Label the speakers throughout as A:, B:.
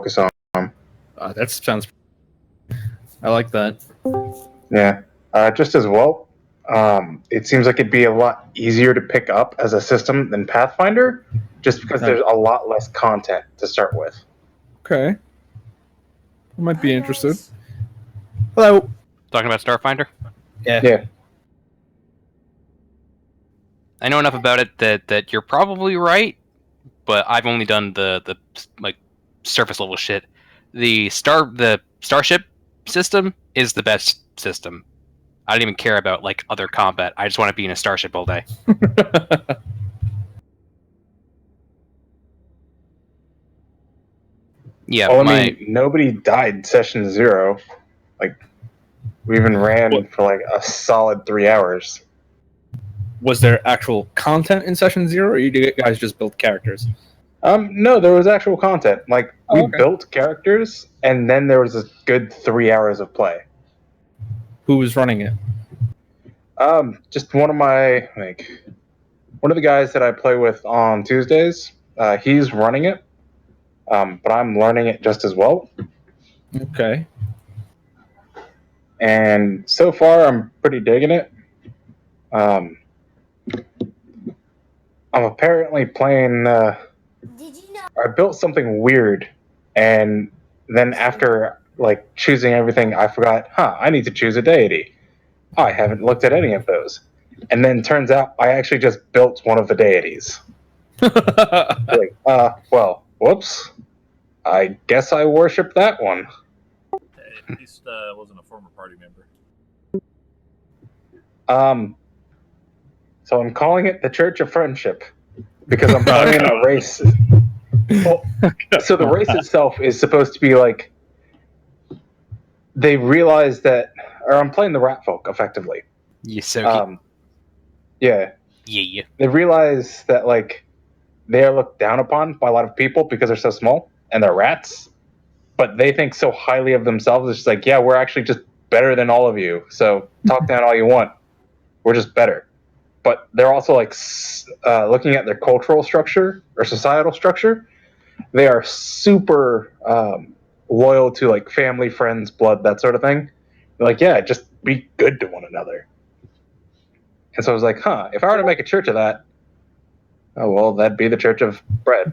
A: focus on.
B: That sounds. I like that.
A: Yeah, just as well. It seems like it'd be a lot easier to pick up as a system than Pathfinder, just because there's a lot less content to start with.
B: Okay. I might be interested. Hello.
C: Talking about Starfinder?
A: Yeah.
C: I know enough about it that you're probably right, but I've only done the like surface level shit. The starship system is the best system. I don't even care about like other combat. I just want to be in a starship all day. Yeah,
A: Well, I mean, nobody died session 0. Like, we even ran for like a solid 3 hours.
B: Was there actual content in session 0, or you guys just built characters?
A: No, there was actual content. Like, we built characters, and then there was a good 3 hours of play.
B: Who was running it?
A: Just one of the guys that I play with on Tuesdays. He's running it, but I'm learning it just as well.
B: Okay.
A: And so far, I'm pretty digging it. I'm apparently playing.
D: Did you know?
A: I built something weird, and then after like choosing everything, I forgot. I need to choose a deity. I haven't looked at any of those, and then turns out I actually just built one of the deities. Like, well, whoops. I guess I worship that one.
E: At least wasn't a former party member.
A: So I'm calling it the Church of Friendship because I'm playing a race. Well, so the race itself is supposed to be like they realize that, or I'm playing the Rat Folk effectively.
C: Ysoki.
A: Yeah.
C: Yeah.
A: They realize that like they are looked down upon by a lot of people because they're so small and they're rats, but they think so highly of themselves. It's just like, yeah, we're actually just better than all of you. So talk down all you want. We're just better. But they're also like looking at their cultural structure or societal structure. They are super loyal to like family, friends, blood, that sort of thing. They're like, yeah, just be good to one another. And so I was like, if I were to make a church of that, oh well, that'd be the Church of Bread.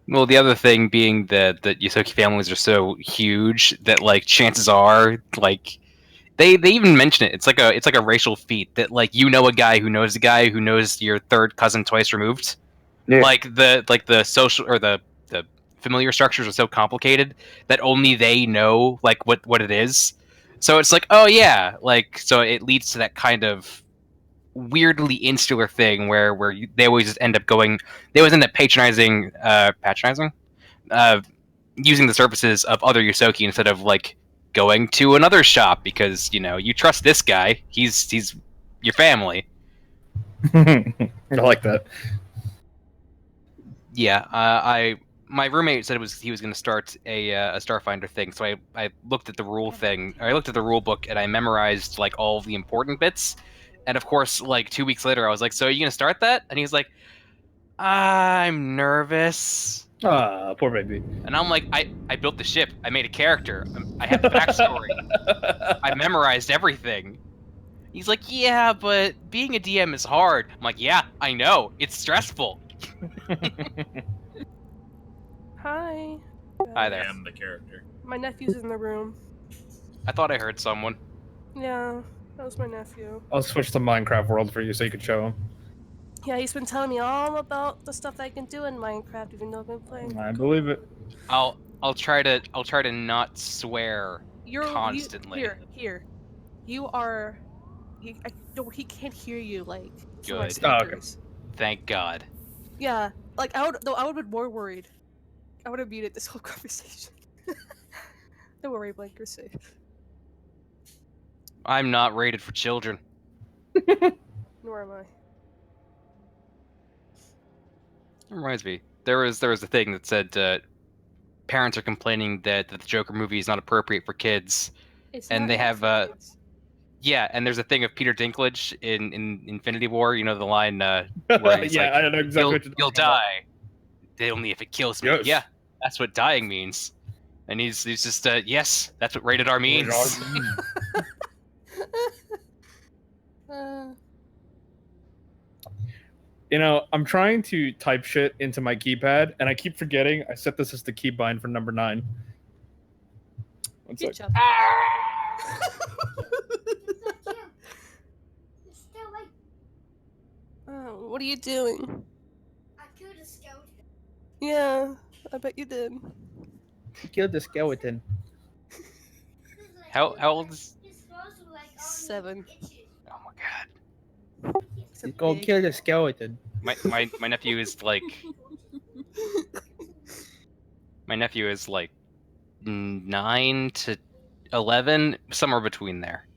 C: Well, the other thing being that Ysoki families are so huge that like chances are like they even mention it. It's like a racial feat that like you know a guy who knows a guy who knows your third cousin twice removed.
A: Yeah.
C: Like the social or the familiar structures are so complicated that only they know like what it is. So it's like, oh yeah, like so it leads to that kind of weirdly insular thing where they always just end up patronizing using the services of other Ysoki instead of like going to another shop because you trust this guy, he's your family.
B: I like that.
C: Yeah, my roommate said he was going to start a Starfinder thing, so I looked at the rule thing. I looked at the rule book and I memorized like all of the important bits. And of course, like 2 weeks later, I was like, "So are you going to start that?" And he's like, "I'm nervous."
B: Poor baby.
C: And I'm like, I built the ship. I made a character. I have the backstory. I memorized everything. He's like, "Yeah, but being a DM is hard." I'm like, "Yeah, I know. It's stressful."
F: Hi.
C: Hi there.
E: I am the character.
F: My nephew's in the room.
C: I thought I heard someone.
F: Yeah, that was my nephew.
B: I'll switch to Minecraft World for you so you can show him.
F: Yeah, he's been telling me all about the stuff I can do in Minecraft, even though I've been playing.
B: I believe it.
C: I'll try to not swear constantly.
F: Here. You are. He can't hear you like.
C: Good.
B: Okay.
C: Thank God.
F: Yeah, like I would have been more worried. I would have muted this whole conversation. Don't worry, Blake, you're safe.
C: I'm not rated for children.
F: Nor am I.
C: It reminds me, there was a thing that said parents are complaining that the Joker movie is not appropriate for kids, and they have yeah, and there's a thing of Peter Dinklage in Infinity War. You know the line where he's
B: Yeah,
C: like,
B: I don't know exactly what
C: you'll die. Only if it kills me.
B: Yes.
C: Yeah, That's what dying means. And he's just yes, that's what rated R means.
B: You know, I'm trying to type shit into my keypad, and I keep forgetting I set this as the keybind for number 9. One
F: Good
B: sec.
F: job.
D: Still like
F: Oh, what are you doing?
D: I killed a skeleton.
F: Yeah, I bet you did.
B: You killed the skeleton.
C: How old is?
D: His claws were like all
F: 7.
D: itches.
C: Oh my god.
F: It's a
B: Go
F: big-
B: kill the skeleton.
C: My nephew is like my nephew is like 9 to 11, somewhere between there.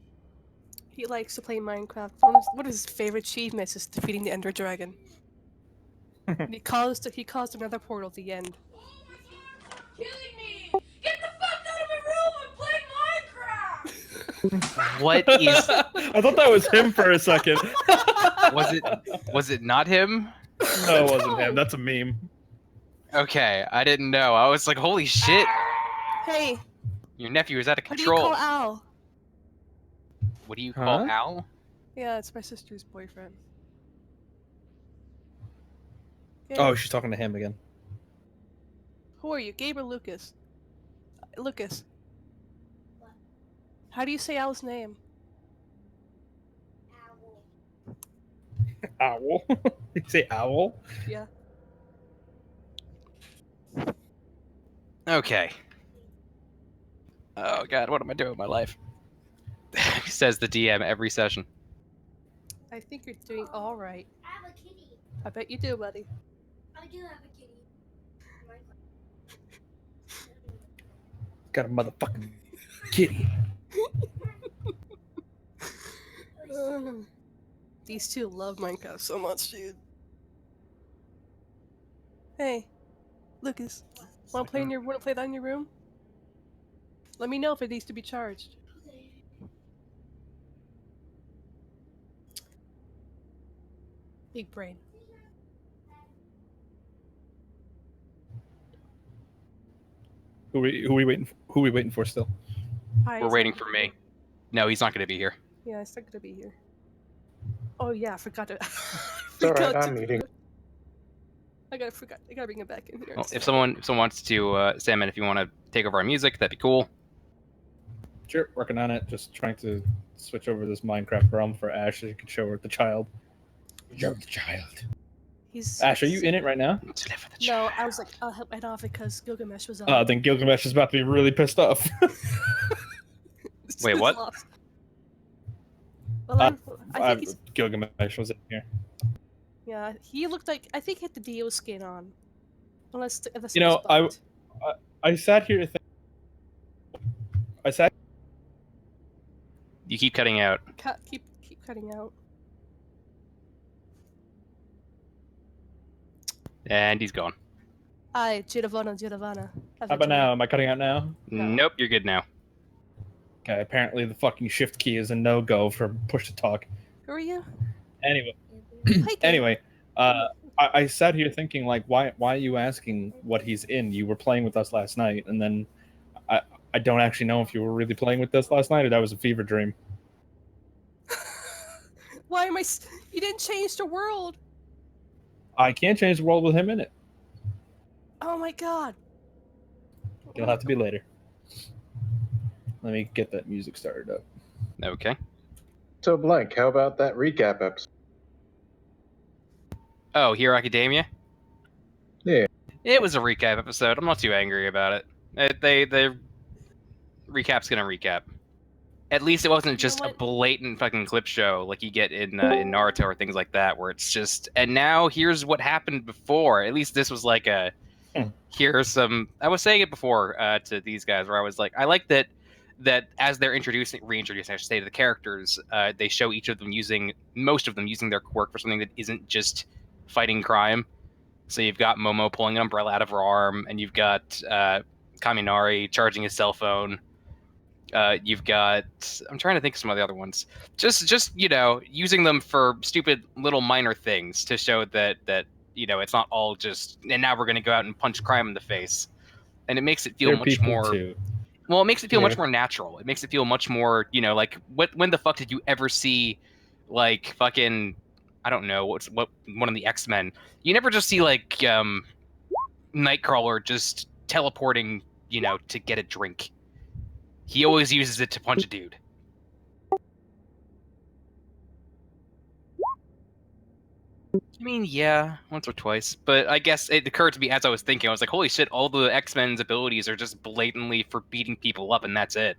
F: He likes to play Minecraft. One of his favorite achievements is defeating the Ender Dragon. And he caused another portal at the end.
D: Killing me! Get the fuck out of my room and play Minecraft!
C: What is?
B: I thought that was him for a second.
C: Was it not him?
B: No, it wasn't him. That's a meme.
C: Okay, I didn't know. I was like, holy shit,
F: Hey,
C: your nephew is out of
F: what do you call
C: control.
F: Al?
C: What do you call
B: Huh?
C: Al?
F: Yeah, it's my sister's boyfriend.
B: Oh, she's talking to him again.
F: Who are you, Gabe or Lucas? Lucas. How do you say Al's name?
D: Owl.
B: Owl? You say owl?
F: Yeah.
C: Okay. Oh god, what am I doing with my life? Says the DM every session.
F: I think you're doing all right.
D: I have a kitty.
F: I bet you do, buddy.
D: I do have a kitty.
B: Got a motherfucking kitty.
F: These two love Minecraft so much, dude. Hey, Lucas, wanna play that in your room? Let me know if it needs to be charged. Big brain.
B: Who we waiting for still?
F: Hi,
C: We're
F: is
C: waiting
F: that-
C: for me. No, he's not going to be here.
F: Yeah, it's not gonna be here. Oh yeah, I forgot to.
A: It's alright, I'm eating.
F: I gotta bring it back in here.
C: Well, if someone wants to, Salmon, if you want to take over our music, that'd be cool.
B: Sure, working on it. Just trying to switch over this Minecraft realm for Ash so you can show her the child. Show the child.
F: He's
B: Ash, are you in it right now?
C: Deliver the
F: No,
C: child.
F: I was like, I'll help right off because Gilgamesh was on.
B: Then Gilgamesh is about to be really pissed off.
C: Wait, what?
F: Lost. Well, I think he's,
B: Gilgamesh was in here.
F: yeah, he looked like I think he had the Dio skin on, unless
B: You know,
F: it was bugged.
B: I sat here I sat.
C: You keep cutting out.
F: Keep cutting out.
C: And he's gone.
F: Hi, Giovanna.
B: How about now? Am I cutting out now?
F: No.
C: Nope, you're good now.
B: Okay, apparently the fucking shift key is a no-go for push to talk.
F: Who are you?
B: Anyway,
F: Hi, Gabe.
B: anyway, I sat here thinking like, why are you asking what he's in? You were playing with us last night, and then I don't actually know if you were really playing with us last night or that was a fever dream.
F: Why am I? You didn't change the world.
B: I can't change the world with him in it.
F: Oh my god.
B: It'll have to be later. Let me get that music started up.
C: Okay.
A: So, Blank, how about that recap episode?
C: Oh, Hero Academia?
A: Yeah.
C: It was a recap episode. I'm not too angry about it. They recap's gonna recap. At least it wasn't just a
F: what?
C: blatant fucking clip show like you get in Naruto or things like that, where it's just and now here's what happened before. At least this was like a here's some. I was saying it before to these guys, where I was like, I like that as they're reintroducing, I should say, to the characters, they show most of them using their quirk for something that isn't just fighting crime. So you've got Momo pulling an umbrella out of her arm, and you've got Kaminari charging his cell phone. You've got I'm trying to think of some of the other ones. Just using them for stupid little minor things to show that it's not all just and now we're going to go out and punch crime in the face. and it makes it feel
B: They're
C: much
B: people
C: more.
B: too.
C: Well, it makes it feel
B: Yeah.
C: much more natural. It makes it feel much more, like when the fuck did you ever see, like fucking, I don't know, what one of the X-Men? You never just see like Nightcrawler just teleporting, to get a drink. He always uses it to punch a dude. I mean, yeah, once or twice, but I guess it occurred to me as I was thinking. I was like, "Holy shit! All the X-Men's abilities are just blatantly for beating people up, and that's it."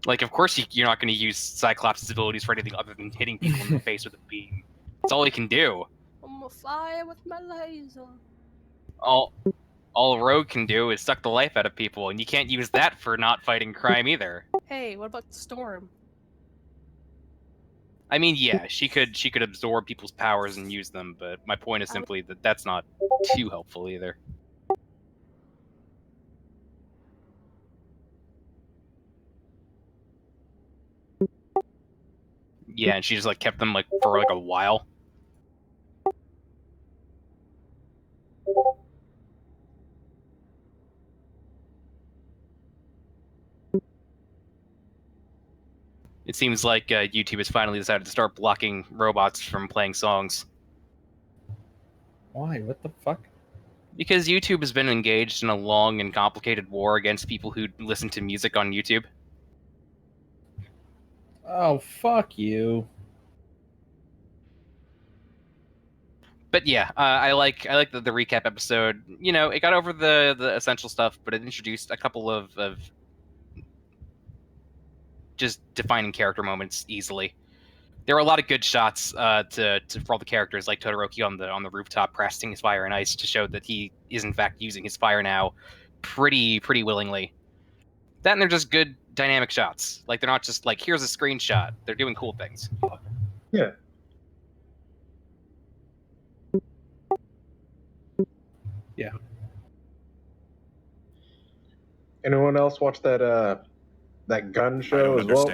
C: Like, of course you're not going to use Cyclops' abilities for anything other than hitting people in the face with a beam. That's all he can do.
F: I'm gonna fire with my laser.
C: All Rogue can do is suck the life out of people, and you can't use that for not fighting crime either.
F: Hey, what about Storm?
C: I mean, yeah, she could absorb people's powers and use them, but my point is simply that that's not too helpful either. Yeah, and she just like kept them like for like a while. It seems like YouTube has finally decided to start blocking robots from playing songs.
B: Why? What the fuck?
C: Because YouTube has been engaged in a long and complicated war against people who listen to music on YouTube.
B: Oh, fuck you.
C: But yeah, I like the recap episode. It got over the essential stuff, but it introduced a couple of just defining character moments easily. There were a lot of good shots for all the characters, like Todoroki on the rooftop pressing his fire and ice to show that he is in fact using his fire now, pretty willingly. That and they're just good dynamic shots. Like they're not just like here's a screenshot. They're doing cool things.
A: Yeah.
B: Yeah.
A: Anyone else watch that gun show as well?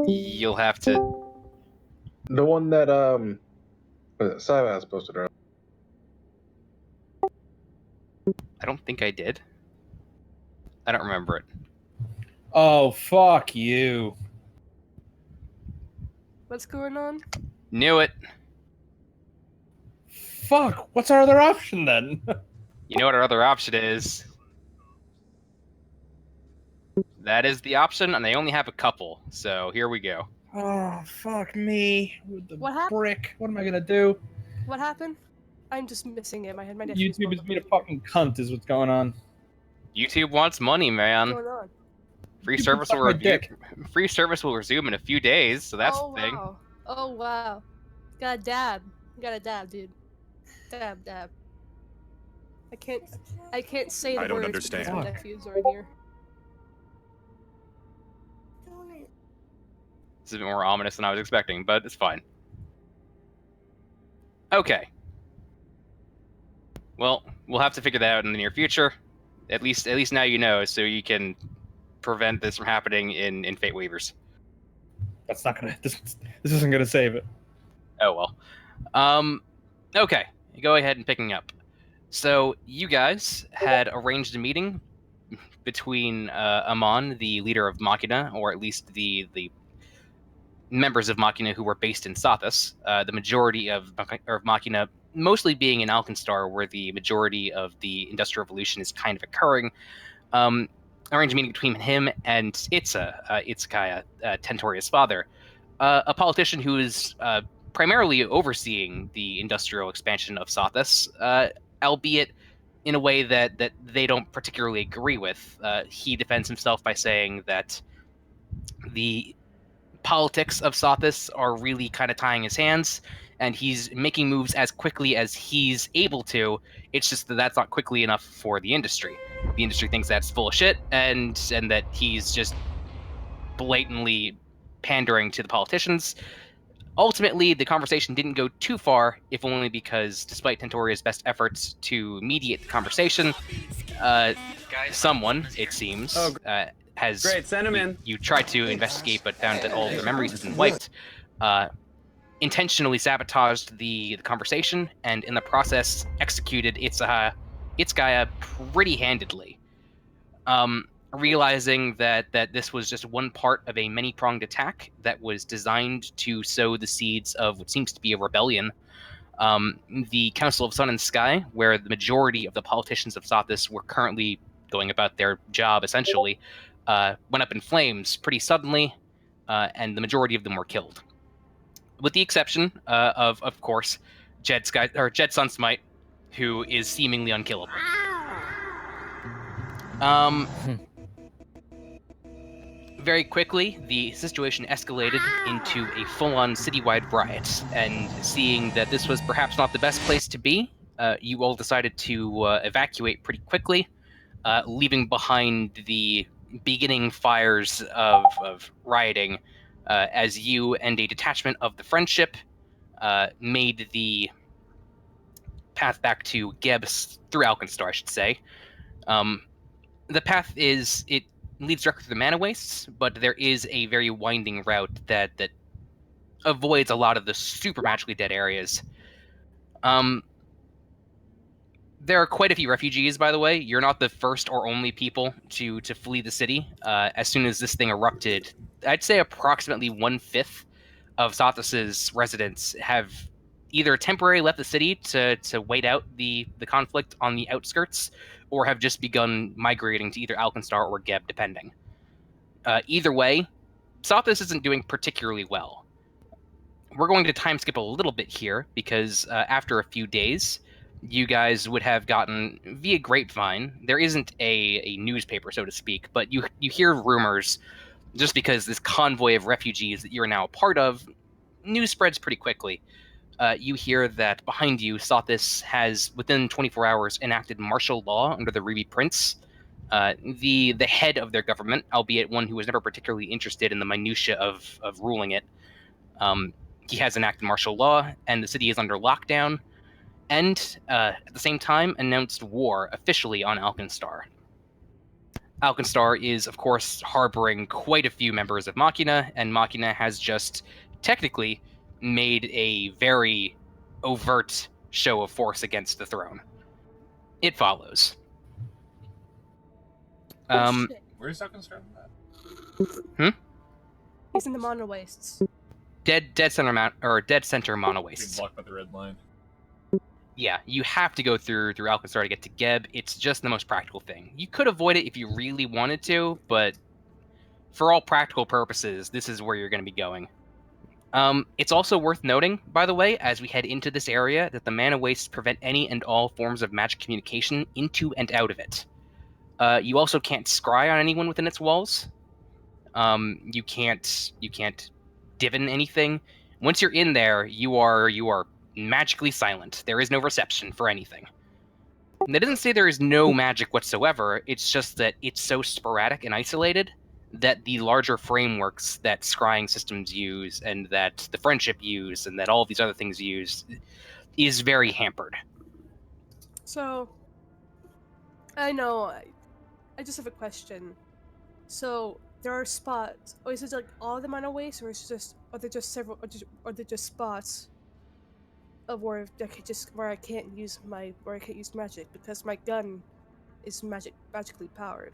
C: You'll have to.
A: The one that Silas posted earlier.
C: I don't think I did. I don't remember it.
B: Oh, fuck you.
F: What's going on?
C: Knew it.
B: Fuck, what's our other option then?
C: You know what our other option is? That is the option, and they only have a couple. So here we go.
B: Oh, fuck me. With the
F: What happened?
B: brick. What am I gonna do?
F: What happened? I'm just missing it. My nephew
B: YouTube is being a fucking cunt is what's going on.
C: YouTube wants money, man.
F: What's going on?
C: Free
B: You
C: service
B: can
C: will
B: suck my dick.
C: Free service will resume in a few days, so that's
F: Oh
C: the thing.
F: wow. Oh wow. Got a dab. Got a dab, dude. Dab. I can't say the
G: I don't
F: words
G: understand.
F: because my nephews are in here.
C: This is a bit more ominous than I was expecting, but it's fine. Okay. Well, we'll have to figure that out in the near future. At least now you know, so you can prevent this from happening in Fate Weavers.
B: That's not gonna. This isn't gonna save it.
C: Oh well. Okay. Go ahead and picking up. So you guys had arranged a meeting between Amon, the leader of Machina, or at least the members of Machina who were based in Sothis. The majority of Machina mostly being in Alkenstar, where the majority of the Industrial Revolution is kind of occurring. Arranged a meeting between him and Itzkaya, Tentoria's father, a politician who is primarily overseeing the industrial expansion of Sothis, albeit in a way that they don't particularly agree with. He defends himself by saying that the politics of Sothis are really kind of tying his hands, and he's making moves as quickly as he's able to. It's just that that's not quickly enough for the industry. The industry thinks that's full of shit, and that he's just blatantly pandering to the politicians. Ultimately, the conversation didn't go too far, if only because, despite Tentoria's best efforts to mediate the conversation, someone, it seems, has...
H: Great, send him in.
C: You tried to investigate, but found that all of their memories had been wiped. Intentionally sabotaged the conversation, and in the process executed Itzaha its Gaia pretty handedly. Realizing that this was just one part of a many-pronged attack that was designed to sow the seeds of what seems to be a rebellion, the Council of Sun and Sky, where the majority of the politicians of Sothis were currently going about their job, essentially, went up in flames pretty suddenly, and the majority of them were killed. With the exception of course, Jed Sunsmite, who is seemingly unkillable. Very quickly, the situation escalated into a full-on citywide riot, and seeing that this was perhaps not the best place to be, you all decided to evacuate pretty quickly, leaving behind the beginning fires of rioting, as you and a detachment of the Friendship made the path back to Gebs through Alkenstar, I should say. The path leads directly to the Mana Wastes, but there is a very winding route that avoids a lot of the super magically dead areas. There are quite a few refugees, by the way. You're not the first or only people to flee the city. As soon as this thing erupted, I'd say approximately 1/5 of Sothis' residents have either temporarily left the city to wait out the conflict on the outskirts, or have just begun migrating to either Alkenstar or Geb, depending. Either way, Sothis isn't doing particularly well. We're going to time skip a little bit here, because after a few days, you guys would have gotten, via grapevine, there isn't a newspaper, so to speak, but you hear rumors, just because this convoy of refugees that you're now a part of, news spreads pretty quickly. You hear that behind you, Sothis has, within 24 hours, enacted martial law under the Ruby Prince. The head of their government, albeit one who was never particularly interested in the minutiae of ruling it, he has enacted martial law, and the city is under lockdown, and at the same time announced war officially on Alkenstar. Alkenstar is, of course, harboring quite a few members of Machina, and Machina has just technically made a very overt show of force against the throne. It follows.
F: Shit.
E: Where's Alkenstar from that?
F: He's in the Mana Wastes.
C: Dead center Mana
E: Being
C: Wastes.
E: blocked by the red line.
C: Yeah, you have to go through Alkenstar to get to Geb. It's just the most practical thing. You could avoid it if you really wanted to, but for all practical purposes, this is where you're going to be going. It's also worth noting, by the way, as we head into this area, that the Mana Wastes prevent any and all forms of magic communication into and out of it. You also can't scry on anyone within its walls. You can't divin anything. Once you're in there, you are magically silent. There is no reception for anything. And that doesn't say there is no magic whatsoever. It's just that it's so sporadic and isolated that the larger frameworks that scrying systems use, and that the Friendship use, and that all of these other things use, is very hampered.
F: So, I know. I just have a question. So there are spots. Or is it like all the Mana Wastes, or is it just? Are there just several? Or are there just spots of where I can't use magic because my gun is magically powered,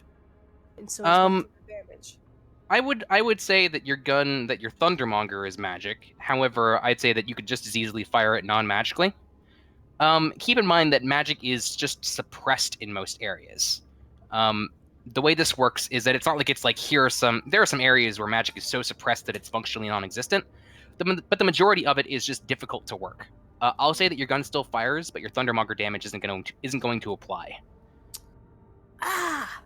F: and so it's going to do damage.
C: I would say that your Thundermonger is magic. However, I'd say that you could just as easily fire it non-magically. Keep in mind that magic is just suppressed in most areas. The way this works is that it's not like it's like there are some areas where magic is so suppressed that it's functionally non-existent, but the majority of it is just difficult to work. I'll say that your gun still fires, but your Thundermonger damage isn't going to apply.
F: Ah.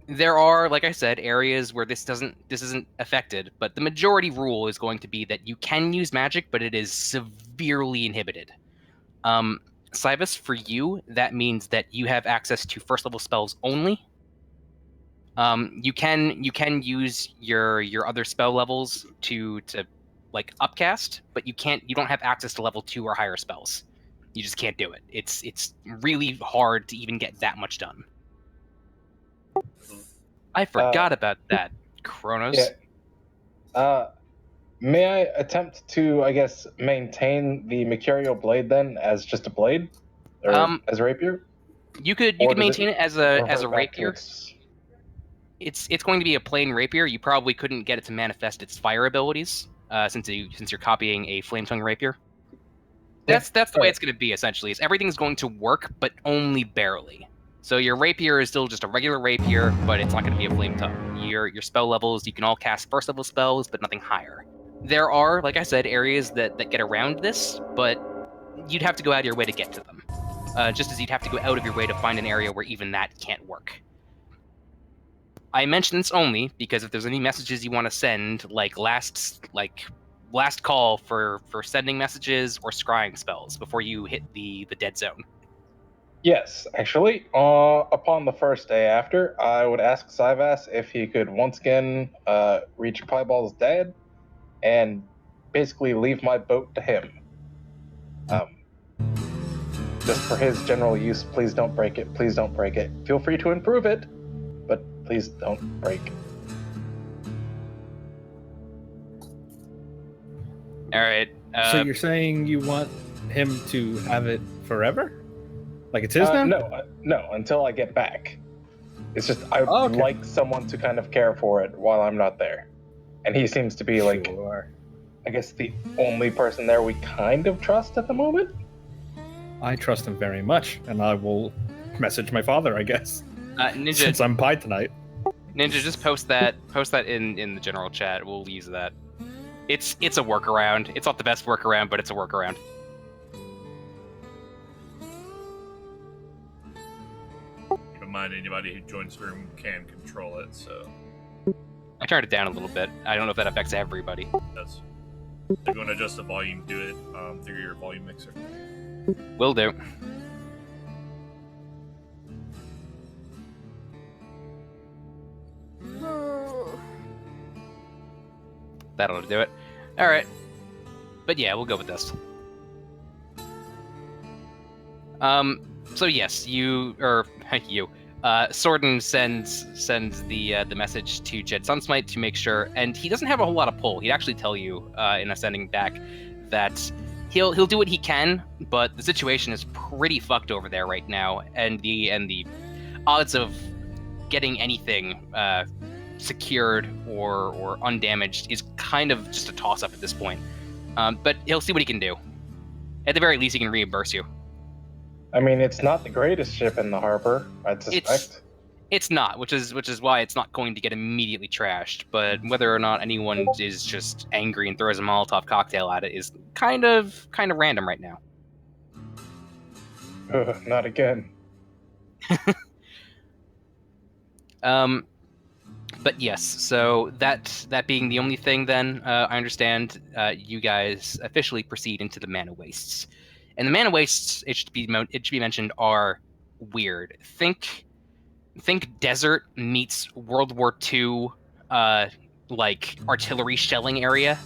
C: There are, like I said, areas where this isn't affected, but the majority rule is going to be that you can use magic, but it is severely inhibited. Cybus, for you, that means that you have access to first level spells only. You can use your other spell levels to like upcast, but you don't have access to level 2 or higher spells. You just can't do it. It's really hard to even get that much done. I forgot about that, Kronos.
A: Yeah. May I attempt to, I guess, maintain the Mercurial Blade then as just a blade? Or as a rapier?
C: You could
A: Or does
C: maintain it as a
A: revert back to
C: rapier.
A: its-
C: It's going to be a plain rapier. You probably couldn't get it to manifest its fire abilities, since you're copying a flame tongue rapier. That's the way
A: alright.
C: it's going to be essentially. Is everything's going to work, but only barely. So your rapier is still just a regular rapier, but it's not going to be a flame tongue. Your spell levels, you can all cast first level spells, but nothing higher. There are, like I said, areas that get around this, but you'd have to go out of your way to get to them. Just as you'd have to go out of your way to find an area where even that can't work. I mention this only because if there's any messages you want to send, like last call for sending messages or scrying spells before you hit the dead zone.
A: Yes, actually, upon the first day after, I would ask Syvas if he could once again reach Piebald's dad and basically leave my boat to him. Just for his general use, please don't break it. Please don't break it. Feel free to improve it, but please don't break.
C: All right.
B: So you're saying you want him to have it forever? Like it's his now?
A: No, until I get back. It's just I would
B: Okay.
A: like someone to kind of care for it while I'm not there. And he seems to be like,
B: Sure.
A: I guess the only person there we kind of trust at the moment.
B: I trust him very much, and I will message my father, I guess.
C: Ninja,
B: Since I'm Pi tonight.
C: Ninja, just post that in the general chat. We'll use that. It's a workaround. It's not the best workaround, but it's a workaround.
E: Keep in mind, anybody who joins the room can control it, so
C: I turned it down a little bit. I don't know if that affects everybody.
E: that's. If you want to adjust the volume, do it through your volume mixer.
C: Will do.
F: Oh.
C: That'll do it. All right. But yeah, we'll go with this. So yes, Sorden sends the message to Jed Sunsmite to make sure, and he doesn't have a whole lot of pull. He'd actually tell you in a sending back that he'll do what he can, but the situation is pretty fucked over there right now, and the odds of getting anything secured or undamaged is kind of just a toss-up at this point. But he'll see what he can do. At the very least, he can reimburse you.
A: I mean, it's not the greatest ship in the harbor, I'd suspect.
C: It's not, which is why it's not going to get immediately trashed. But whether or not anyone is just angry and throws a Molotov cocktail at it is kind of random right now.
A: Ugh, not again.
C: But yes, so that being the only thing, then I understand you guys officially proceed into the Mana Wastes, and the Mana Wastes, it should be mentioned, are weird. Think desert meets World War II, like artillery shelling area.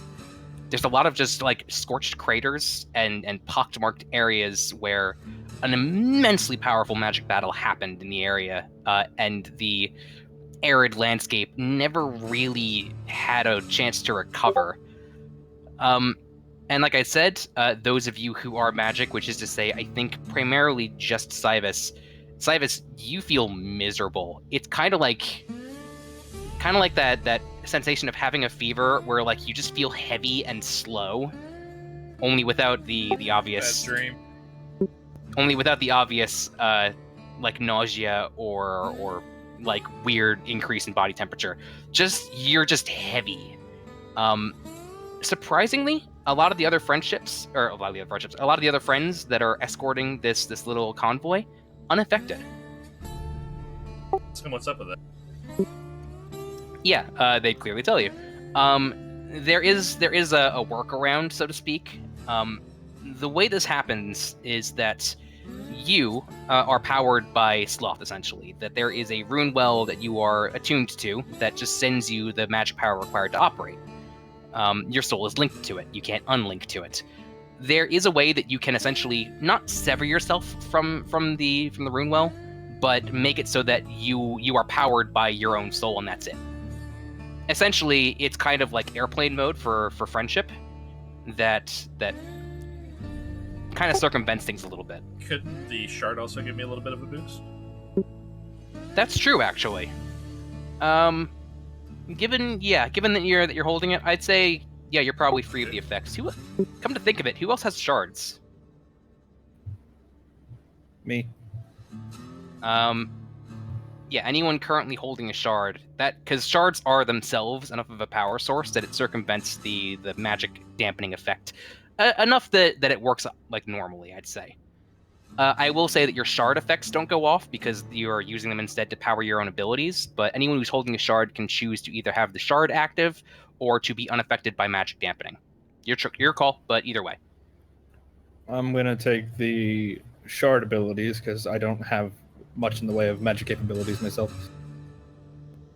C: There's a lot of just like scorched craters and pockmarked areas where an immensely powerful magic battle happened in the area, and the arid landscape never really had a chance to recover. And like I said, those of you who are magic, which is to say, I think primarily just Syvas, you feel miserable. It's kind of like that sensation of having a fever where like you just feel heavy and slow, only without the obvious
E: Bad dream.
C: only without the obvious like nausea or like weird increase in body temperature. You're just heavy. Surprisingly, a lot of the other friends that are escorting this little convoy, unaffected.
E: So what's up with that?
C: Yeah, they'd clearly tell you. There is a workaround, so to speak. The way this happens is that you are powered by Sloth, essentially. That there is a rune well that you are attuned to that just sends you the magic power required to operate. Your soul is linked to it. You can't unlink to it. There is a way that you can essentially not sever yourself from the rune well, but make it so that you are powered by your own soul, and that's it. Essentially, it's kind of like airplane mode for friendship. That kind of circumvents things a little bit.
E: Couldn't the shard also give me a little bit of a boost?
C: That's true, actually. Given that you're holding it, I'd say you're probably free of the effects. Come to think of it, who else has shards?
B: Me.
C: Anyone currently holding a shard, because shards are themselves enough of a power source that it circumvents the magic dampening effect enough that it works like normally, I'd say. I will say that your shard effects don't go off because you're using them instead to power your own abilities, but anyone who's holding a shard can choose to either have the shard active or to be unaffected by magic dampening. Your call, but either way.
B: I'm gonna take the shard abilities because I don't have much in the way of magic capabilities myself.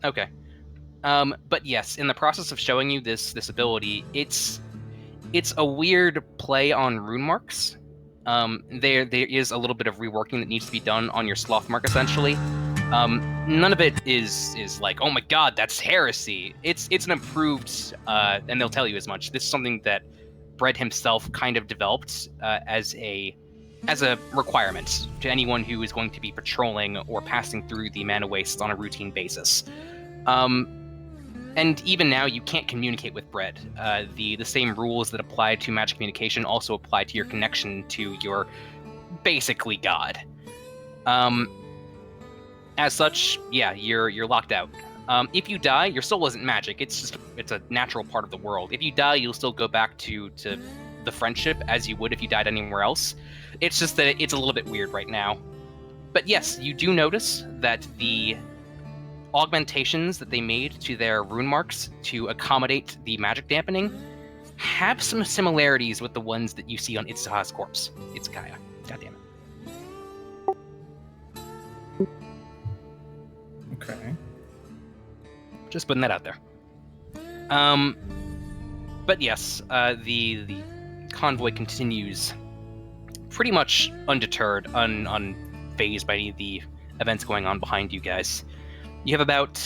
C: Okay. But yes, in the process of showing you this ability, it's a weird play on rune marks. There is a little bit of reworking that needs to be done on your sloth mark, essentially. None of it is like, oh my god, that's heresy. It's an improved, and they'll tell you as much. This is something that Bread himself kind of developed as a requirement to anyone who is going to be patrolling or passing through the Mana Wastes on a routine basis. And even now, you can't communicate with Bread. The same rules that apply to magic communication also apply to your connection to your, basically, god. As such, you're locked out. If you die, your soul isn't magic. It's a natural part of the world. If you die, you'll still go back to the friendship as you would if you died anywhere else. It's just that it's a little bit weird right now. But yes, you do notice that the augmentations that they made to their rune marks to accommodate the magic dampening have some similarities with the ones that you see on Itsuha's corpse. Itzukaya. God damn it.
B: Okay.
C: Just putting that out there. But yes, the convoy continues pretty much undeterred, unfazed by any of the events going on behind you guys. You have about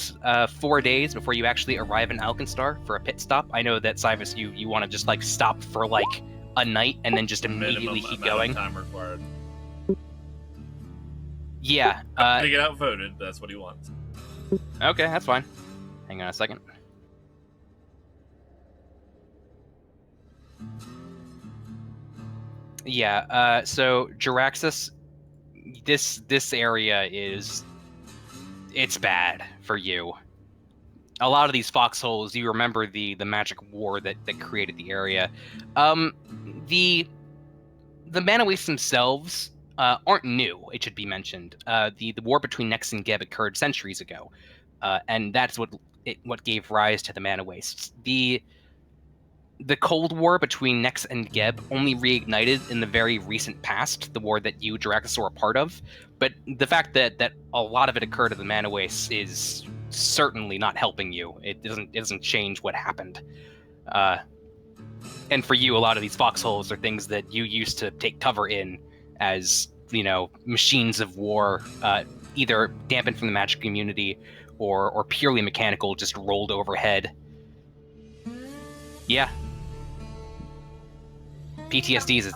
C: 4 days before you actually arrive in Alkenstar for a pit stop. I know that, Cyrus, you want to just like stop for like a night and then just immediately keep going.
E: Time required.
C: Yeah.
E: To get outvoted, that's what he wants.
C: Okay, that's fine. Hang on a second. Yeah, so Jaraxxus, this area it's bad for you. A lot of these foxholes, you remember the magic war that created the area. The Mana Wastes themselves aren't new, it should be mentioned. The war between Nex and Geb occurred centuries ago, and that's what gave rise to the Mana Wastes. The Cold War between Nex and Geb only reignited in the very recent past, the war that you, Jaraxxus, were a part of. But the fact that a lot of it occurred at the Mana Wastes is certainly not helping you. It doesn't change what happened. And for you, a lot of these foxholes are things that you used to take cover in as, machines of war, either dampened from the magic community or purely mechanical, just rolled overhead. Yeah. PTSD is a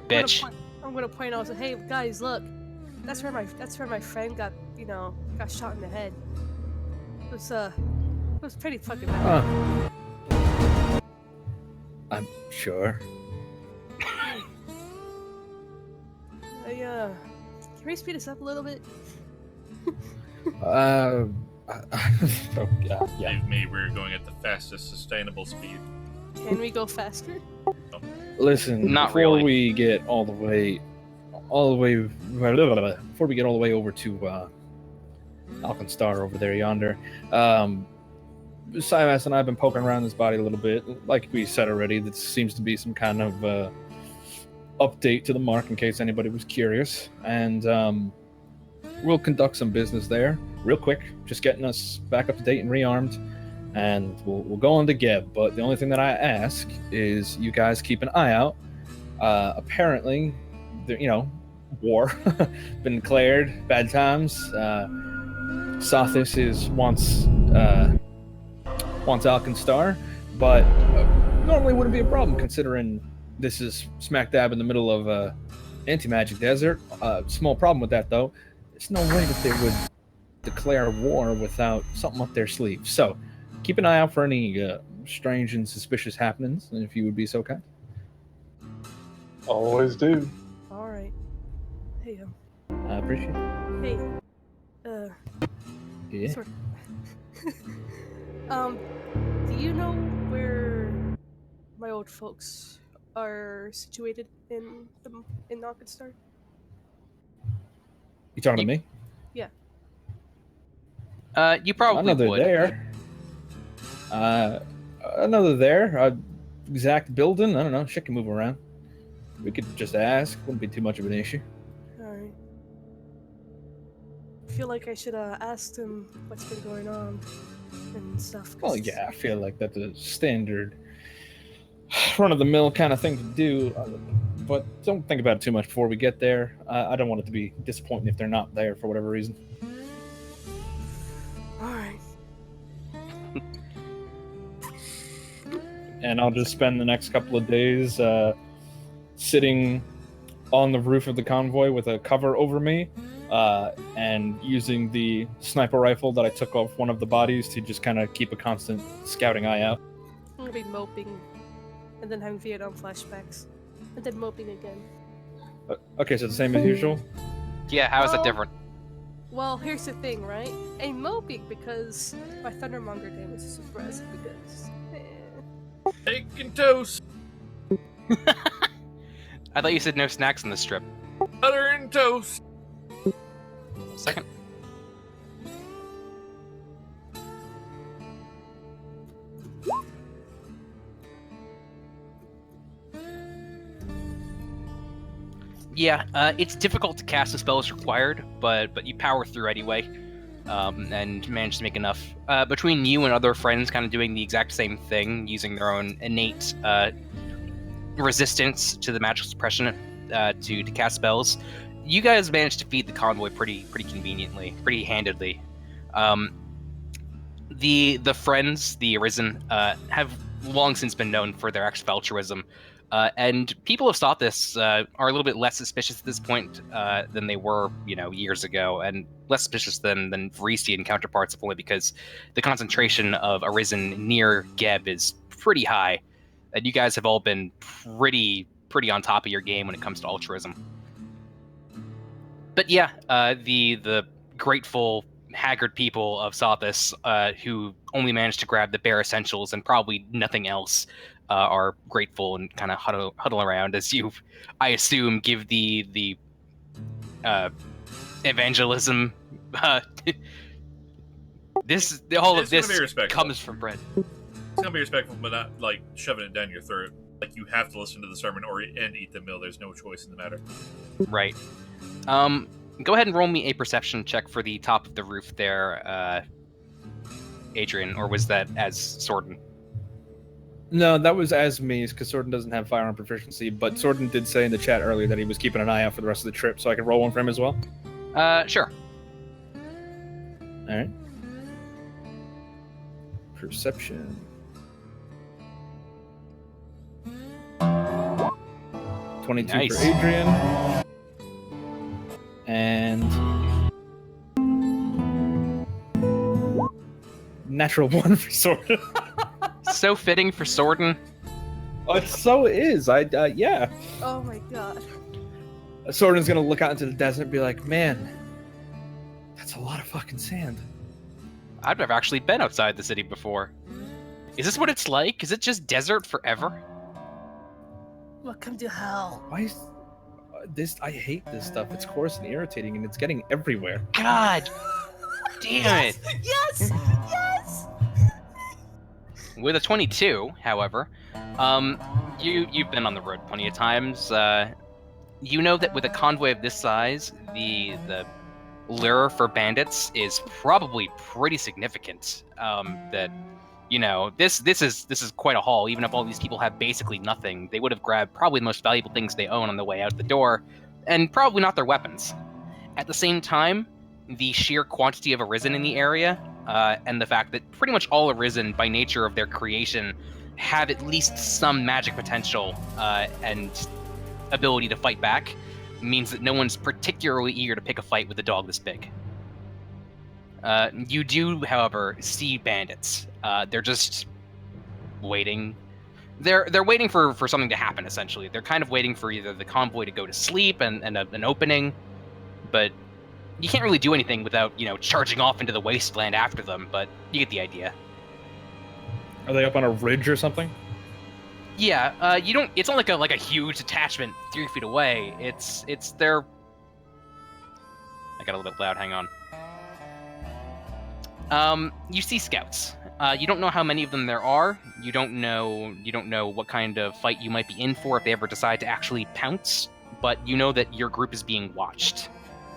C: bitch.
F: I'm gonna point out, hey guys, look, that's where my friend got shot in the head. It was pretty fucking bad.
B: I'm sure.
F: Can we speed this up a little bit?
B: Yeah.
E: Believe me, we're going at the fastest sustainable speed.
F: Can we go faster?
B: Listen,
C: Not
B: before
C: really.
B: we get all the way over to Alkenstar over there yonder, Simas and I have been poking around this body a little bit. Like we said already, this seems to be some kind of update to the mark in case anybody was curious. And we'll conduct some business there real quick, just getting us back up to date and rearmed. And we'll go on to Geb, but the only thing that I ask is you guys keep an eye out. Apparently, war been declared, bad times. Sothis is wants Alkenstar, but normally wouldn't be a problem considering this is smack dab in the middle of anti-magic desert. Small problem with that, though. There's no way that they would declare war without something up their sleeve. So, keep an eye out for any strange and suspicious happenings, if you would be so kind.
A: Always do.
F: All right. Hey,
B: I appreciate it.
F: hey,
B: Yeah.
F: sort do you know where my old folks are situated in Arkenstar?
B: You talking to me?
C: You probably
B: I know they're
C: would.
B: there. I know they're there. Exact building, I don't know. Shit can move around. We could just ask. Wouldn't be too much of an issue.
F: Alright. I feel like I should ask them what's been going on and stuff.
B: Well, yeah, I feel like that's a standard run-of-the-mill kind of thing to do. But don't think about it too much before we get there. I don't want it to be disappointing if they're not there for whatever reason.
F: Alright.
B: And I'll just spend the next couple of days sitting on the roof of the convoy with a cover over me and using the sniper rifle that I took off one of the bodies to just kind of keep a constant scouting eye out.
F: I'm gonna be moping and then having Vietnam flashbacks and then moping again.
B: Okay, so the same as usual?
C: Yeah, how is that
F: Well-
C: different?
F: Well, here's the thing, right? I'm moping because my Thundermonger damage is suppressed because...
E: Taking toast,
C: I thought you said no snacks in this strip.
E: butter and toast.
C: Second. Yeah, it's difficult to cast a spell as required, but you power through anyway, and manage to make enough. Between you and other friends kind of doing the exact same thing, using their own innate resistance to the magical suppression to cast spells, you guys managed to feed the convoy pretty conveniently, pretty handedly. The friends, the Arisen, have long since been known for their acts of altruism. And people of Sothis are a little bit less suspicious at this point than they were, years ago, and less suspicious than Varisian counterparts, only because the concentration of Arisen near Geb is pretty high, and you guys have all been pretty on top of your game when it comes to altruism. But yeah, the grateful, haggard people of Sothis, who only managed to grab the bare essentials and probably nothing else, are grateful and kind of huddle around as you, I assume, give the evangelism. All of
E: It's gonna
C: this
E: be respectful.
C: comes from bread.
E: It's gonna be respectful, but not like shoving it down your throat. Like you have to listen to the sermon and eat the meal. There's no choice in the matter.
C: Right. Go ahead and roll me a perception check for the top of the roof there, Adrian, or was that as Sorden?
B: No, that was as me, because Sorden doesn't have firearm proficiency, but Sorden did say in the chat earlier that he was keeping an eye out for the rest of the trip, so I could roll one for him as well.
C: Sure.
B: Alright. Perception. 22
C: Nice.
B: for Adrian. And natural 1 for Sorden.
C: So fitting for Sorden.
B: Oh, it so is. Yeah.
F: Oh my god.
B: Sorden's gonna look out into the desert and be like, man, that's a lot of fucking sand.
C: I've never actually been outside the city before. Is this what it's like? Is it just desert forever?
F: Welcome to hell.
B: Why is this? I hate this stuff. It's coarse and irritating, and it's getting everywhere.
C: God damn it.
F: Yes! Yes!
C: With a 22, however, you've been on the road plenty of times. You know that with a convoy of this size, the lure for bandits is probably pretty significant. That this is quite a haul. Even if all these people have basically nothing, they would have grabbed probably the most valuable things they own on the way out the door, and probably not their weapons. At the same time, the sheer quantity of Arisen in the area, and the fact that pretty much all Arisen, by nature of their creation, have at least some magic potential and ability to fight back, means that no one's particularly eager to pick a fight with a dog this big. You do, however, see bandits. They're just waiting. They're waiting for something to happen, essentially. They're kind of waiting for either the convoy to go to sleep and an opening, but you can't really do anything without, charging off into the wasteland after them, but you get the idea.
B: Are they up on a ridge or something?
C: Yeah, you don't. It's not like a huge detachment 3 feet away. It's they're. I got a little bit loud. Hang on. You see scouts. You don't know how many of them there are. You don't know what kind of fight you might be in for if they ever decide to actually pounce. But you know that your group is being watched,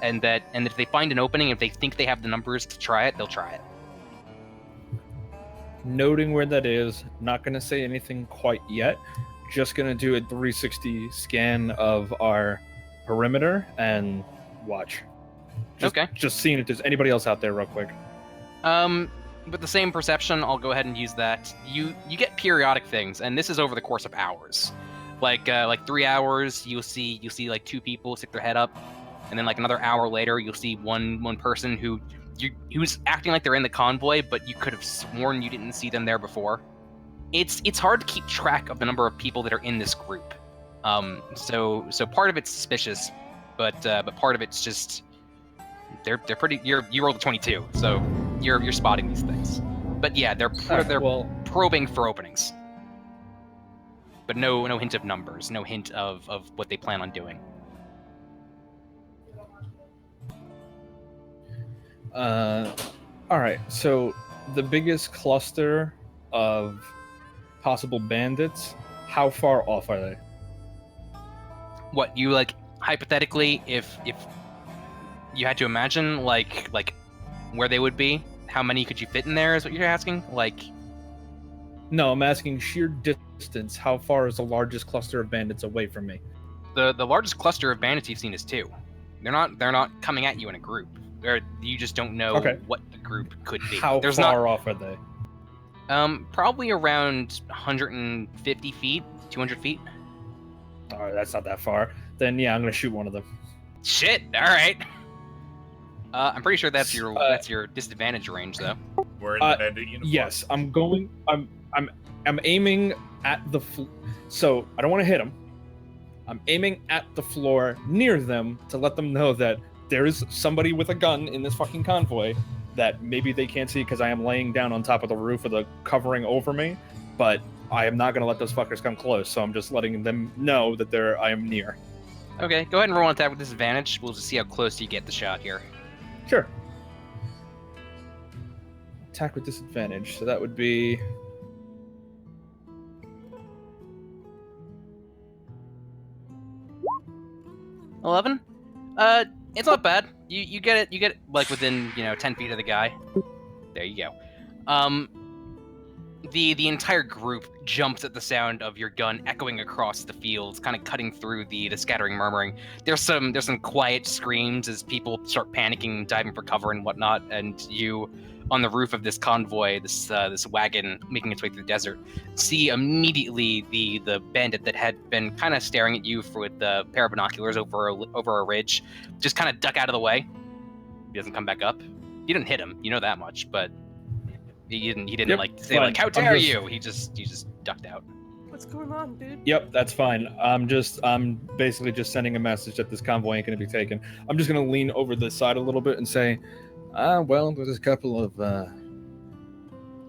C: and if they find an opening, if they think they have the numbers to try it, they'll try it.
B: Noting where that is, not going to say anything quite yet. Just going to do a 360 scan of our perimeter and watch.
C: Okay.
B: Just seeing if there's anybody else out there real quick.
C: With the same perception, I'll go ahead and use that. You get periodic things, and this is over the course of hours. Like 3 hours, you'll see like 2 people stick their head up, and then like another hour later, you'll see one person who's acting like they're in the convoy, but you could have sworn you didn't see them there before. It's hard to keep track of the number of people that are in this group. So part of it's suspicious, but part of it's just they're pretty. You rolled a 22, so you're spotting these things. But yeah, they're probing for openings, but no hint of numbers, no hint of what they plan on doing.
B: All right. So the biggest cluster of possible bandits, how far off are they?
C: What, you hypothetically, if you had to imagine like where they would be, how many could you fit in there is what you're asking?
B: No, I'm asking sheer distance. How far is the largest cluster of bandits away from me?
C: The largest cluster of bandits you've seen is 2. They're not coming at you in a group. You just don't know what the group could be.
B: How far off are they?
C: Probably around 150 feet, 200 feet.
B: All right, that's not that far. Then yeah, I'm gonna shoot one of them.
C: Shit. All right. I'm pretty sure that's your disadvantage range, though.
E: We're in the bandit uniform.
B: Yes, I'm aiming at the. So I don't want to hit them. I'm aiming at the floor near them to let them know that there is somebody with a gun in this fucking convoy that maybe they can't see because I am laying down on top of the roof of the covering over me, but I am not going to let those fuckers come close, so I'm just letting them know that I am near.
C: Okay, go ahead and roll an attack with disadvantage. We'll just see how close you get the shot here.
B: Sure. Attack with disadvantage, so that would be...
C: $11? It's not bad. You get it within 10 feet of the guy. There you go. The entire group jumps at the sound of your gun echoing across the fields, kind of cutting through the scattering murmuring. There's some quiet screams as people start panicking, diving for cover and whatnot, and you, on the roof of this convoy, this wagon making its way through the desert, see immediately the bandit that had been kind of staring at you with the pair of binoculars over a ridge, just kind of duck out of the way. He doesn't come back up. You didn't hit him, you know that much, but he didn't
B: Yep,
C: say
B: fine.
C: how dare you. He just ducked out.
F: What's going on, dude?
B: Yep, that's fine. I'm basically just sending a message that this convoy ain't gonna be taken. I'm just gonna lean over the side a little bit and say, well, there's a couple of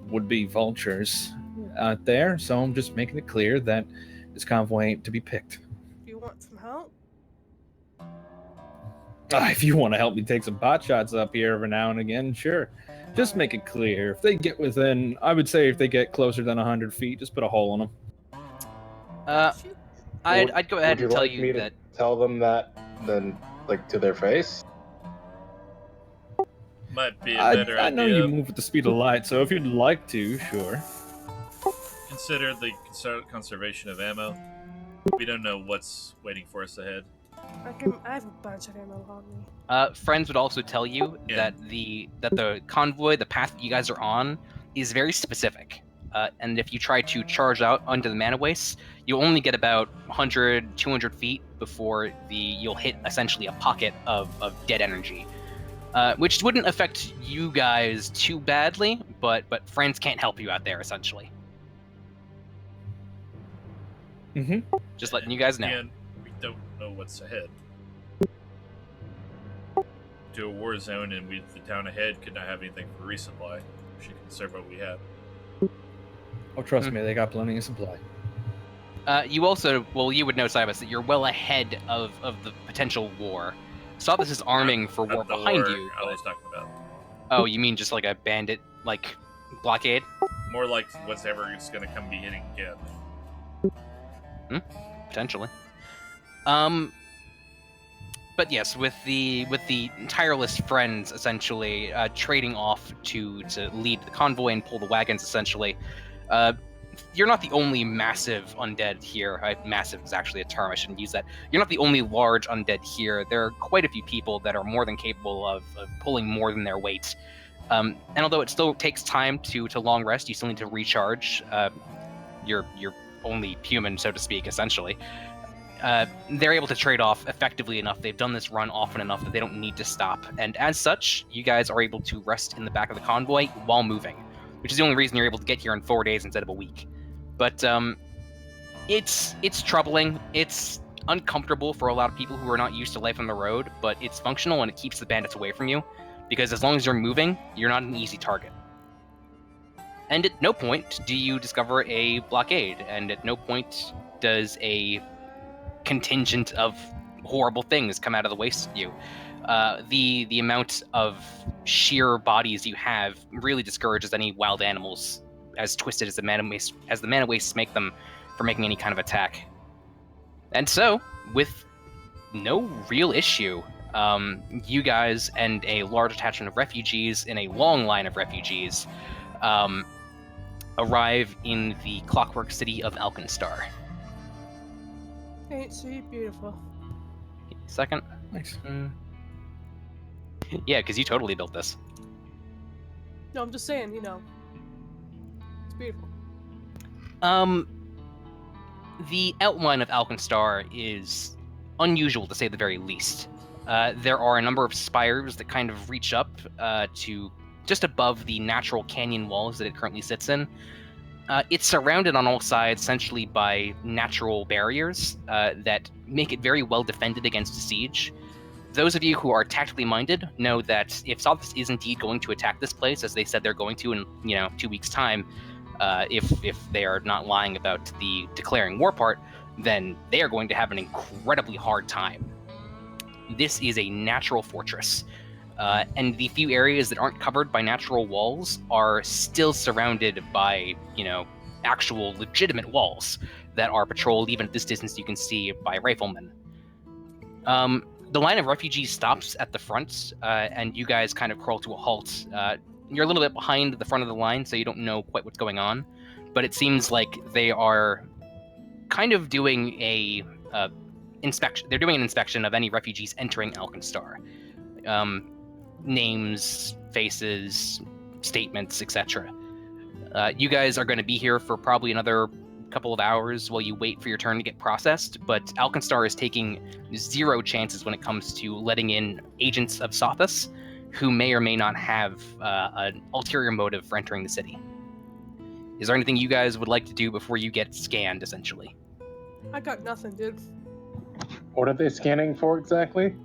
B: would-be vultures out there, so I'm just making it clear that this convoy ain't to be picked.
F: Do you want some help?
B: If you want to help me take some pot shots up here every now and again, sure. Just make it clear. If they get within, I would say if they get closer than 100 feet, just put a hole in them.
F: Shoot.
C: I'd go ahead
A: Would
C: and tell
A: like
C: you
A: me
C: that.
A: to tell them that, then, to their face?
E: Might be a better
B: I know
E: idea.
B: you move at the speed of light, so if you'd like to, sure.
E: Consider the conservation of ammo. We don't know what's waiting for us ahead.
F: I have a bunch of ammo on me.
C: Friends would also tell you
E: Yeah.
C: that the convoy, the path that you guys are on, is very specific. and if you try to charge out onto the mana waste, you'll only get about 100, 200 feet before you'll hit essentially a pocket of dead energy, which wouldn't affect you guys too badly, but friends can't help you out there essentially. Just letting you guys know.
E: Again, we don't know what's ahead. To a war zone, and the town ahead could not have anything for resupply. We should conserve what we have.
B: Oh, trust me, they got plenty of supply.
C: You also, well, you would know, Cybus, that you're well ahead of the potential war. Sothis is arming for war
E: Not the
C: behind
E: war
C: you.
E: I was talking about.
C: Oh, you mean just like a bandit, like, blockade?
E: More like whatever is going to come be hitting again.
C: Potentially. But yes, with the tireless friends essentially trading off to lead the convoy and pull the wagons essentially, you're not the only massive undead here. Massive is actually a term, I shouldn't use that. You're not the only large undead here. There are quite a few people that are more than capable of pulling more than their weight. And although it still takes time to long rest, you still need to recharge. You're only human, so to speak, essentially. They're able to trade off effectively enough. They've done this run often enough that they don't need to stop. And as such, you guys are able to rest in the back of the convoy while moving, which is the only reason you're able to get here in 4 days instead of a week. But it's troubling. It's uncomfortable for a lot of people who are not used to life on the road, but it's functional and it keeps the bandits away from you, because as long as you're moving, you're not an easy target. And at no point do you discover a blockade, and at no point does a contingent of horrible things come out of the waste of you. The amount of sheer bodies you have really discourages any wild animals, as twisted as the mana wastes make them, from making any kind of attack. And so, with no real issue, you guys and a large attachment of refugees in a long line of refugees arrive in the clockwork city of Alkenstar.
F: Ain't she beautiful?
C: Second.
B: Nice.
C: Yeah, because you totally built this.
F: No, I'm just saying, you know. It's beautiful.
C: The outline of Alkenstar is unusual, to say the very least. There are a number of spires that kind of reach up to just above the natural canyon walls that it currently sits in. It's surrounded on all sides essentially by natural barriers that make it very well defended against a siege. Those of you who are tactically minded know that if Sothis is indeed going to attack this place, as they said they're going to in 2 weeks' time, if they are not lying about the declaring war part, then they are going to have an incredibly hard time. This is a natural fortress. And the few areas that aren't covered by natural walls are still surrounded by, actual legitimate walls that are patrolled even at this distance you can see by riflemen. The line of refugees stops at the front, and you guys kind of crawl to a halt. You're a little bit behind the front of the line, so you don't know quite what's going on, but it seems like they are kind of doing a inspection. They're doing an inspection of any refugees entering Alkenstar. Names, faces, statements, etc. You guys are going to be here for probably another couple of hours while you wait for your turn to get processed, but Alkenstar is taking zero chances when it comes to letting in agents of Sothis who may or may not have an ulterior motive for entering the city. Is there anything you guys would like to do before you get scanned, essentially?
F: I got nothing, dude.
A: What are they scanning for exactly?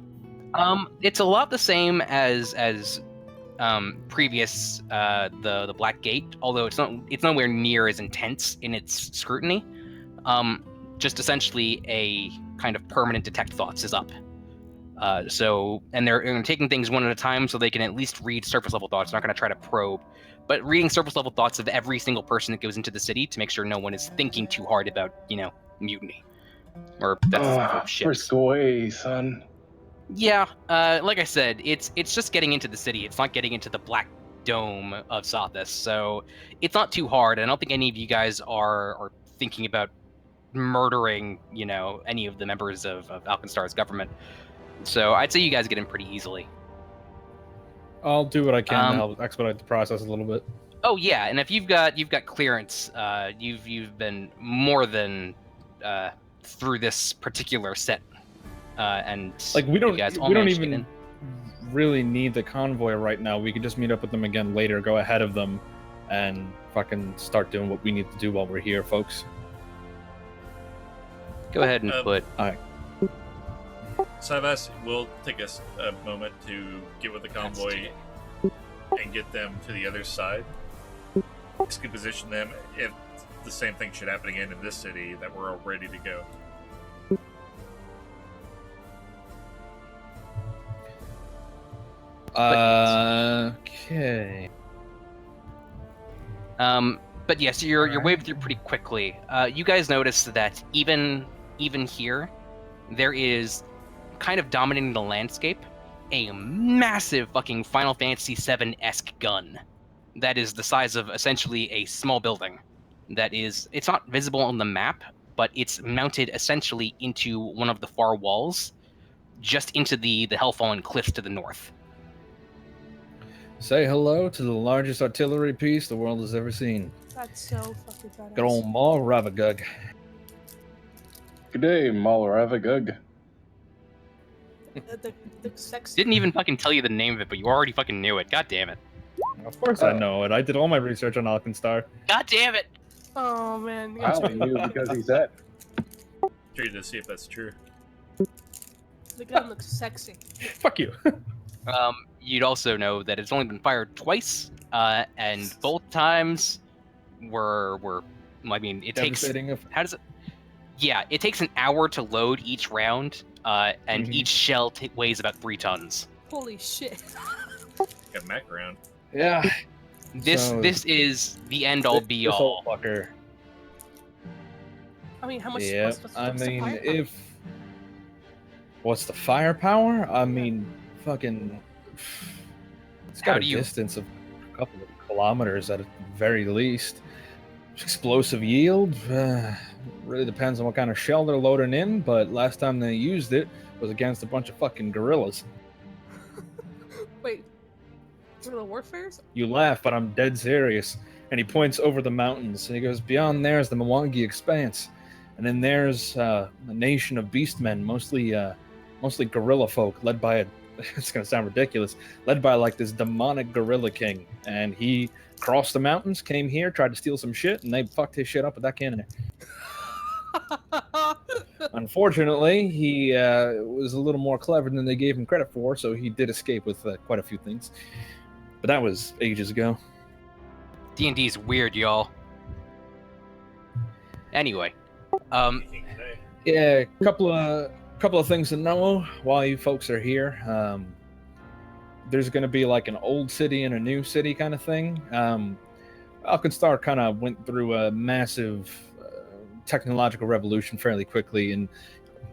C: It's a lot the same as previous the Black Gate, although it's nowhere near as intense in its scrutiny. Just essentially a kind of permanent detect thoughts is up. And they're taking things one at a time, so they can at least read surface level thoughts. They're not going to try to probe, but reading surface level thoughts of every single person that goes into the city to make sure no one is thinking too hard about mutiny or that's shit.
A: Risk away, son.
C: Yeah, like I said, it's just getting into the city. It's not getting into the Black Dome of Sothis, so it's not too hard. I don't think any of you guys are thinking about murdering, any of the members of Alkenstar's government. So I'd say you guys get in pretty easily.
B: I'll do what I can to help expedite the process a little bit.
C: Oh yeah, and if you've got clearance, you've been more than through this particular set, and
B: Like we don't
C: you guys all
B: we don't
C: managed to get
B: even really need the convoy right now. We could just meet up with them again later, go ahead of them, and fucking start doing what we need to do while we're here, folks.
C: in. Go ahead and put.
E: Savas, we'll take us a moment to get with the convoy and get them to the other side. This could position them if the same thing should happen again in this city, that we're all ready to go.
B: Okay.
C: But yes, you're waved through pretty quickly. You guys notice that even here, there is kind of dominating the landscape a massive fucking Final Fantasy VII-esque gun that is the size of essentially a small building. It's not visible on the map, but it's mounted essentially into one of the far walls, just into the Hellfallen Cliffs to the north.
B: Say hello to the largest artillery piece the world has ever seen.
F: That's so fucking badass.
B: Good old Maul Ravagug.
A: Good day, Malravagug.
F: The sex.
C: Didn't even fucking tell you the name of it, but you already fucking knew it. God damn it.
B: Of course I know it. I did all my research on Alkenstar.
C: God damn it.
F: Oh man.
A: I only knew because he said.
E: Curious to see if that's true.
F: The gun looks sexy.
B: Fuck you.
C: You'd also know that it's only been fired twice, and both times were. I mean, it takes. How does it? Yeah, it takes an hour to load each round, and each shell weighs about 3 tons.
F: Holy shit.
E: Got Mac around.
B: Yeah.
C: This is the end all be
B: This
C: all.
B: old fucker.
F: I mean, how much?
B: Yeah.
F: what's
B: I
F: the
B: mean,
F: firepower?
B: what's the firepower? I mean, fucking. It's
C: How
B: got a
C: do you-
B: distance of a couple of kilometers at the very least. Explosive yield really depends on what kind of shell they're loading in, but last time they used it was against a bunch of fucking gorillas.
F: Wait. Guerrilla warfares?
B: You laugh, but I'm dead serious. And he points over the mountains, and he goes, beyond there's the Mwangi Expanse, and then there's a nation of beastmen, mostly gorilla folk, led by a it's gonna sound ridiculous, led by like this demonic gorilla king, and he crossed the mountains, came here, tried to steal some shit, and they fucked his shit up with that cannon. Unfortunately, he was a little more clever than they gave him credit for, so he did escape with quite a few things. But that was ages ago.
C: D&D's weird, y'all. Anyway,
B: Yeah, a couple of things to know while you folks are here. There's going to be like an old city and a new city kind of thing. Alkenstar kind of went through a massive technological revolution fairly quickly, and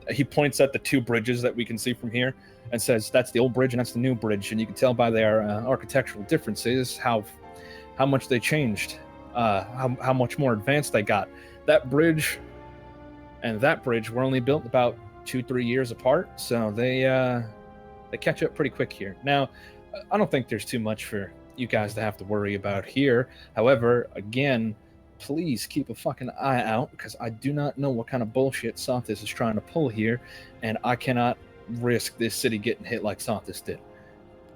B: he points at the 2 bridges that we can see from here and says that's the old bridge and that's the new bridge, and you can tell by their architectural differences how much they changed, how much more advanced they got. That bridge and that bridge were only built about 2-3 years apart, so they catch up pretty quick here. Now, I don't think there's too much for you guys to have to worry about here. However, again, please keep a fucking eye out, because I do not know what kind of bullshit Sothis is trying to pull here, and I cannot risk this city getting hit like Sothis did.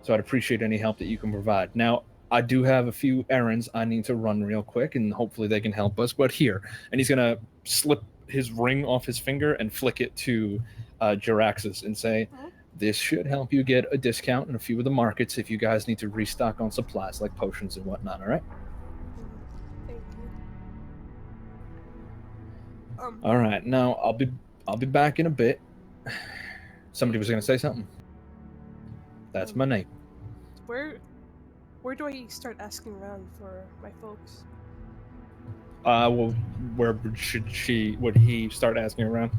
B: So I'd appreciate any help that you can provide. Now, I do have a few errands I need to run real quick, and hopefully they can help us, but here. And he's going to slip his ring off his finger and flick it to Jiraxis and say, this should help you get a discount in a few of the markets if you guys need to restock on supplies like potions and whatnot, all right?
F: Thank you.
B: All right, now I'll be back in a bit. Somebody was going to say something. That's my name.
F: Where do I start asking around for my folks?
B: Well, where would he start asking around?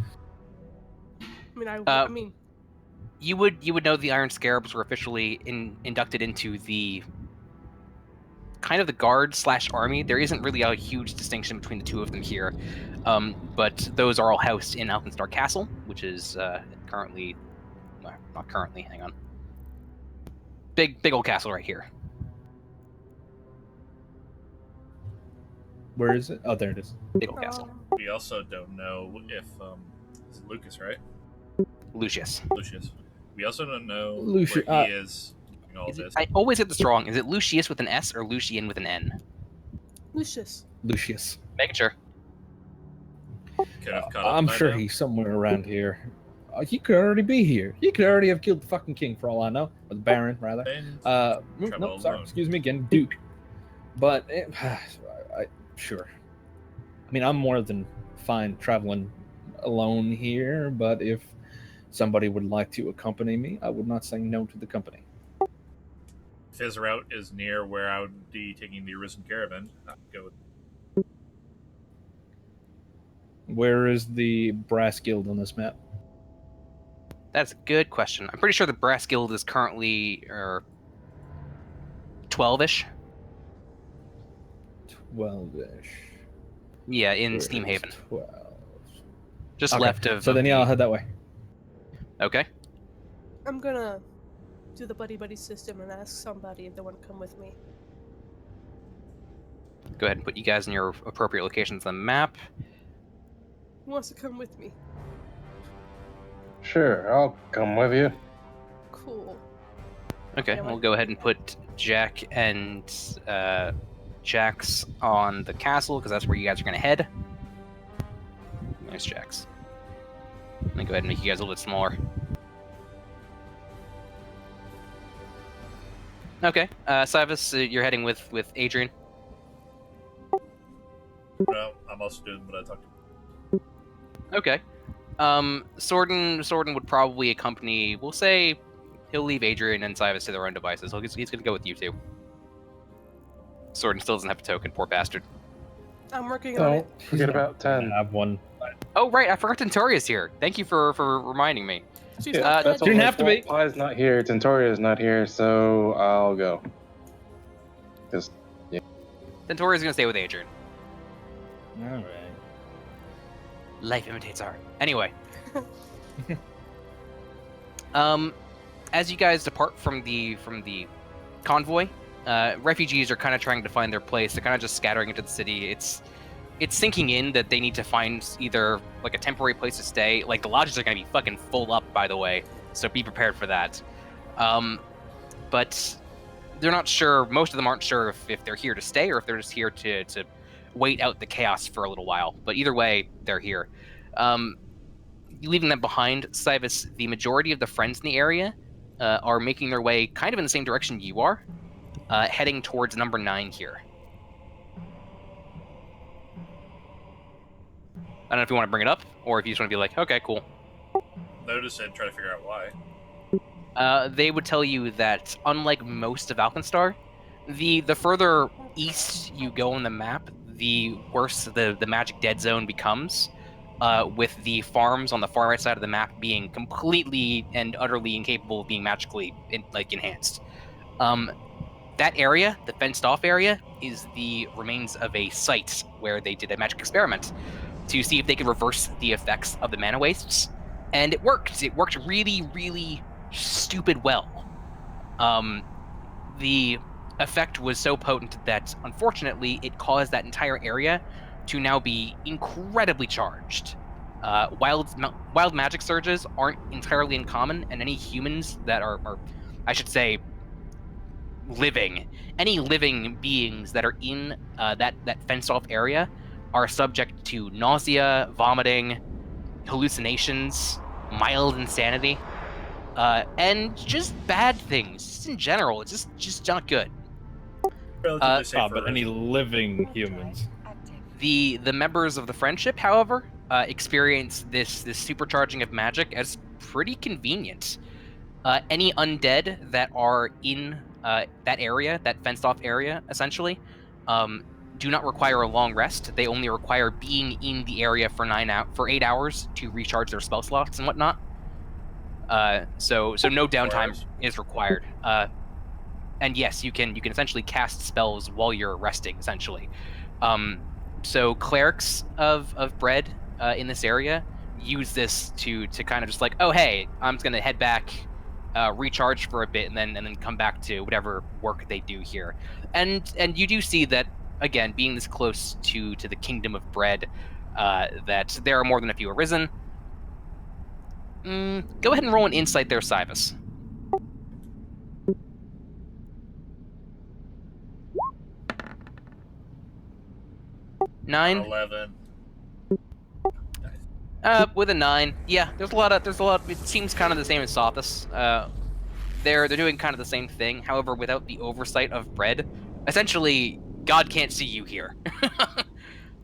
F: I mean, I mean,
C: you would know the Iron Scarabs were officially inducted into the kind of the guard/army. There isn't really a huge distinction between the two of them here, but those are all housed in Alkenstar Castle, which is currently, well, not currently. Hang on, big old castle right here.
B: Where is it? Oh, there it is.
C: Big old castle.
E: We also don't know if is it Lucas, right?
C: Lucius.
E: Lucius. We also don't know
B: Lucius,
E: where he is doing all
C: Is it,
E: this.
C: I always get this wrong. Is it Lucius with an S or Lucian with an N?
F: Lucius.
B: Lucius.
C: Making sure.
E: Could have caught up
B: I'm
E: by
B: sure
E: now.
B: he's somewhere around here. He could already be here. He could already have killed the fucking king for all I know. Or the Baron, rather.
E: And
B: No,
E: Travel
B: sorry,
E: alone.
B: excuse me again, Duke. But, sure. I mean, I'm more than fine traveling alone here, but if somebody would like to accompany me, I would not say no to the company.
E: if his route is near where I would be taking the Arisen Caravan, I'd go with
B: Where is the Brass Guild on this map?
C: That's a good question. I'm pretty sure the Brass Guild is currently 12-ish.
B: 12-ish.
C: Yeah, in
B: Where is
C: Steamhaven.
B: 12.
C: Just
B: Okay,
C: left of.
B: So then, yeah, I'll head that way.
C: Okay.
F: I'm gonna do the buddy buddy system and ask somebody if they want to come with me.
C: Go ahead and put you guys in your appropriate locations on the map.
F: Who wants to come with me?
A: Sure, I'll come with you.
F: Cool.
C: Okay,
F: Yeah,
C: we'll
F: what-
C: go ahead and put Jack and Jax on the castle because that's where you guys are gonna head. Nice, Jax. Let me go ahead and make you guys a little bit smaller. Okay, Cyrus, you're heading with Adrian.
E: well, I'm also doing what I talked to.
C: Okay. Sorden would probably accompany. We'll say he'll leave Adrian and Cyrus to their own devices. He's gonna go with you two. Sorden still doesn't have a token. Poor bastard.
F: I'm working on
A: Don't
F: it.
A: forget about 10.
B: I have one.
C: Oh right, I forgot Tenturia's here. Thank you for reminding me.
F: She's
A: Yeah,
F: not
A: that's
F: dead.
B: Didn't
A: all.
B: have to be.
A: Pie's not here. Tentoria's not here, so I'll go. Just
C: Tenturia's gonna stay with Adrian.
B: All right.
C: Life imitates art. Anyway. As you guys depart from the convoy, refugees are kind of trying to find their place. They're kind of just scattering into the city. It's sinking in that they need to find either like a temporary place to stay. Like the lodges are gonna be fucking full up, by the way, so be prepared for that. But they're not sure. Most of them aren't sure if they're here to stay or if they're just here to wait out the chaos for a little while. But either way, they're here. Leaving them behind, Cyrus, the majority of the friends in the area are making their way kind of in the same direction you are, heading towards number 9 here. I don't know if you want to bring it up, or if you just want to be like, okay, cool.
E: Notice and try to figure out why.
C: They would tell you that, unlike most of Alkenstar, the further east you go on the map, the worse the magic dead zone becomes, with the farms on the far right side of the map being completely and utterly incapable of being magically enhanced. That area, the fenced-off area, is the remains of a site where they did a magic experiment to see if they could reverse the effects of the mana wastes, and it worked. It worked really, really stupid well. The effect was so potent that, unfortunately, it caused that entire area to now be incredibly charged. Wild magic surges aren't entirely uncommon, and any humans that are I should say, any living beings that are in that fenced-off area are subject to nausea, vomiting, hallucinations, mild insanity, and just bad things. Just in general, it's just not good.
E: Relatively safe
B: Oh,
E: for
B: but any
E: Arisen.
B: living humans.
C: The members of the Friendship, however, experience this supercharging of magic as pretty convenient. Any undead that are in that area, that fenced-off area, essentially, do not require a long rest. They only require being in the area for 8 hours to recharge their spell slots and whatnot. So no downtime
E: hours.
C: is required. And yes, you can essentially cast spells while you're resting, essentially. So clerics of bread in this area use this to kind of just like, oh hey, I'm just gonna head back, recharge for a bit, and then come back to whatever work they do here. And you do see that again, being this close to the kingdom of bread, that there are more than a few arisen. Go ahead and roll an insight there, Cybus. 9.
E: 11.
C: With a 9, yeah. There's a lot. It seems kind of the same as Sothis. They're doing kind of the same thing. However, without the oversight of bread, essentially, God can't see you here.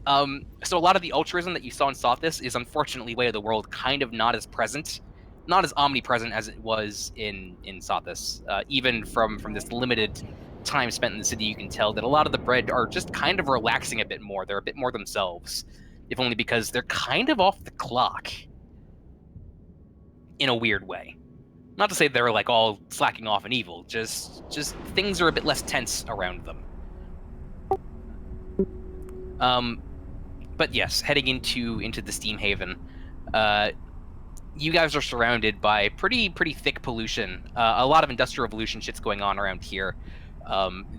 C: So a lot of the altruism that you saw in Sothis is unfortunately Way of the World kind of not as present, not as omnipresent as it was in Sothis. Even from this limited time spent in the city, you can tell that a lot of the bread are just kind of relaxing a bit more. They're a bit more themselves, if only because they're kind of off the clock in a weird way. Not to say they're like all slacking off and evil, just things are a bit less tense around them. But yes, heading into the Steam Haven, you guys are surrounded by pretty thick pollution. A lot of industrial revolution shit's going on around here.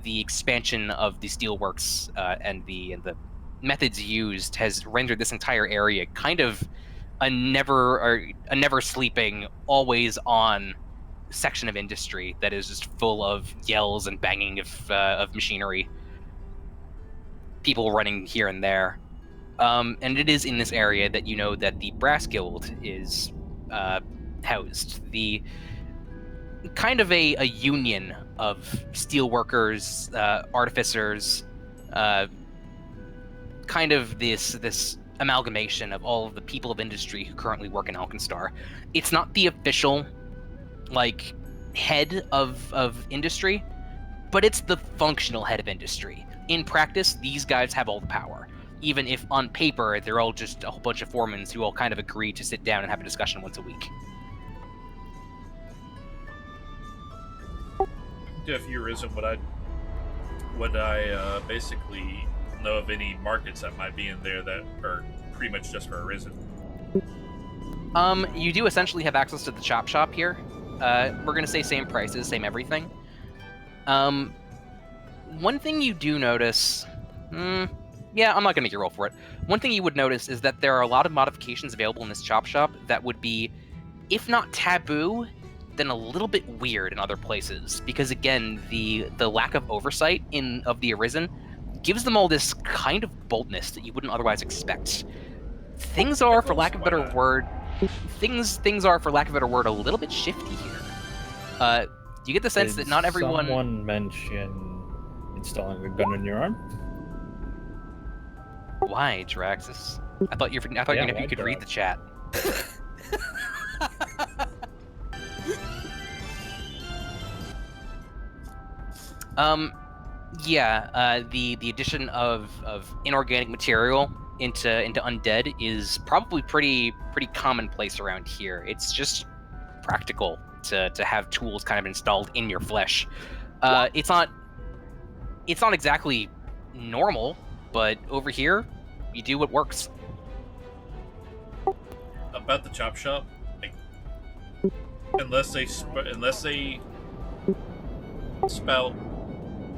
C: The expansion of the steelworks and the methods used has rendered this entire area kind of a never sleeping, always on section of industry that is just full of yells and banging of machinery. People running here and there. And it is in this area that you know that the Brass Guild is housed. The kind of a union of steelworkers, artificers, kind of this amalgamation of all of the people of industry who currently work in Alkenstar. It's not the official, like, head of industry, but it's the functional head of industry. In practice, these guys have all the power. Even if on paper, they're all just a whole bunch of foremans who all kind of agree to sit down and have a discussion once a week.
E: If you arisen, would I basically know of any markets that might be in there that are pretty much just for arisen?
C: You do essentially have access to the chop shop here. We're gonna say same prices, same everything. One thing you do notice, yeah, I'm not gonna make you roll for it. One thing you would notice is that there are a lot of modifications available in this chop shop that would be, if not taboo, then a little bit weird in other places. Because again, the lack of oversight of the Arisen gives them all this kind of boldness that you wouldn't otherwise expect. Things are, for lack of a better word, a little bit shifty here. You get the sense that not everyone.
B: Someone mention installing a gun in your arm?
C: Why, Draxus? I thought you could read the chat. The addition of inorganic material into undead is probably pretty commonplace around here. It's just practical to have tools kind of installed in your flesh. It's not exactly normal, but over here, you do what works.
E: About the chop shop, like, unless they spout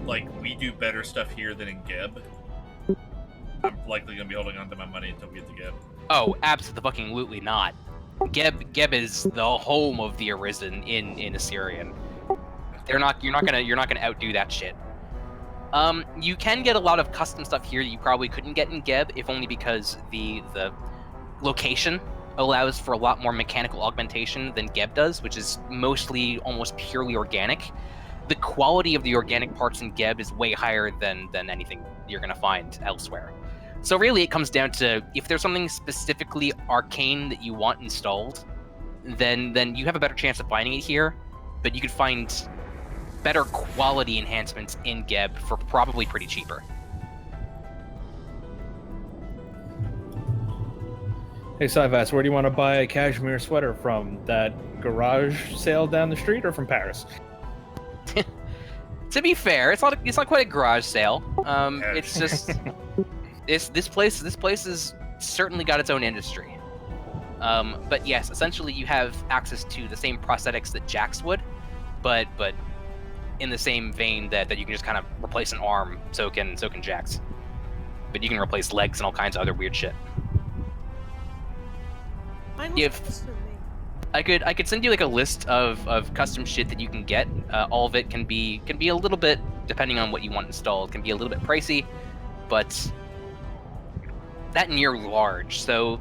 E: like we do better stuff here than in Geb, I'm likely gonna be holding on to my money until we get to Geb.
C: Oh, absolutely not. Geb is the home of the Arisen in Assyrian. You're not gonna outdo that shit. You can get a lot of custom stuff here that you probably couldn't get in Geb, if only because the location allows for a lot more mechanical augmentation than Geb does, which is mostly almost purely organic. The quality of the organic parts in Geb is way higher than anything you're gonna find elsewhere. So really, it comes down to, if there's something specifically arcane that you want installed, then you have a better chance of finding it here, but you could find better quality enhancements in Geb for probably pretty cheaper.
B: Hey, Cyvas, where do you want to buy a cashmere sweater from? That garage sale down the street or from Paris?
C: To be fair, it's not quite a garage sale. It's just this place has certainly got its own industry. But yes, essentially you have access to the same prosthetics that Jax would, but in the same vein that you can just kind of replace an arm, so can Jax. but you can replace legs and all kinds of other weird shit.
F: Mine was
C: If-
F: custom made.
C: I could send you like a list of custom shit that you can get. All of it can be a little bit, depending on what you want installed, can be a little bit pricey, but that and you're large, so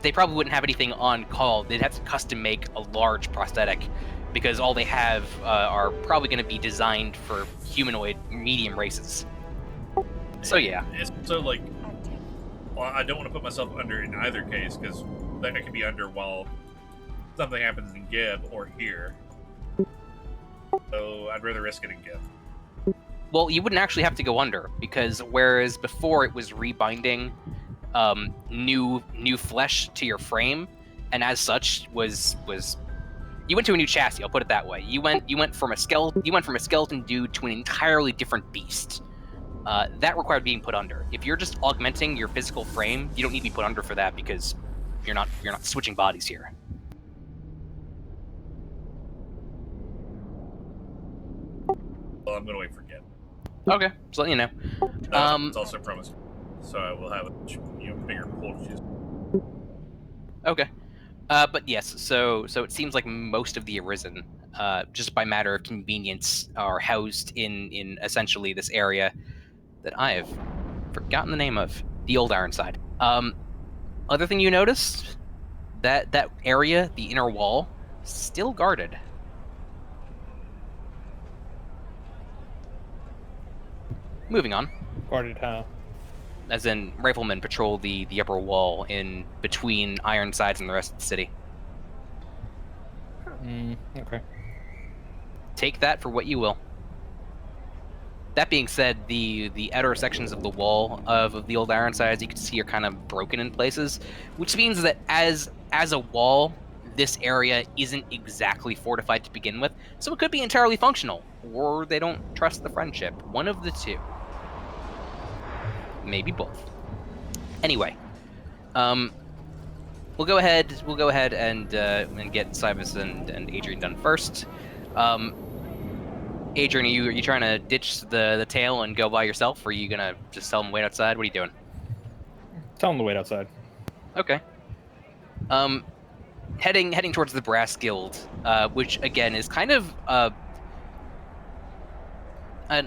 C: they probably wouldn't have anything on call. They'd have to custom make a large prosthetic because all they have are probably going to be designed for humanoid medium races. So yeah,
E: It's so like, well, I don't want to put myself under in either case because then I could be under while something happens in Gib or here. So I'd rather risk it in Gib.
C: well, you wouldn't actually have to go under because whereas before it was rebinding new flesh to your frame, and as such was you went to a new chassis. I'll put it that way. You went from a skeleton dude to an entirely different beast. That required being put under. If you're just augmenting your physical frame, you don't need to be put under for that because you're not switching bodies here.
E: Well, I'm gonna wait for Gib.
C: Okay, just letting you know.
E: It's also promised, so I will have a bigger pool to choose.
C: Okay. But yes, so it seems like most of the Arisen, just by matter of convenience, are housed in essentially this area that I have forgotten the name of, the Old Ironside. Other thing you noticed, that area, the inner wall, still guarded. Moving on.
B: Guarded how?
C: As in, riflemen patrol the upper wall in between Ironsides and the rest of the city.
B: Okay.
C: Take that for what you will. That being said, the outer sections of the wall of the Old Ironsides you can see are kind of broken in places, which means that as a wall, this area isn't exactly fortified to begin with, so it could be entirely functional, or they don't trust the friendship. One of the two. Maybe both. Anyway, we'll go ahead and get Cybus and Adrian done first. Adrian, are you trying to ditch the tail and go by yourself, or are you gonna just tell him to wait outside? What are you doing?
B: Tell him to wait outside.
C: Okay. Heading towards the Brass Guild, which again is kind of a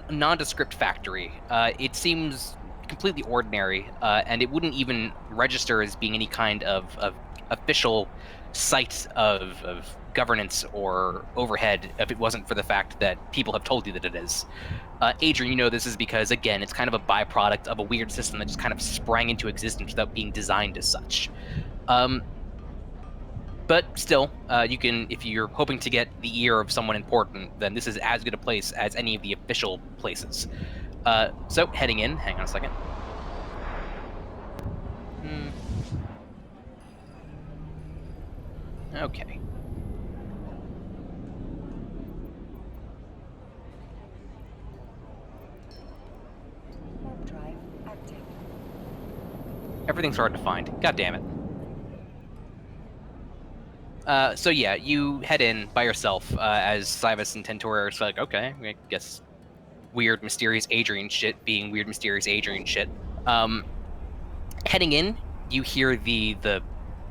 C: nondescript factory. It seems completely ordinary, and it wouldn't even register as being any kind of official site of governance or overhead if it wasn't for the fact that people have told you that it is. Adrian, you know this is because, again, it's kind of a byproduct of a weird system that just kind of sprang into existence without being designed as such. But still, you can, if you're hoping to get the ear of someone important, then this is as good a place as any of the official places. So, heading in, hang on a second. Okay.
G: Drive active.
C: Everything's hard to find. God damn it. So yeah, you head in by yourself, as Cybus and Tentora are like, okay, I guess weird, mysterious Adrian shit being weird, mysterious Adrian shit. Heading in, you hear the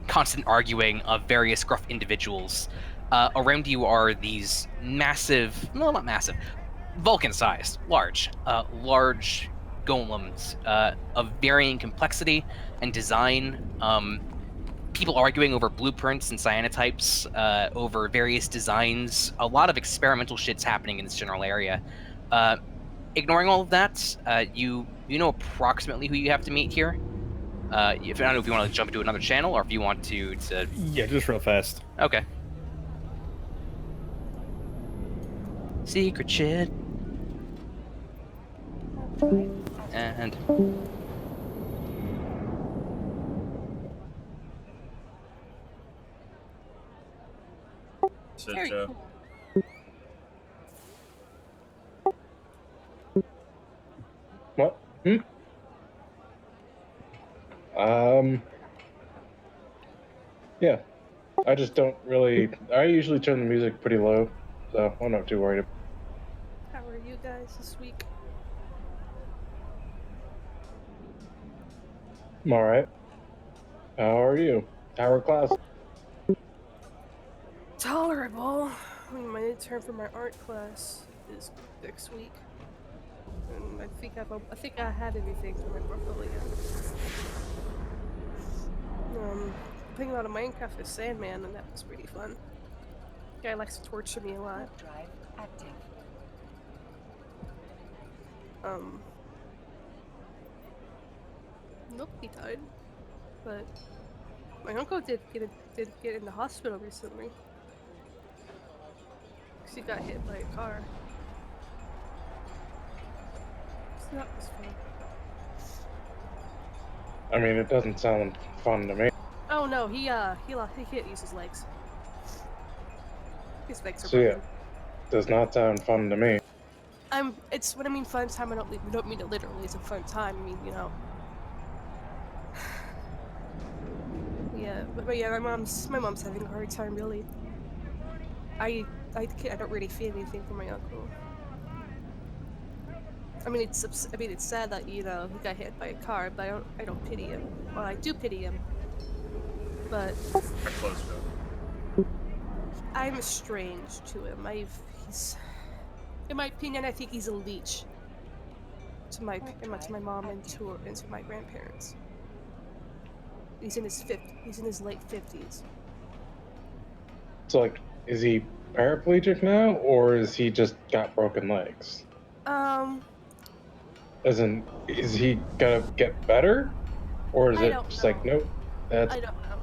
C: constant arguing of various gruff individuals. Around you are these massive, no, not massive, Vulcan-sized, large golems of varying complexity and design. People arguing over blueprints and cyanotypes, over various designs. A lot of experimental shit's happening in this general area. Ignoring all of that, you know approximately who you have to meet here. I don't know if you want to jump into another channel or if you want to.
B: Yeah, just real fast.
C: Okay. Secret shit. And
E: So,
C: There you
A: What? Yeah. I just don't really. I usually turn the music pretty low, so I'm not too worried.
F: How are you guys this week?
A: I'm alright. How are you? How are class?
F: Tolerable. I mean, my midterm for my art class is next week, and I think I have everything for my portfolio. Playing a lot of Minecraft with Sandman, and that was pretty fun. Guy likes to torture me a lot.
G: Warp drive active.
F: Nope, he died. But my uncle did get in the hospital recently. 'Cause he got hit by a car. So that was fun.
A: I mean, it doesn't sound fun to me.
F: Oh no, he can't use his legs. His legs are
A: So yeah,
F: broken.
A: does not sound fun to me.
F: It's when I mean fun time. I don't mean it literally. It's a fun time. I mean, you know. Yeah, but yeah, my mom's having a hard time really. I don't really feel anything for my uncle. I mean, it's sad that, you know, he got hit by a car, but I don't pity him. Well, I do pity him, but
E: How close to him?
F: I'm estranged to him. He's, in my opinion, I think he's a leech to my mom and to my grandparents. He's in his late 50s.
A: So like, is he paraplegic now, or is he just got broken legs? As in, is he gonna get better, or is
F: I
A: it
F: don't
A: just
F: know.
A: like, nope, that's
F: I don't know.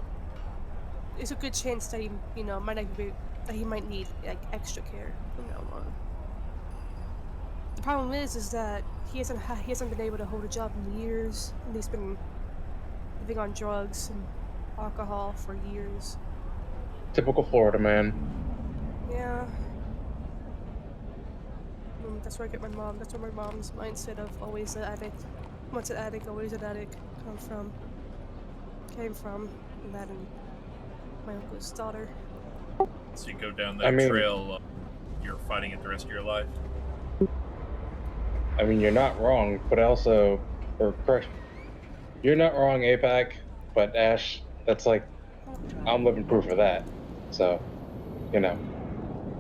F: There's a good chance that he might need like extra care from now on. The problem is that he hasn't been able to hold a job in years, and he's been living on drugs and alcohol for years.
A: typical Florida man.
F: Yeah. That's where I get my mom. That's where my mom's mindset of always an addict, once an addict, always an addict came from, and that and my uncle's daughter.
E: So you go down
A: I
E: that
A: mean-
E: trail, you're fighting it the rest of your life.
A: I mean, you're not wrong, but also, or correct, you're not wrong, APAC, but Ash, that's like,
G: Warp drive.
A: I'm living proof of that. So, you know,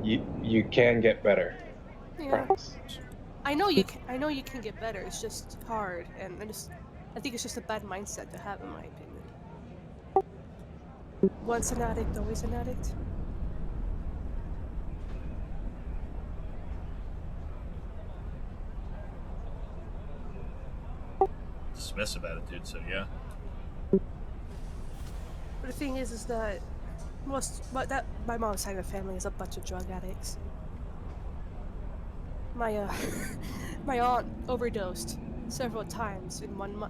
A: you can get better.
F: Yeah.
A: Promise.
F: I know you can get better. It's just hard, and I think it's just a bad mindset to have, in my opinion. Once an addict, always an addict.
E: Dismissive attitude, so yeah.
F: But the thing is that my mom's side of the family is a bunch of drug addicts. My my aunt overdosed several times in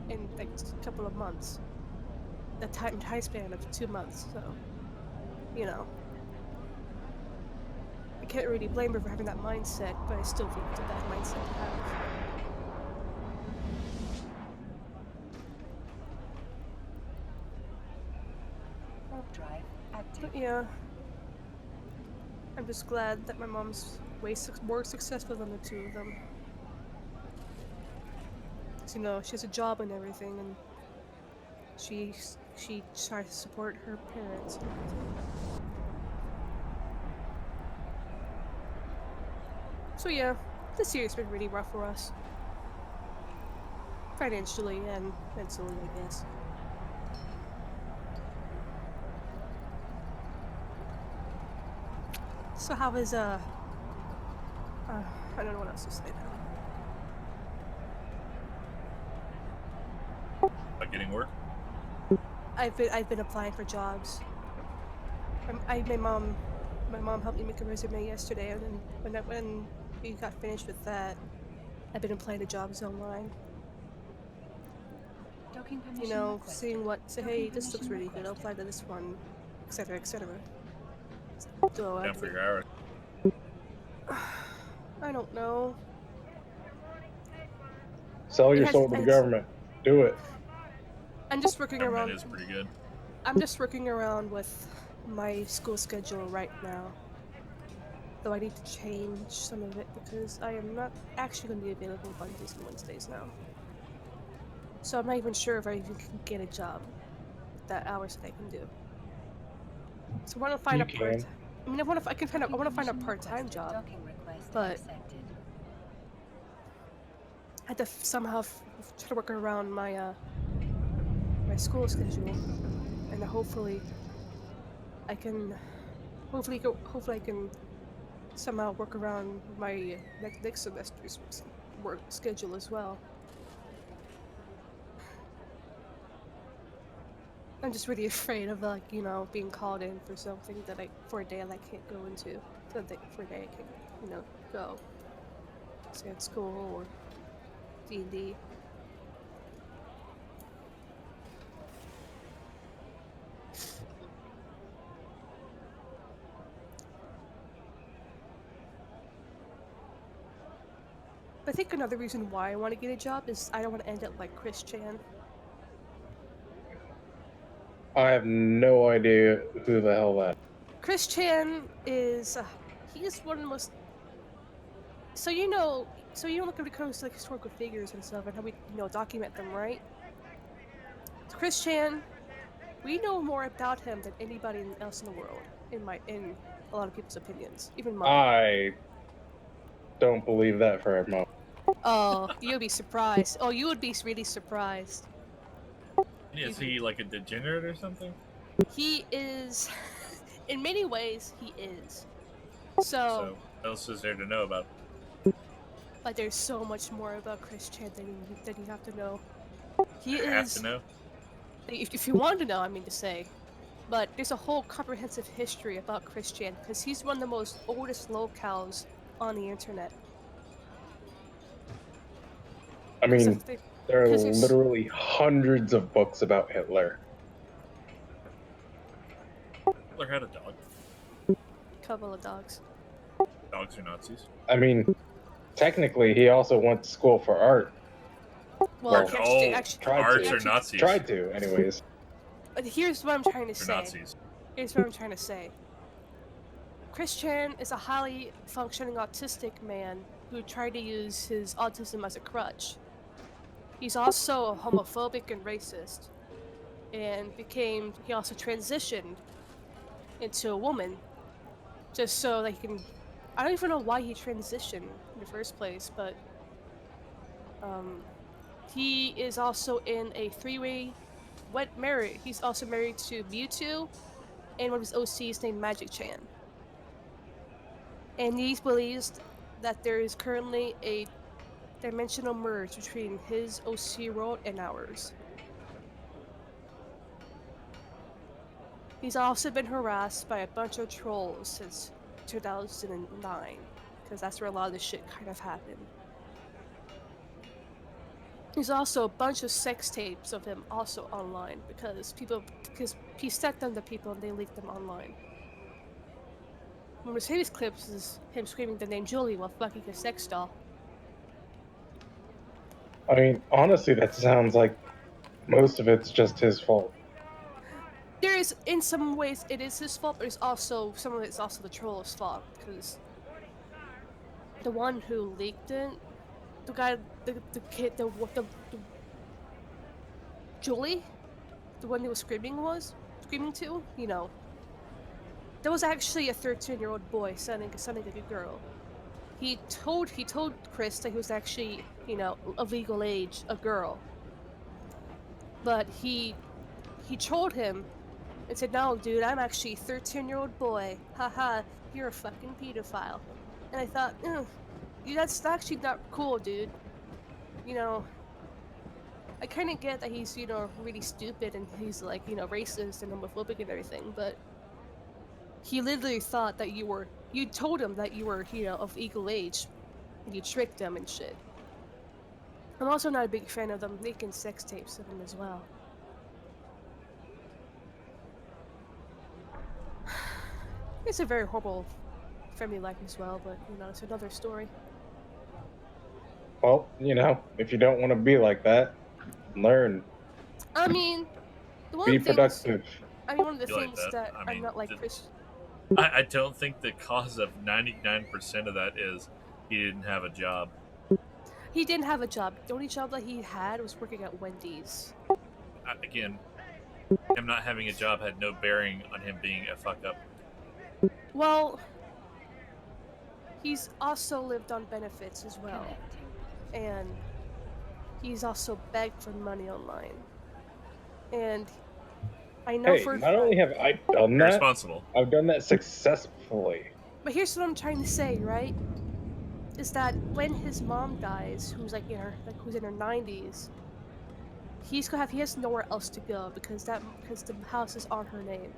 F: in like a couple of months. The time span of 2 months, so you know. I can't really blame her for having that mindset, but I still think it's a bad mindset to have.
G: Warp drive active.
F: But yeah, I'm just glad that my mom's more successful than the two of them. 'Cause, you know, she has a job and everything, and she tries to support her parents and everything. So yeah, this year's been really rough for us. Financially and mentally, I guess. So how is I don't know what else to say now.
E: Like getting work?
F: I've been applying for jobs. My mom helped me make a resume yesterday, and then when we got finished with that, I've been applying to jobs online.
G: Docking permission
F: You know,
G: requested.
F: seeing say,
G: Docking
F: hey, this looks
G: permission
F: really good. I'll apply to this one, etc., etc. So
E: Down for your hours.
F: I don't know.
A: Sell
F: It
A: your
F: has-
A: soul to the
F: it's-
A: government. Do it.
F: I'm just working
E: Government
F: around.
E: is pretty good.
F: I'm just working around with my school schedule right now. Though I need to change some of it because I am not actually going to be available Mondays and Wednesdays now. So I'm not even sure if I even can get a job with that hours that I can do. So I want to find
A: You
F: a part.
A: can.
F: I mean, I want to find a
G: Information
F: part-time
G: requested.
F: job.
G: Docking request
F: but-
G: accepted.
F: I have to somehow try to work around my my school schedule, and hopefully I can hopefully I can somehow work around my next semester's work schedule as well. I'm just really afraid of like being called in for something for a day that I can't go into, for a day I can go, say at school or D&D. But I think another reason why I want to get a job is I don't want to end up like Chris Chan.
A: I have no idea who the hell that.
F: Chris Chan is he's one of the most so look when it comes to like historical figures and stuff and how we document them, right? Chris Chan, we know more about him than anybody else in the world, in a lot of people's opinions, even mine.
A: I don't believe that for a moment.
F: Oh, you'll be surprised. Oh, you would be really surprised.
E: Is he like a degenerate or something?
F: He is, in many ways, he is.
E: So, what else is there to know about?
F: But there's so much more about Chris Chan than you have to know. He
E: I have
F: is.
E: to know.
F: If you want to know, I mean to say. But there's a whole comprehensive history about Chris Chan because he's one of the most oldest locales on the internet.
A: I mean,
F: So
A: there are
F: 'cause there's-
A: literally hundreds of books about Hitler.
E: Hitler had a dog.
F: couple of dogs.
E: Dogs are Nazis.
A: I mean, technically, he also went to school for art.
F: Well,
A: Well,
F: actually,
A: tried
E: arts
A: to.
E: are Nazis.
A: Tried to, anyways.
F: But here's what I'm trying to
E: For
F: say.
E: Nazis.
F: Here's what I'm trying to say. Chris Chan is a highly functioning autistic man who tried to use his autism as a crutch. He's also homophobic and racist, and he also transitioned into a woman, just so that he can. I don't even know why he transitioned in the first place, but he is also in a three-way wet marriage. He's also married to Mewtwo, and one of his OCs named Magic Chan. And he believes that there is currently a dimensional merge between his OC world and ours. He's also been harassed by a bunch of trolls since 2009, because that's where a lot of this shit kind of happened. There's also a bunch of sex tapes of him also online because he sent them to people and they leaked them online. One of his famous clips is him screaming the name Julie while fucking a sex doll.
A: I mean, honestly, that sounds like most of it's just his fault.
F: There is, in some ways, it is his fault, but it's also some of it's also the troll's fault because the one who leaked it, the guy, the kid, the Julie, the one he was screaming to, that was actually a 13-year-old boy sounding like a girl. He told Chris that he was actually, of legal age, a girl. But he trolled him and said, "No, dude, I'm actually a 13-year-old boy. Haha, you're a fucking pedophile." And I thought, that's actually not cool, dude. I kind of get that he's, really stupid and he's like, racist and homophobic and everything, but he literally thought that you told him that you were, of legal age, and you tricked him and shit. I'm also not a big fan of them making sex tapes of him as well. It's a very horrible family life as well, but, it's another story.
A: Well, if you don't want to be like that, learn.
F: I mean, the one
A: Be
F: thing
A: productive.
F: one of the
E: Be like
F: things
E: that.
F: that
E: I
F: I'm
E: mean,
F: not like
E: the-
F: Chris.
E: I don't think the cause of 99% of that is he didn't have a job.
F: He didn't have a job. The only job that he had was working at Wendy's.
E: Again, him not having a job had no bearing on him being a fuck up.
F: Well, he's also lived on benefits as well,
G: Connecting.
F: and he's also begged for money online. And I know
A: Hey,
F: for a
A: not only
F: fact-
A: have I done that,
E: Irresponsible.
A: I've done that successfully.
F: But here's what I'm trying to say, right? Is that when his mom dies, who's like who's in her 90s, he has nowhere else to go because the house is on her name.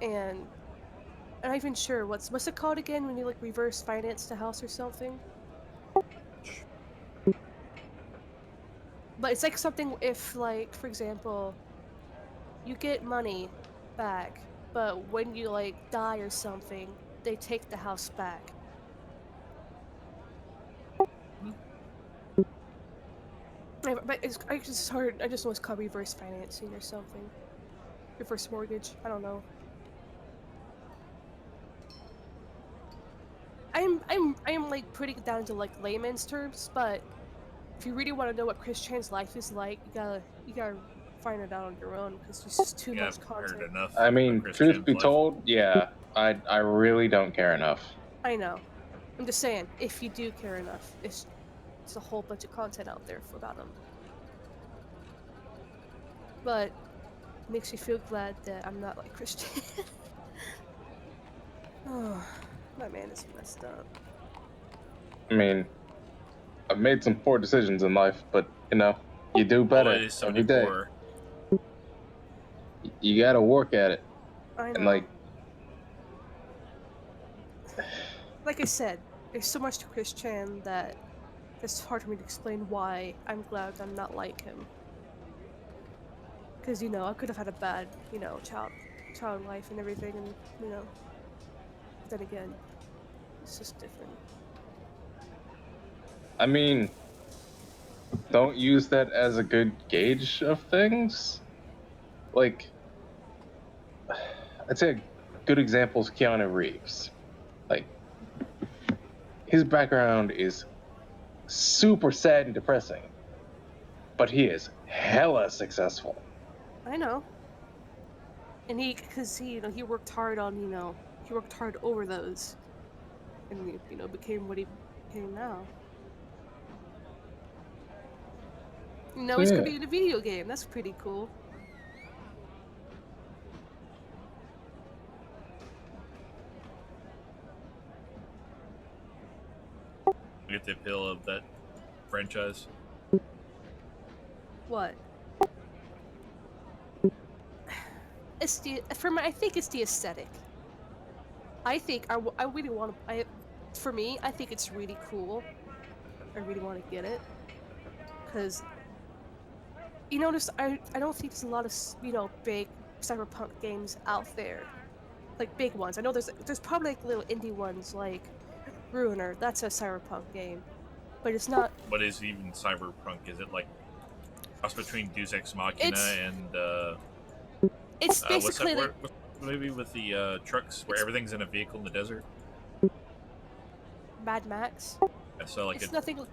F: And I'm not even sure what's it called again when you like reverse finance the house or something. But it's like something if, like, for example, you get money back, but when you like die or something, they take the house back. But it's just hard. I just know it's called reverse financing or something. Reverse mortgage. I don't know. I'm like putting it down to like layman's terms, but if you really want to know what Chris Chan's life is like, you gotta find it out on your own because there's just too
E: Yeah,
F: much
E: I've
F: content.
E: heard enough.
A: I mean,
E: of Chris
A: truth
E: Chan's
A: be
E: life.
A: told, yeah, I really don't care enough.
F: I know. I'm just saying, if you do care enough, it's a whole bunch of content out there about him. But it makes me feel glad that I'm not like Christian. Oh, my man is messed up.
A: I mean, I've made some poor decisions in life, but you know, you do better
E: Always so
A: every
E: many
A: day.
E: poorer.
A: You gotta work at it,
F: I know.
A: and like,
F: Like I said, there's so much to Chris Chan that it's hard for me to explain why I'm glad I'm not like him. Because, you know, I could have had a bad, you know, child life and everything, and, you know, then again, it's just different.
A: I mean, don't use that as a good gauge of things. Like, I'd say a good example is Keanu Reeves. Like, his background is super sad and depressing, but he is hella successful.
F: I know. And because he, you know, he worked hard on, you know, he worked hard over those, and you know, became what he became now. You know,
A: So,
F: he's
A: yeah.
F: gonna be in a video game. That's pretty cool.
E: Get the appeal of that franchise.
F: What? It's I think it's the aesthetic. I think I really want to. For me, I think it's really cool. I really want to get it, because you know, I don't think there's a lot of you know, big cyberpunk games out there, like big ones. I know there's probably like little indie ones like Ruiner. That's a cyberpunk game, but it's not.
E: What is even cyberpunk? Is it like cross between Deus Ex Machina
F: It's-
E: and
F: It's
E: what's
F: basically
E: that
F: like
E: what's the movie with the trucks where everything's in a vehicle in the desert?
F: Mad Max.
E: I saw like
F: It's
E: a
F: nothing.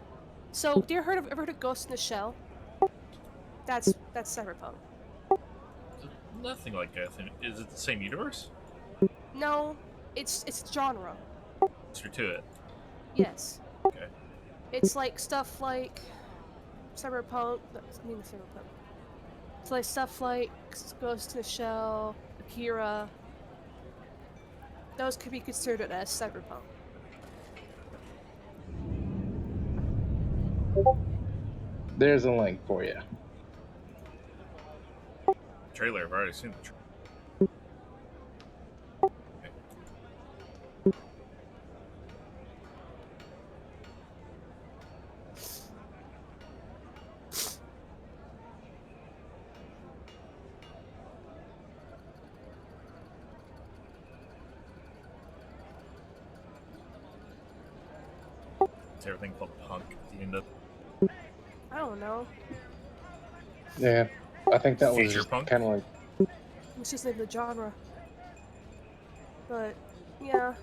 F: So, do you ever heard of Ghost in the Shell? That's cyberpunk.
E: nothing like that. Is it the same universe?
F: No, it's genre.
E: Closer to it.
F: Yes.
E: Okay.
F: It's like stuff like cyberpunk. I mean cyberpunk. It's like stuff like Ghost in the Shell, Akira. Those could be considered as cyberpunk.
A: There's a link for you.
E: Trailer. I've already seen the trailer. Is everything called punk at the end of
F: I don't know.
A: Yeah, I think that was
E: Future
A: just
E: punk?
A: kind of like,
F: It's just like the genre. But yeah,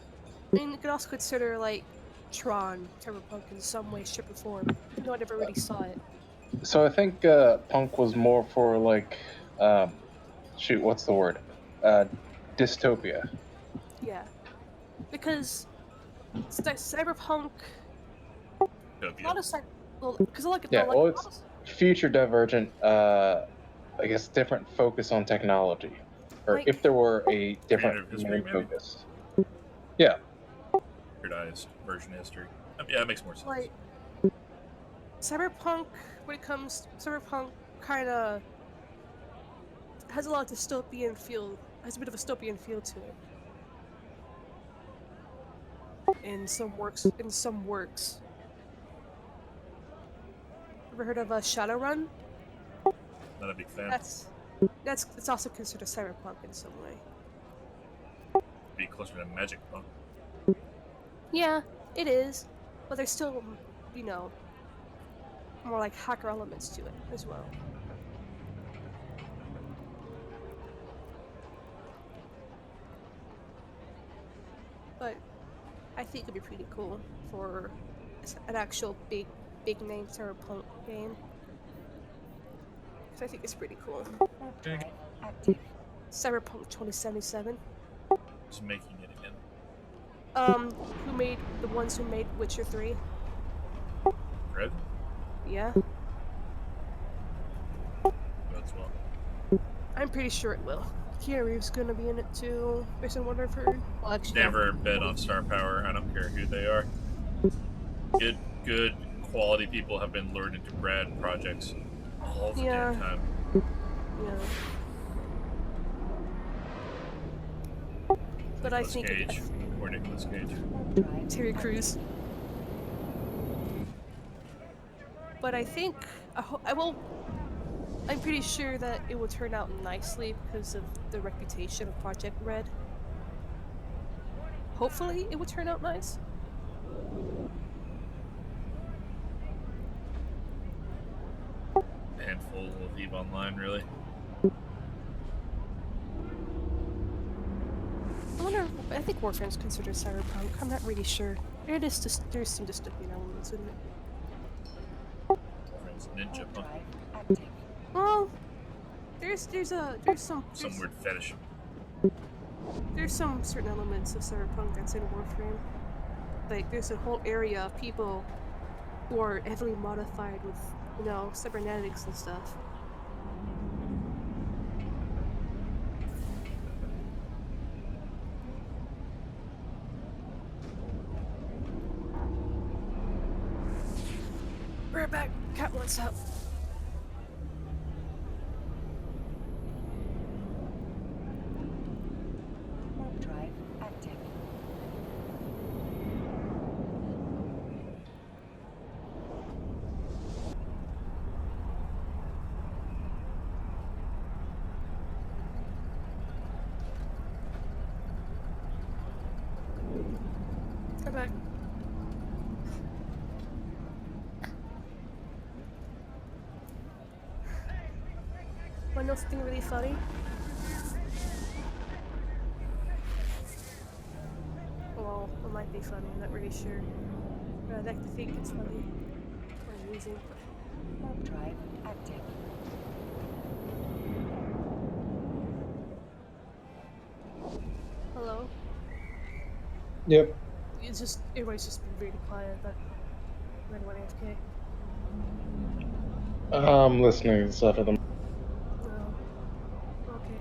F: I mean, you could also consider like Tron, Cyberpunk in some way, shape, or form. Even though I never really saw it.
A: So I think punk was more for like, shoot, what's the word? Dystopia.
F: Yeah, because Cyberpunk, a lot of well, because like
A: Yeah,
F: like
A: well,
F: a
A: it's
F: lot of,
A: future divergent. I guess different focus on technology, or
F: like
A: if there were a different
E: Standard of history,
A: main
E: maybe?
A: focus. Yeah,
E: Standardized version of history. Yeah, that makes more sense.
F: like Cyberpunk. When it comes, Cyberpunk kind of has a lot of dystopian feel. Has a bit of a dystopian feel to it. In some works. Ever heard of Shadowrun?
E: Not a big fan.
F: That's it's also considered cyberpunk in some way.
E: Be closer to Magic Punk.
F: Yeah, it is, but there's still, you know, more like hacker elements to it as well. But I think it'd be pretty cool for an actual big name cyberpunk game. 'Cause I think it's pretty cool.
G: Warp drive active.
F: Cyberpunk 2077.
E: Just making it again.
F: Who made the ones who made Witcher 3?
E: Red?
F: Yeah,
E: That's well.
F: I'm pretty sure it will. Keanu Reeves gonna be in it too, based on what I've heard. Well, actually, no.
E: Never bet on Star Power. I don't care who they are. Good quality people have been lured into Brad projects all the
F: Yeah.
E: damn time.
F: Yeah. But I
E: Nicolas
F: think
E: Cage. Or Nicolas Cage.
G: Warp drive
F: Terry Crews. But I think I'm pretty sure that it will turn out nicely because of the reputation of Project Red. Hopefully, it will turn out nice.
E: A handful of EVE Online, really.
F: I think Warframe's considered cyberpunk. I'm not really sure. There's some dystopian elements in it.
E: Friends Ninja
G: warp
E: Punk.
G: drive active.
F: Well, there's some
E: Some weird fetish.
F: there's some certain elements of cyberpunk that's in Warframe. Like there's a whole area of people who are heavily modified with, you know, cybernetics and stuff. We're back. Cat wants up.
G: Warp drive active.
F: Come back. Want to know something really funny? Well, it might be funny, I'm not really sure. But I'd like to think it's funny or amusing.
G: Warp drive active.
F: Hello?
A: yep.
F: It's just, everybody's just been really quiet, but everyone AFK.
A: I'm listening to stuff at the.
F: No. Okay.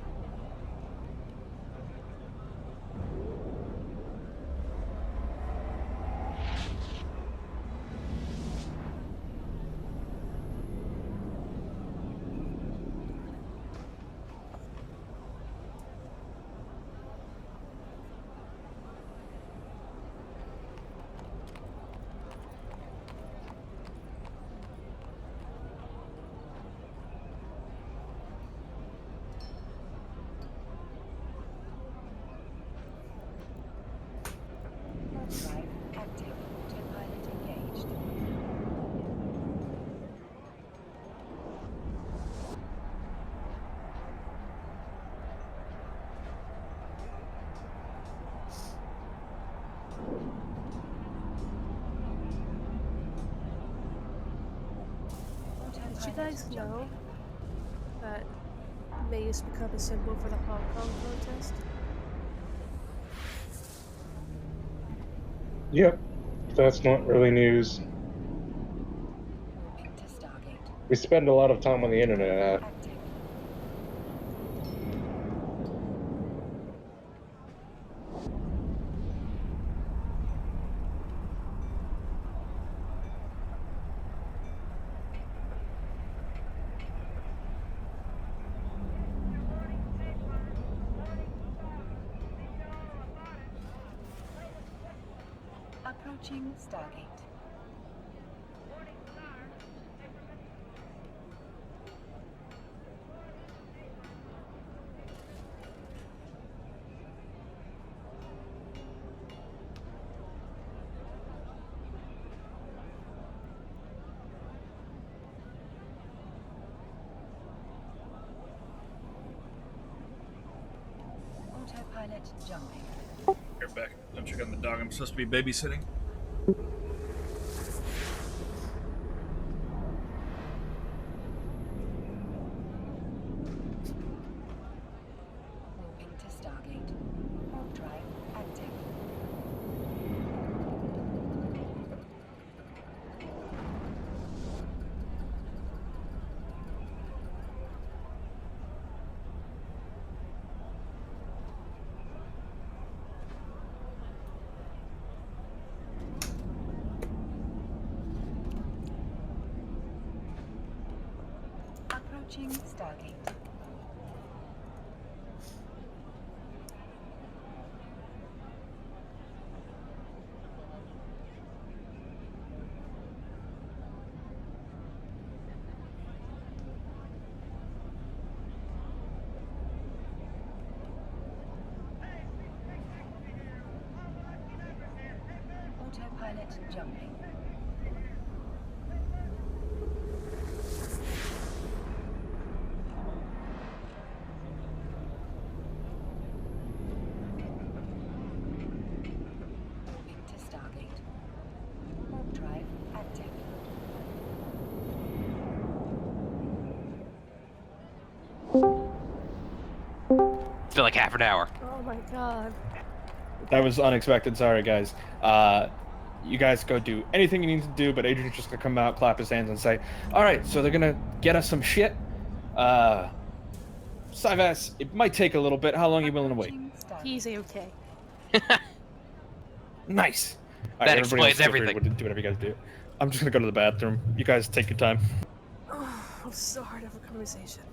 F: Did you guys know that May has become a symbol for the Hong Kong protest?
A: Yep, that's not really news.
G: Moving to Stargate.
A: We spend a lot of time on the internet.
G: Active. Approaching Stargate. Autopilot jumping.
E: You're back. I'm checking on the dog. I'm supposed to be babysitting.
G: Moving to Stargate. Warp drive active. Approaching Stargate. Autopilot jumping. Moving to Stargate. Warp drive active.
C: It's been like half an hour.
F: Oh my god.
B: That was unexpected. Sorry, guys. You guys go do anything you need to do, but Adrian's just gonna come out, clap his hands, and say, "All right, so they're gonna get us some shit. Syvas, it might take a little bit. How long are you willing to wait?"
G: Approaching Stargate.
F: He's okay.
B: Nice. All
C: That
B: everybody else
C: explains
B: feel free
C: everything.
B: to Do whatever you guys do. I'm just gonna go to the bathroom. You guys take your time.
F: Oh, it's so hard to have a conversation.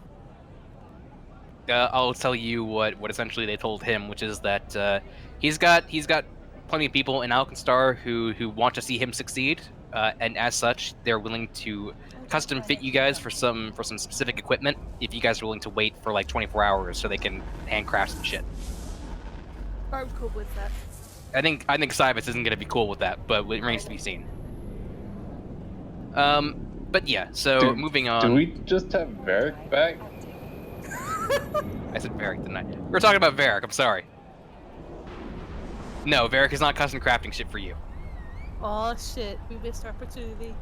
C: I'll tell you what essentially they told him, which is that he's got plenty of people in Alkenstar who want to see him succeed, and as such, they're willing to custom fit you guys for some specific equipment if you guys are willing to wait for like 24 hours so they can handcraft some shit.
F: I'm cool with that.
C: I think Cybus isn't going to be cool with that, but it remains to be seen. But yeah, so moving on.
A: Do we just have Varric back?
C: I said Varric, didn't I? We were talking about Varric, I'm sorry. No, Varric is not custom crafting shit for you.
F: Oh shit, we missed our opportunity.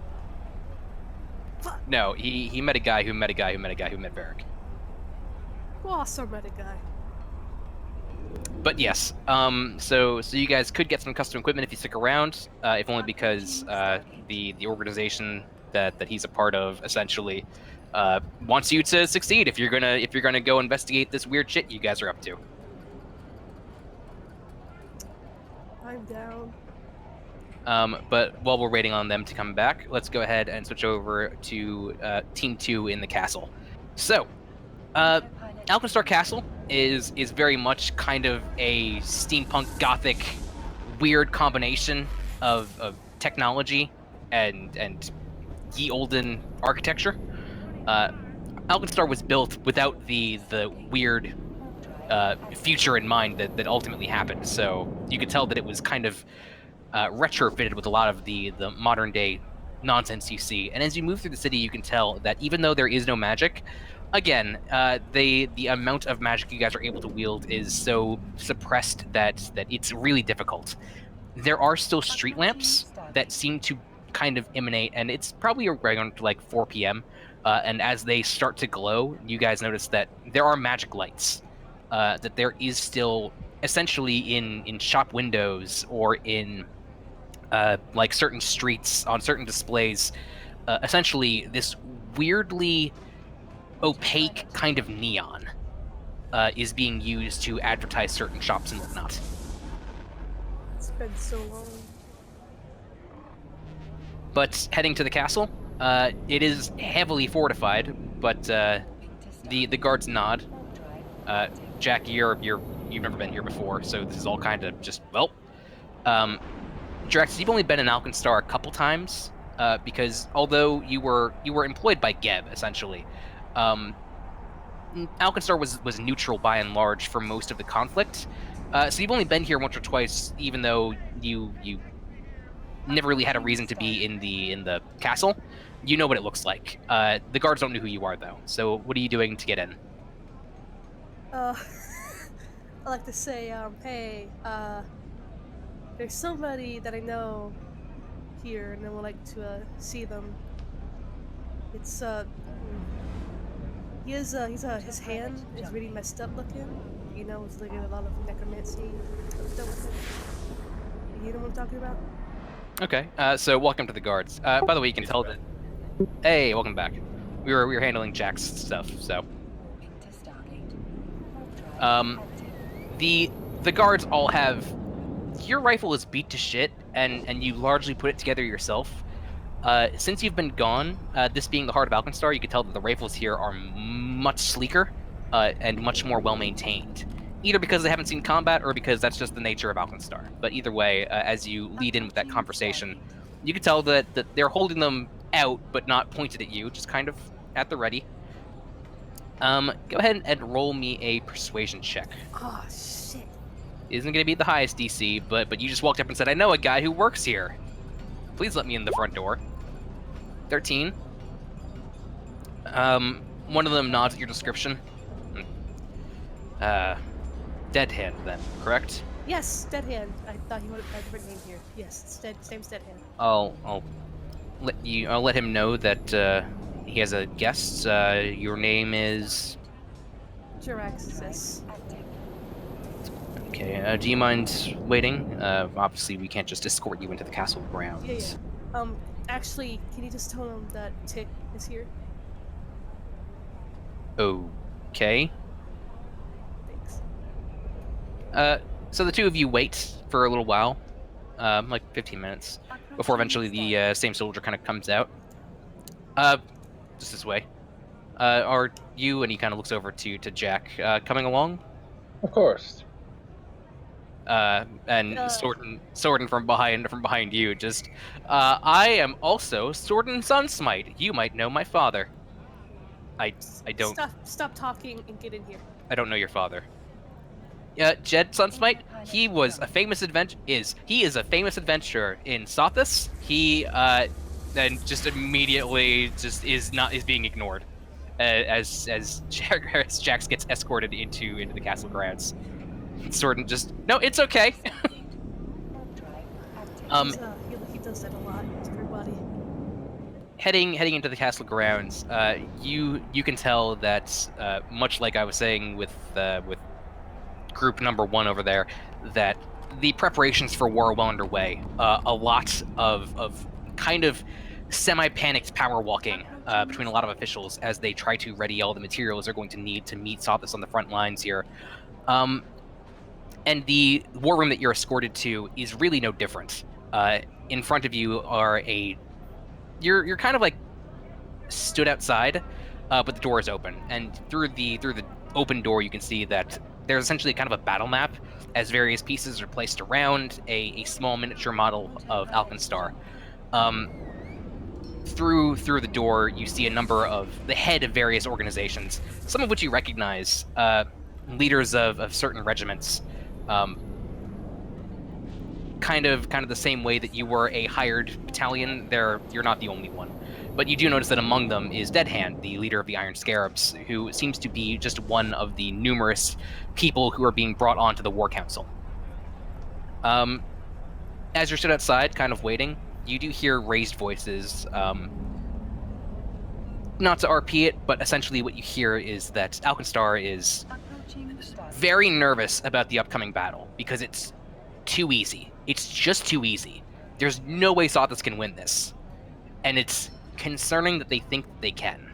C: No, he met a guy who met a guy who met a guy who met Varric.
F: Awesome, met a guy.
C: But yes, so you guys could get some custom equipment if you stick around, if only because the organization that he's a part of essentially wants you to succeed if you're gonna go investigate this weird shit you guys are up to.
F: I'm down.
C: But while we're waiting on them to come back, let's go ahead and switch over to Team 2 in the castle. So, Alkenstar Castle is very much kind of a steampunk gothic weird combination of technology and ye olden architecture. Alkenstar was built without the weird future in mind that ultimately happened, so you could tell that it was kind of retrofitted with a lot of the modern day nonsense you see. And as you move through the city, you can tell that even though there is no magic, again, the amount of magic you guys are able to wield is so suppressed that it's really difficult. There are still street lamps that seem to kind of emanate, and it's probably around like 4 p.m. And as they start to glow, you guys notice that there are magic lights. That there is still essentially in shop windows or in like certain streets on certain displays, essentially this weirdly opaque kind of neon is being used to advertise certain shops and whatnot.
F: It's been so long.
C: But heading to the castle, it is heavily fortified, but the guards nod. Jack, you've never been here before, so this is all kind of just, well. Drax, you've only been in Alkenstar a couple times, because although you were employed by Geb, essentially, Alkenstar was neutral by and large for most of the conflict. So you've only been here once or twice, even though you never really had a reason to be in the castle. You know what it looks like. The guards don't know who you are, though. So what are you doing to get in?
F: I like to say, hey, there's somebody that I know here, and I would like to see them. It's his hand is really messed up looking. You know, it's like a lot of necromancy stuff with it. You know what I'm talking about?
C: Okay. So welcome to the guards. By the way, you can tell that. Hey, welcome back. We were handling Jack's stuff, so. The guards all have. Your rifle is beat to shit, and you largely put it together yourself. Since you've been gone, this being the heart of Alkenstar, you can tell that the rifles here are much sleeker and much more well-maintained. Either because they haven't seen combat, or because that's just the nature of Alkenstar. But either way, as you lead in with that conversation, you can tell that they're holding them out, but not pointed at you, just kind of at the ready. Go ahead and roll me a persuasion check.
F: Oh shit!
C: Isn't going to be the highest DC, but you just walked up and said, "I know a guy who works here. Please let me in the front door." 13. One of them nods at your description. Dead Hand, then, correct?
F: Yes, Dead Hand. I thought he would have a different name here. Yes, it's name's Dead Hand.
C: I'll let him know that he has a guest. Your name is.
F: Jiraxis.
C: Okay. Do you mind waiting? Obviously, we can't just escort you into the castle grounds.
F: Yeah. Actually, can you just tell him that Tick is here?
C: Okay.
F: Thanks.
C: So the two of you wait for a little while, like 15 minutes, before eventually the same soldier kind of comes out. Just this way. Are you, and he kind of looks over to Jack, coming along?
A: Of course.
C: And Sordin from behind you, just, I am also Sordin Sunsmite. You might know my father. I don't.
F: Stop talking and get in here.
C: I don't know your father. Jed Sunsmite, he was a famous he is a famous adventurer in Sothis. He then just immediately just is being ignored as Jax gets escorted into the castle grounds. Sordin just, no, it's okay.
F: He does that a lot to everybody.
C: Heading into the castle grounds, you can tell that much like I was saying with group number 1 over there, that the preparations for war are well underway. A lot of kind of semi-panicked power walking between a lot of officials as they try to ready all the materials they're going to need to meet Sothis on the front lines here. And the war room that you're escorted to is really no different. In front of you are you're kind of like stood outside, but the door is open, and through the open door you can see that there's essentially kind of a battle map as various pieces are placed around a small miniature model of Alkenstar. Through the door you see a number of the head of various organizations, some of which you recognize, leaders of certain regiments. Kind of the same way that you were a hired battalion, you're not the only one. But you do notice that among them is Dead Hand, the leader of the Iron Scarabs, who seems to be just one of the numerous people who are being brought onto the War Council. As you're stood outside, kind of waiting, you do hear raised voices. Not to RP it, but essentially what you hear is that Alkenstar is
G: Approaching Stargate.
C: very nervous about the upcoming battle because it's too easy. It's just too easy. There's no way Sothis can win this, and it's concerning that they think that they can.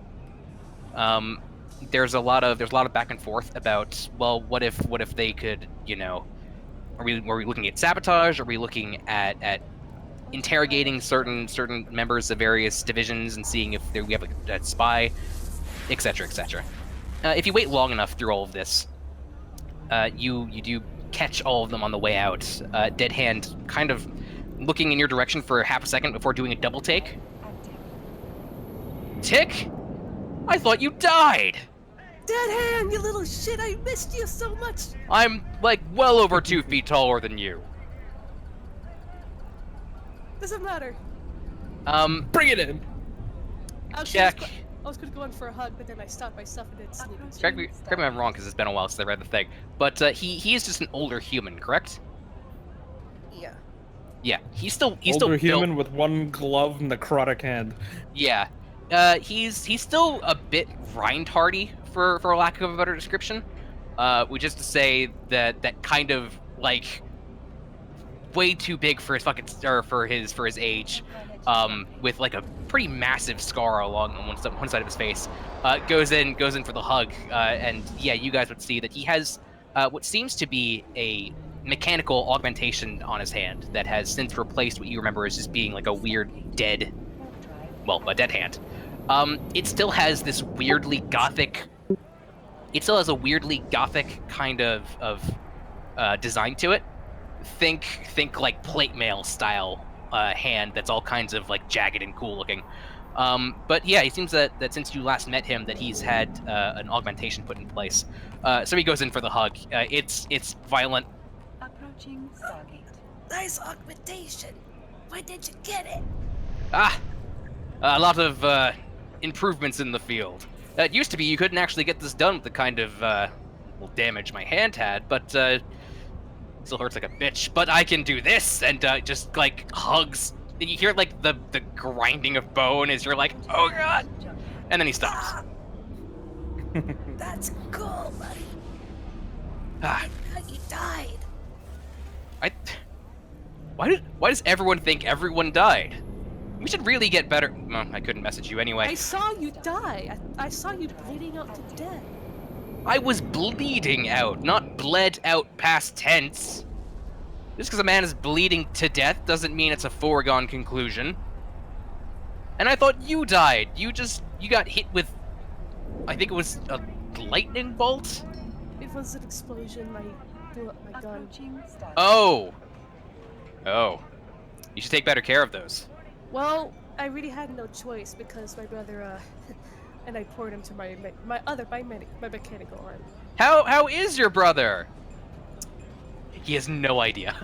C: There's a lot of back and forth about, well, what if they could, you know, are we looking at sabotage? Are we looking at interrogating certain members of various divisions and seeing if we have a spy, etc., etc. If you wait long enough through all of this, you do catch all of them on the way out. Dead Hand kind of looking in your direction for half a second before doing a double take.
G: Active.
C: Tick, I thought you died.
F: Dead Hand, you little shit! I missed you so much.
C: I'm like well over 2 feet taller than you.
F: Doesn't matter.
B: Bring it in.
C: Jack.
F: I was gonna go in for a hug, but then I stopped myself and did sneak.
C: Correct me if I'm wrong, because it's been a while since I read the thing. But he is just an older human, correct?
F: Yeah.
C: Yeah, he's still
B: Older human
C: built,
B: with one glove necrotic hand.
C: yeah. He's still a bit rind-hardy, for lack of a better description. Which is to say that kind of like way too big for his fucking or for his age. With like a pretty massive scar along on one side of his face, goes in for the hug, and yeah, you guys would see that he has what seems to be a mechanical augmentation on his hand that has since replaced what you remember as just being like a weird dead, well, a dead hand. It still has this weirdly gothic. It still has a weirdly gothic kind of design to it. Think like plate mail style. Hand that's all kinds of like jagged and cool looking, but yeah, it seems that since you last met him, that he's had an augmentation put in place. So he goes in for the hug. It's violent.
G: Approaching Stargate.
F: Nice augmentation. Why did you get it?
C: A lot of improvements in the field. It used to be you couldn't actually get this done with the kind of damage my hand had, but still hurts like a bitch, but I can do this, and just like hugs. And you hear like the grinding of bone as you're like, oh god, and then he stops.
F: That's cool, buddy.
C: Ah,
F: You died.
C: why does everyone think everyone died? We should really get better. Well, I couldn't message you anyway.
F: I saw you die. I saw you bleeding out to death.
C: I was bleeding out, not bled out past tense. Just because a man is bleeding to death doesn't mean it's a foregone conclusion. And I thought you died. You got hit with, I think it was a lightning bolt?
F: It was an explosion. I blew up my gun.
G: Approaching Stargate.
C: Oh. You should take better care of those.
F: Well, I really had no choice because my brother, and I poured him to my mechanical arm.
C: How is your brother? He has no idea.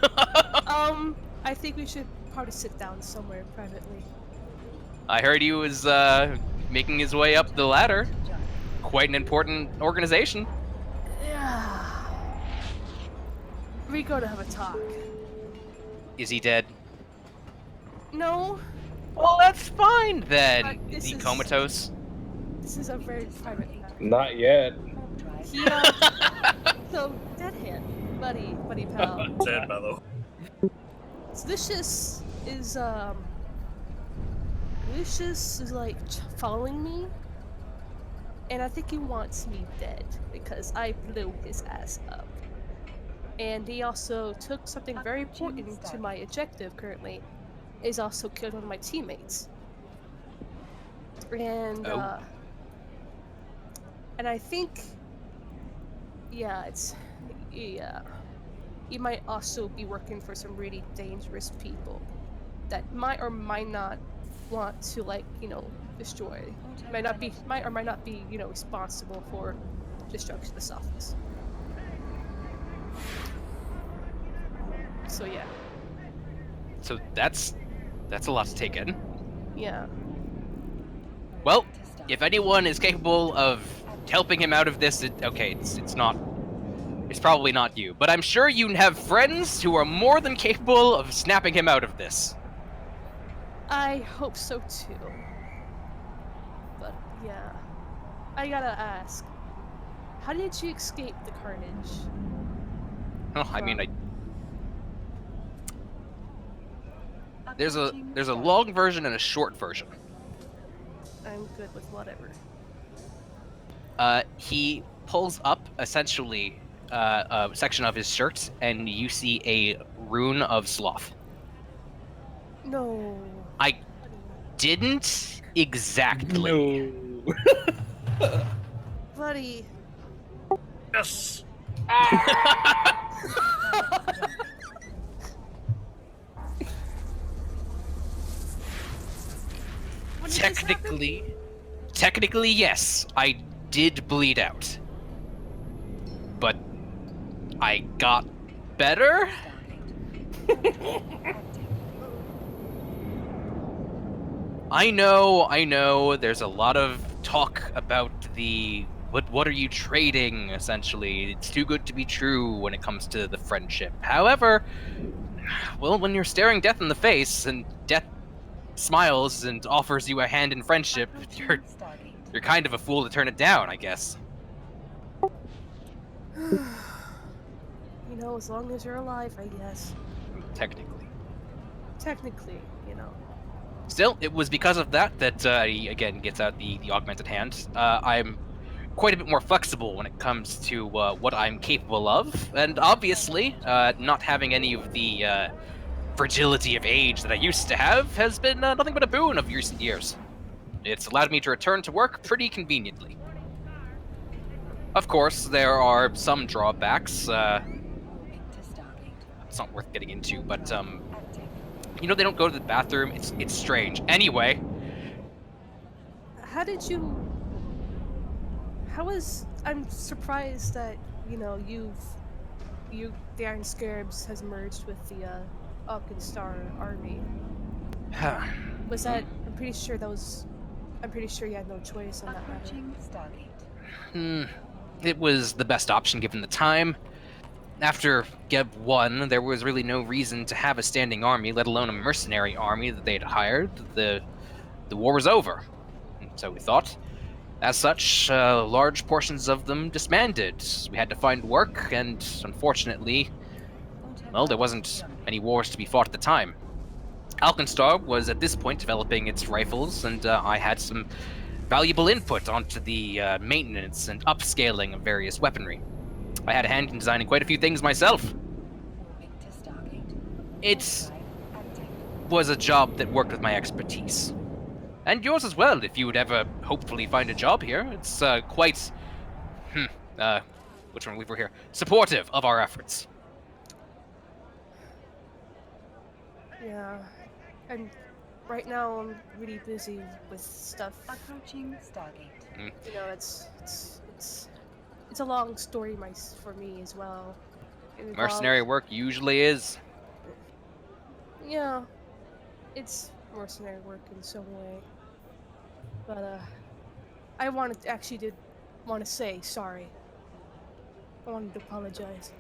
F: I think we should probably sit down somewhere privately.
C: I heard he was making his way up the ladder. Quite an important organization.
F: Yeah. We go to have a talk.
C: Is he dead?
F: No,
C: Well, that's fine then.
F: This
C: Is he
F: is-
C: comatose?
F: this is a very private matter.
A: Not yet.
G: Warp drive.
F: He, so, Dead Hand, buddy pal.
E: Sad, by the way.
F: Lucius is like following me, and I think he wants me dead because I blew his ass up. And he also took something very important to my objective currently, is also killed one of my teammates. And
C: Oh.
F: and I think, yeah, he might also be working for some really dangerous people that might or might not want to, like, destroy. Might or might not be, responsible for destruction of the Sophos. So yeah.
C: So that's a lot to take in.
F: Yeah.
C: Well, if anyone is capable of helping him out of this, it's probably not you. But I'm sure you have friends who are more than capable of snapping him out of this.
F: I hope so too. But yeah, I gotta ask, how did you escape the carnage?
C: Oh, I mean, there's
G: Approaching
C: a
G: Stargate.
C: long version and a short version.
F: I'm good with whatever.
C: He pulls up essentially a section of his shirt, and you see a rune of sloth.
F: No.
C: I didn't exactly.
B: No.
F: Buddy.
E: Yes.
F: When did this happen?
C: Technically, yes, I did bleed out, but I got better. I know. There's a lot of talk about the what are you trading? Essentially, it's too good to be true when it comes to the friendship. However, well, when you're staring death in the face and death smiles and offers you a hand in friendship,
G: Approaching Stargate.
C: you're kind of a fool to turn it down, I guess.
F: You know, as long as you're alive, I guess.
C: Technically.
F: Technically, you know.
C: Still, it was because of that he again gets out the augmented hand. I'm quite a bit more flexible when it comes to what I'm capable of, and obviously, not having any of the fragility of age that I used to have has been nothing but a boon of recent years. It's allowed me to return to work pretty conveniently. Of course, there are some drawbacks.
G: Moving to Stargate.
C: It's not worth getting into, but
G: Active.
C: you know, they don't go to the bathroom. It's strange. Anyway,
F: How did you... I'm surprised that, you know, the Iron Scarabs has merged with the, Alkenstar army. Was that... I'm pretty sure you had no choice on that matter.
G: Approaching Stargate.
C: it was the best option given the time. After Geb won, there was really no reason to have a standing army, let alone a mercenary army that they'd hired. The war was over, and so we thought. As such, large portions of them disbanded. We had to find work, and unfortunately, well, there wasn't any wars to be fought at the time. Alkenstar was at this point developing its rifles, and I had some valuable input onto the maintenance and upscaling of various weaponry. I had a hand in designing quite a few things myself.
G: Moving to Stargate.
C: It
G: Active.
C: was a job that worked with my expertise. And yours as well, if you would ever hopefully find a job here. It's quite, which one we were here? Supportive of our efforts.
F: Yeah. And right now I'm really busy with stuff.
G: Approaching Stargate.
F: You know, it's a long story for me as well. It involves-
C: Mercenary work usually is.
F: Yeah, it's mercenary work in some way. But I did want to say sorry. I wanted to apologize.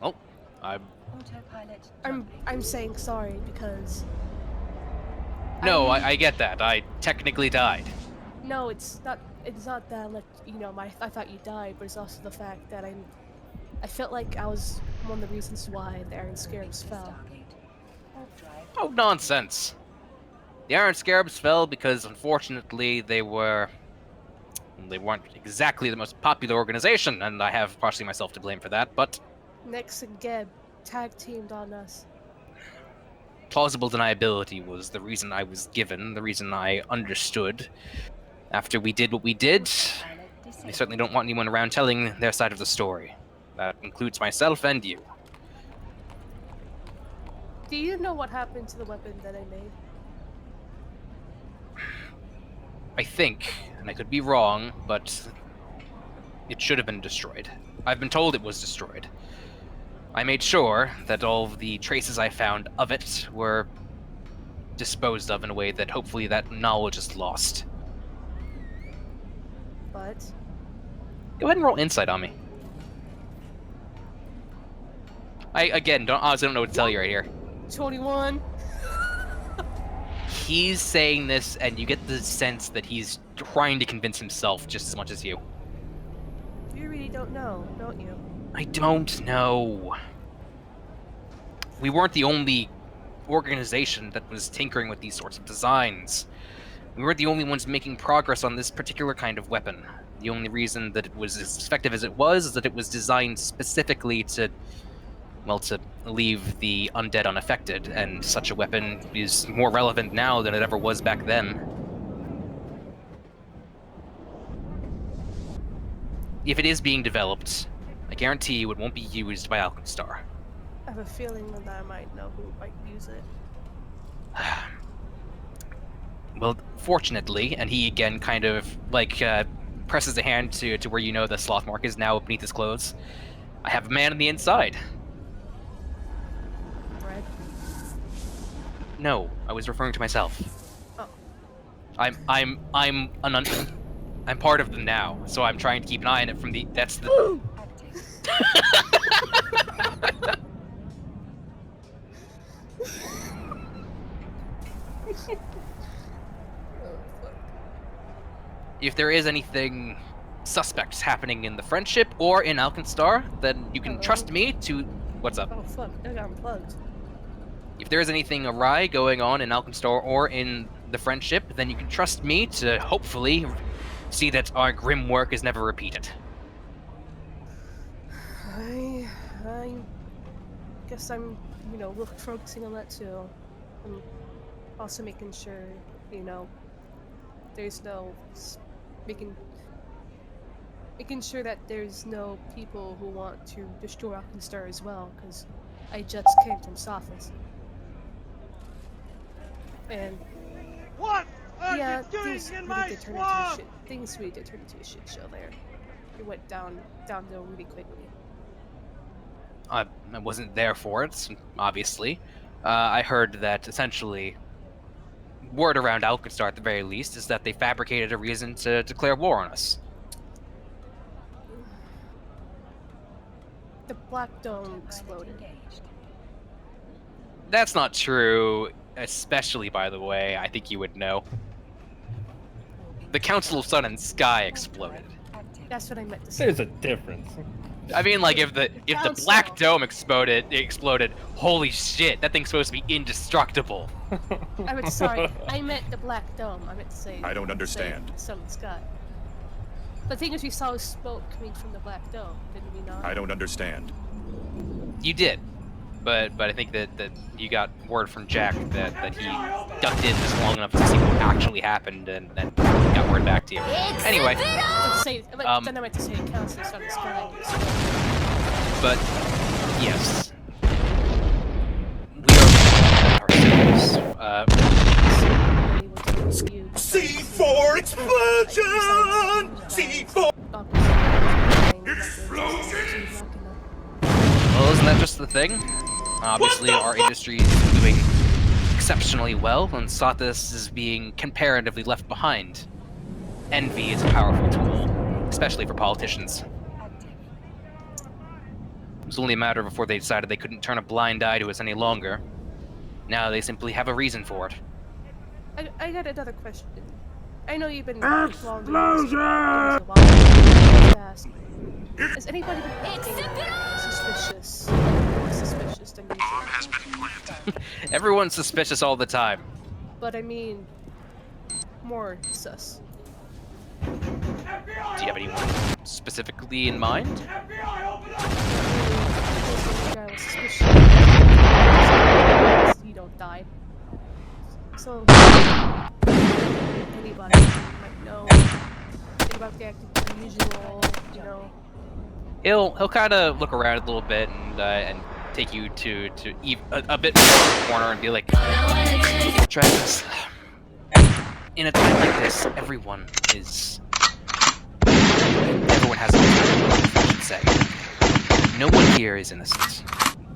C: Oh, I'm...
G: Autopilot.
F: I'm
G: jumping.
F: saying sorry because
C: No, I get that. I technically died.
F: no, it's not that I thought you died, but it's also the fact that I felt like I was one of the reasons why the Iron Scarabs fell.
G: Stargate. Overdrive.
C: Oh, nonsense. The Iron Scarabs fell because, unfortunately, they weren't exactly the most popular organization, and I have partially myself to blame for that, but
F: Nex and Geb tag teamed on us.
C: plausible deniability was the reason I was given, the reason I understood. After we did what we did,
G: Pilot
C: I
G: disabled.
C: certainly don't want anyone around telling their side of the story. That includes myself and you.
F: Do you know what happened to the weapon that I made?
C: I think, and I could be wrong, but it should have been destroyed. I've been told it was destroyed. I made sure that all of the traces I found of it were disposed of in a way that hopefully that knowledge is lost.
F: But
C: Go ahead and roll insight on me. I, again, honestly don't know what to tell you right here.
F: 21.
C: He's saying this, and you get the sense that he's trying to convince himself just as much as you.
F: You really don't know, don't you?
C: I don't know. We weren't the only organization that was tinkering with these sorts of designs. We weren't the only ones making progress on this particular kind of weapon. The only reason that it was as effective as it was is that it was designed specifically to, well, to leave the undead unaffected, and such a weapon is more relevant now than it ever was back then. If it is being developed, I guarantee you it won't be used by Alkenstar.
F: I have a feeling that I might know who might use it.
C: Well, fortunately, and he again kind of like presses a hand to where you know the sloth mark is now beneath his clothes. I have a man on the inside.
F: Red?
C: No, I was referring to myself.
F: Oh.
C: I'm part of them now, so I'm trying to keep an eye on it from the. That's the. If there is anything suspect happening in the Friendship or in Alkenstar, then you can trust me to. What's up?
F: Oh fuck, I got unplugged.
C: If there is anything awry going on in Alkenstar or in the Friendship, then you can trust me to hopefully see that our grim work is never repeated.
F: I guess I'm, focusing on that too. I'm also making sure, there's no making sure that there's no people who want to destroy Alkenstar as well, because I just came from Sophis. And
H: What are
F: yeah,
H: you doing
F: things
H: in
F: really
H: my
F: did turn into a
H: swamp?
F: shit. Things really did turn into a shit show there. It went downhill really quickly.
C: I wasn't there for it, obviously. I heard that essentially, word around Alkenstar at the very least, is that they fabricated a reason to declare war on us.
F: The Black Dome exploded.
C: That's not true, especially, by the way, I think you would know. The Council of Sun and Sky exploded.
F: That's what I meant to say.
B: There's a difference.
C: I mean, like, if the
F: Council.
C: Black Dome exploded, holy shit, that thing's supposed to be indestructible.
F: I meant, sorry, I meant the Black Dome. I meant to say.
H: I don't understand.
F: Sun and Sky. The thing is, we saw smoke coming from the Black Dome, didn't we not?
H: I don't understand.
C: You did, but I think that you got word from Jack that he ducked in just long enough to see what actually happened and got word back to you. Anyway,
F: Then I meant to say Council of Sun and Sky.
C: but yes, we are ourselves.
H: C4 explosion! C4
C: Well, isn't that just the thing? Obviously, our industry is doing exceptionally well, and Sothis is being comparatively left behind. Envy is a powerful tool, especially for politicians. It was only a matter before they decided they couldn't turn a blind eye to us any longer. Now they simply have a reason for it.
F: I got another question. I know you've been
H: Explosion!
F: Has anybody been acting suspicious? More suspicious than usual?
C: Everyone's suspicious all the time.
F: But I mean, more sus.
C: Do you have anyone specifically in mind?
F: The guy was suspicious. You don't die. So anybody might know about the acting unusual,
C: He'll kind of look around a little bit and take you to a bit more of the corner and be like, Travis, in a time like this, everyone has a motive, I should say. No one here is innocent.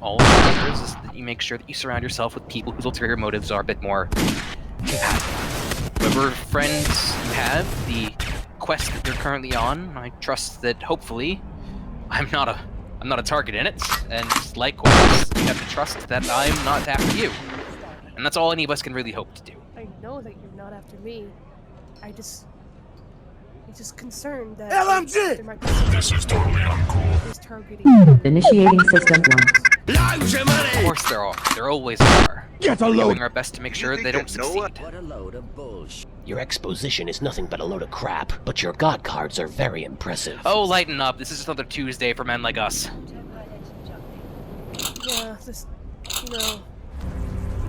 C: All that matters is that you make sure that you surround yourself with people whose ulterior motives are a bit more compatible. Whatever friends you have, the quest that you're currently on, I trust that hopefully I'm not a target in it, and likewise, you have to trust that I'm not after you. And that's all any of us can really hope to do.
F: I know that you're not after me. I'm just concerned that
H: LMG!
F: there might be someone
H: This is totally uncool.
F: who's targeting.
I: Initiating system launch.
C: Of course there are. There always are.
H: Get a
C: We're doing
H: load.
C: our best to make sure they don't succeed.
J: What a load of bullshit. Your exposition is nothing but a load of crap, but your god cards are very impressive.
C: Oh, lighten up. This is just another Tuesday for men like us.
G: Autopilot jumping.
F: Yeah, just be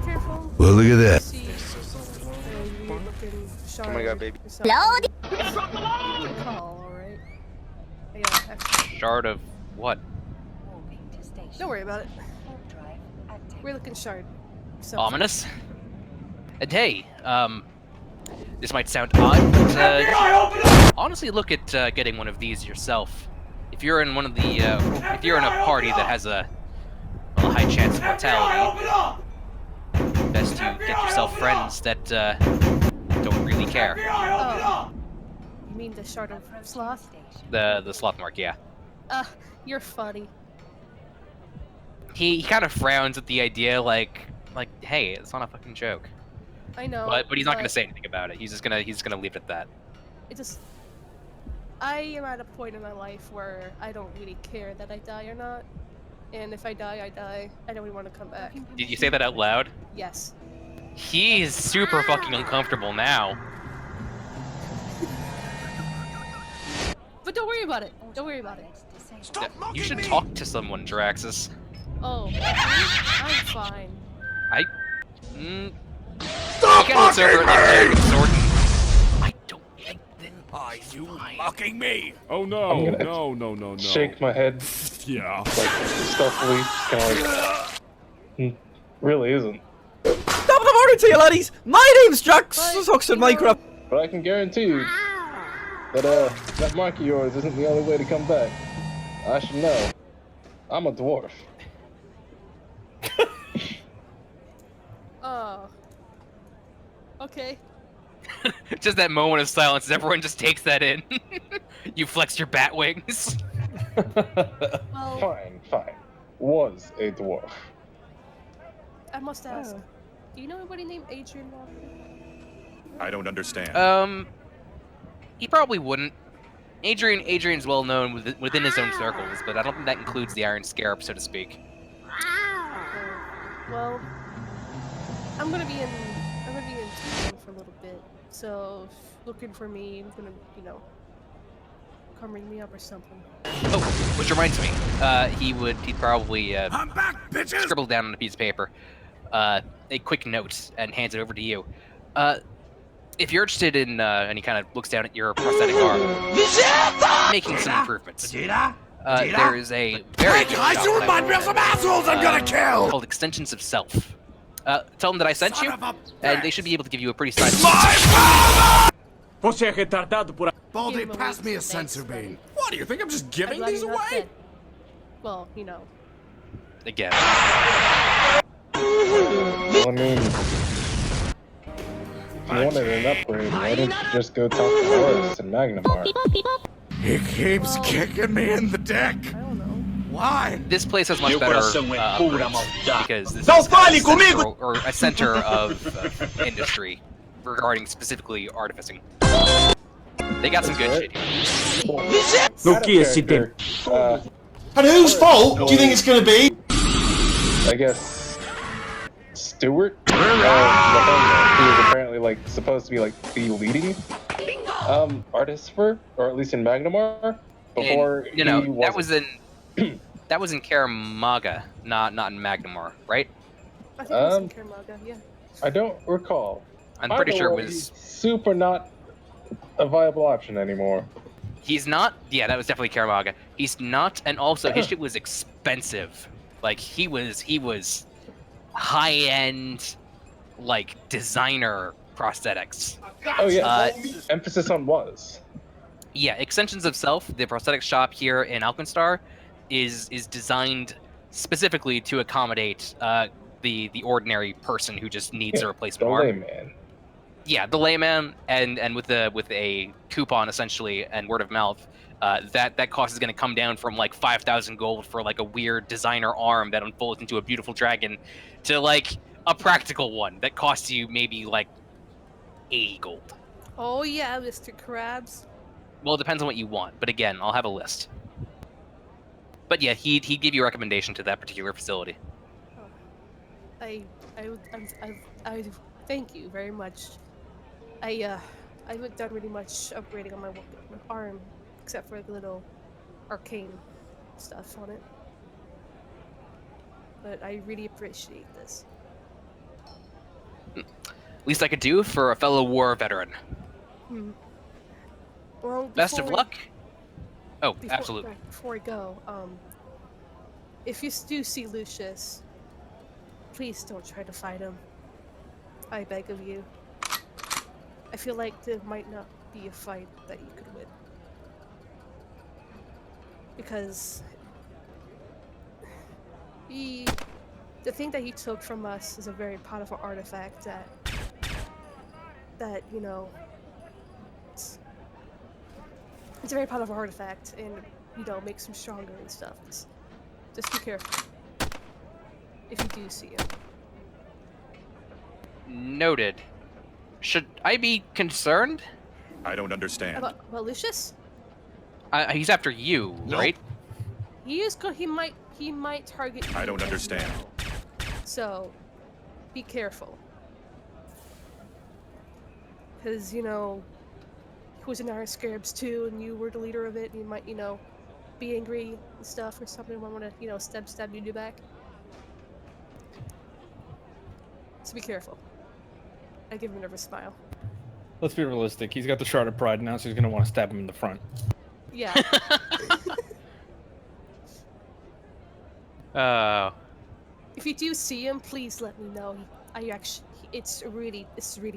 F: careful.
H: Well, look at that.
F: See, oh
K: my God, baby.
F: Call, alright. Yeah, actually,
C: Shard of what?
G: Warping to station.
F: don't worry about it.
G: Warp drive active.
F: We're looking shard. So,
C: Ominous? And hey, this might sound odd, but honestly look at getting one of these yourself. If you're in one of the, if you're in a party that has a high chance of mortality, best to get yourself friends that don't really care.
F: Oh, you mean the shard of sloth?
G: Station.
C: The sloth mark, yeah.
F: You're funny.
C: He kind of frowns at the idea, like, hey, it's not a fucking joke.
F: I know.
C: But he's not gonna say anything about it. He's just gonna leave it at that.
F: It just. I am at a point in my life where I don't really care that I die or not. And if I die, I die. I don't even want to come back.
C: Did you say that out loud?
F: Yes.
C: He's super fucking uncomfortable now.
F: But don't worry about it. Don't worry about it.
G: Autopilot disabled.
C: You should talk to someone, Draxus.
F: Oh, I'm fine.
C: You can serve like Jared Sword. I don't think that.
H: Are you mocking me?
B: Oh
A: I'm
B: no,
A: gonna
B: no.
A: Shake my head
B: Yeah.
A: like stealthily, kind of like. Really isn't.
K: Top of the morning to you, laddies! My name's Drax Oxford Minecraft.
A: But I can guarantee you that that mark of yours isn't the only way to come back. I should know. I'm a dwarf.
F: Oh. Okay.
C: Just that moment of silence as everyone just takes that in. You flex your bat wings.
F: Well,
A: Fine. Was a dwarf.
F: I must ask. Do you know anybody named Adrian Walker?
H: I don't understand.
C: He probably wouldn't. Adrian's well known within his own circles, but I don't think that includes the Iron Scarab, so to speak.
F: Well, I'm gonna be in town for a little bit, so if looking for me, I'm gonna, come ring me up or something.
C: Oh, which reminds me, he'd probably
H: I'm back, bitches!
C: scribble down on a piece of paper a quick note and hands it over to you. If you're interested in, and he kind of looks down at your prosthetic arm, making some improvements. There is a very good
H: Guys, you remind me of some assholes I'm gonna kill!
C: called Extensions of Self. Tell them that I sent you, and they should be able to give you a pretty sizable.
H: Baldy, pass me a sensor beam. What, do you think I'm just
F: I'm
H: giving
F: glad
H: these
F: you're not
H: away?
F: dead. Well,
C: Again.
A: Well, I mean, if you wanted an upgrade, why didn't you just go talk to Horus and Magnamar?
H: He keeps kicking me in the dick.
F: I don't know.
H: Why?
C: This place has much better upgrades, because this
K: Não
C: is kind
K: fale
C: of
K: comigo!
C: a center of industry regarding specifically artificing. They got some good shit here.
K: No que esse
A: Character,
K: And whose fault do you think it's gonna be?
A: I guess Stewart, who was apparently like supposed to be like the leading artificer, or at least in Magnamar, before
C: And, that
A: wasn't.
C: was in that was in Karamaga, not in Magnamar, right?
F: I think it was in Kermaga, yeah.
A: I don't recall.
C: I'm pretty
A: Either
C: sure it
A: way,
C: was.
A: he's super not a viable option anymore.
C: He's not. Yeah, that was definitely Karamaga. He's not, and also his shit was expensive. Like he was high end, like designer prosthetics.
A: Oh yeah, emphasis on was.
C: Yeah, Extensions of Self, the prosthetic shop here in Alkenstar, is designed specifically to accommodate the ordinary person who just needs a replacement
A: The
C: arm.
A: layman.
C: Yeah, the layman, and with a coupon essentially and word of mouth, that cost is going to come down from like 5,000 gold for like a weird designer arm that unfolds into a beautiful dragon, to like a practical one that costs you maybe like 80 gold.
F: Oh yeah, Mr. Krabs.
C: Well, it depends on what you want, but again, I'll have a list. But yeah, he'd give you a recommendation to that particular facility.
F: I thank you very much. I haven't done really much upgrading on my arm, except for like little arcane stuff on it. But I really appreciate this.
C: Least I could do for a fellow war veteran.
F: Well,
C: Best of
F: before we-
C: luck. Oh,
F: before-
C: absolutely.
F: Before we go, if you do see Lucius, please don't try to fight him. I beg of you. I feel like there might not be a fight that you could win. Because the thing that he took from us is a very powerful artifact that you know, it's a very powerful artifact, and you know, makes him stronger and stuff. Just be careful if you do see him.
C: Noted. Should I be concerned?
I: I don't understand.
F: About Lucius?
C: He's after you, right?
F: He is he might target you.
I: I don't understand.
F: So, be careful. Because, you know, he was in our scarabs too, and you were the leader of it, and you might, you know, be angry and stuff or something, might want to, you know, stab you in the back. So be careful. I give him a nervous smile.
B: Let's be realistic. He's got the Shard of Pride now, so he's gonna want to stab him in the front.
F: Yeah. If you do see him, please let me know. It's really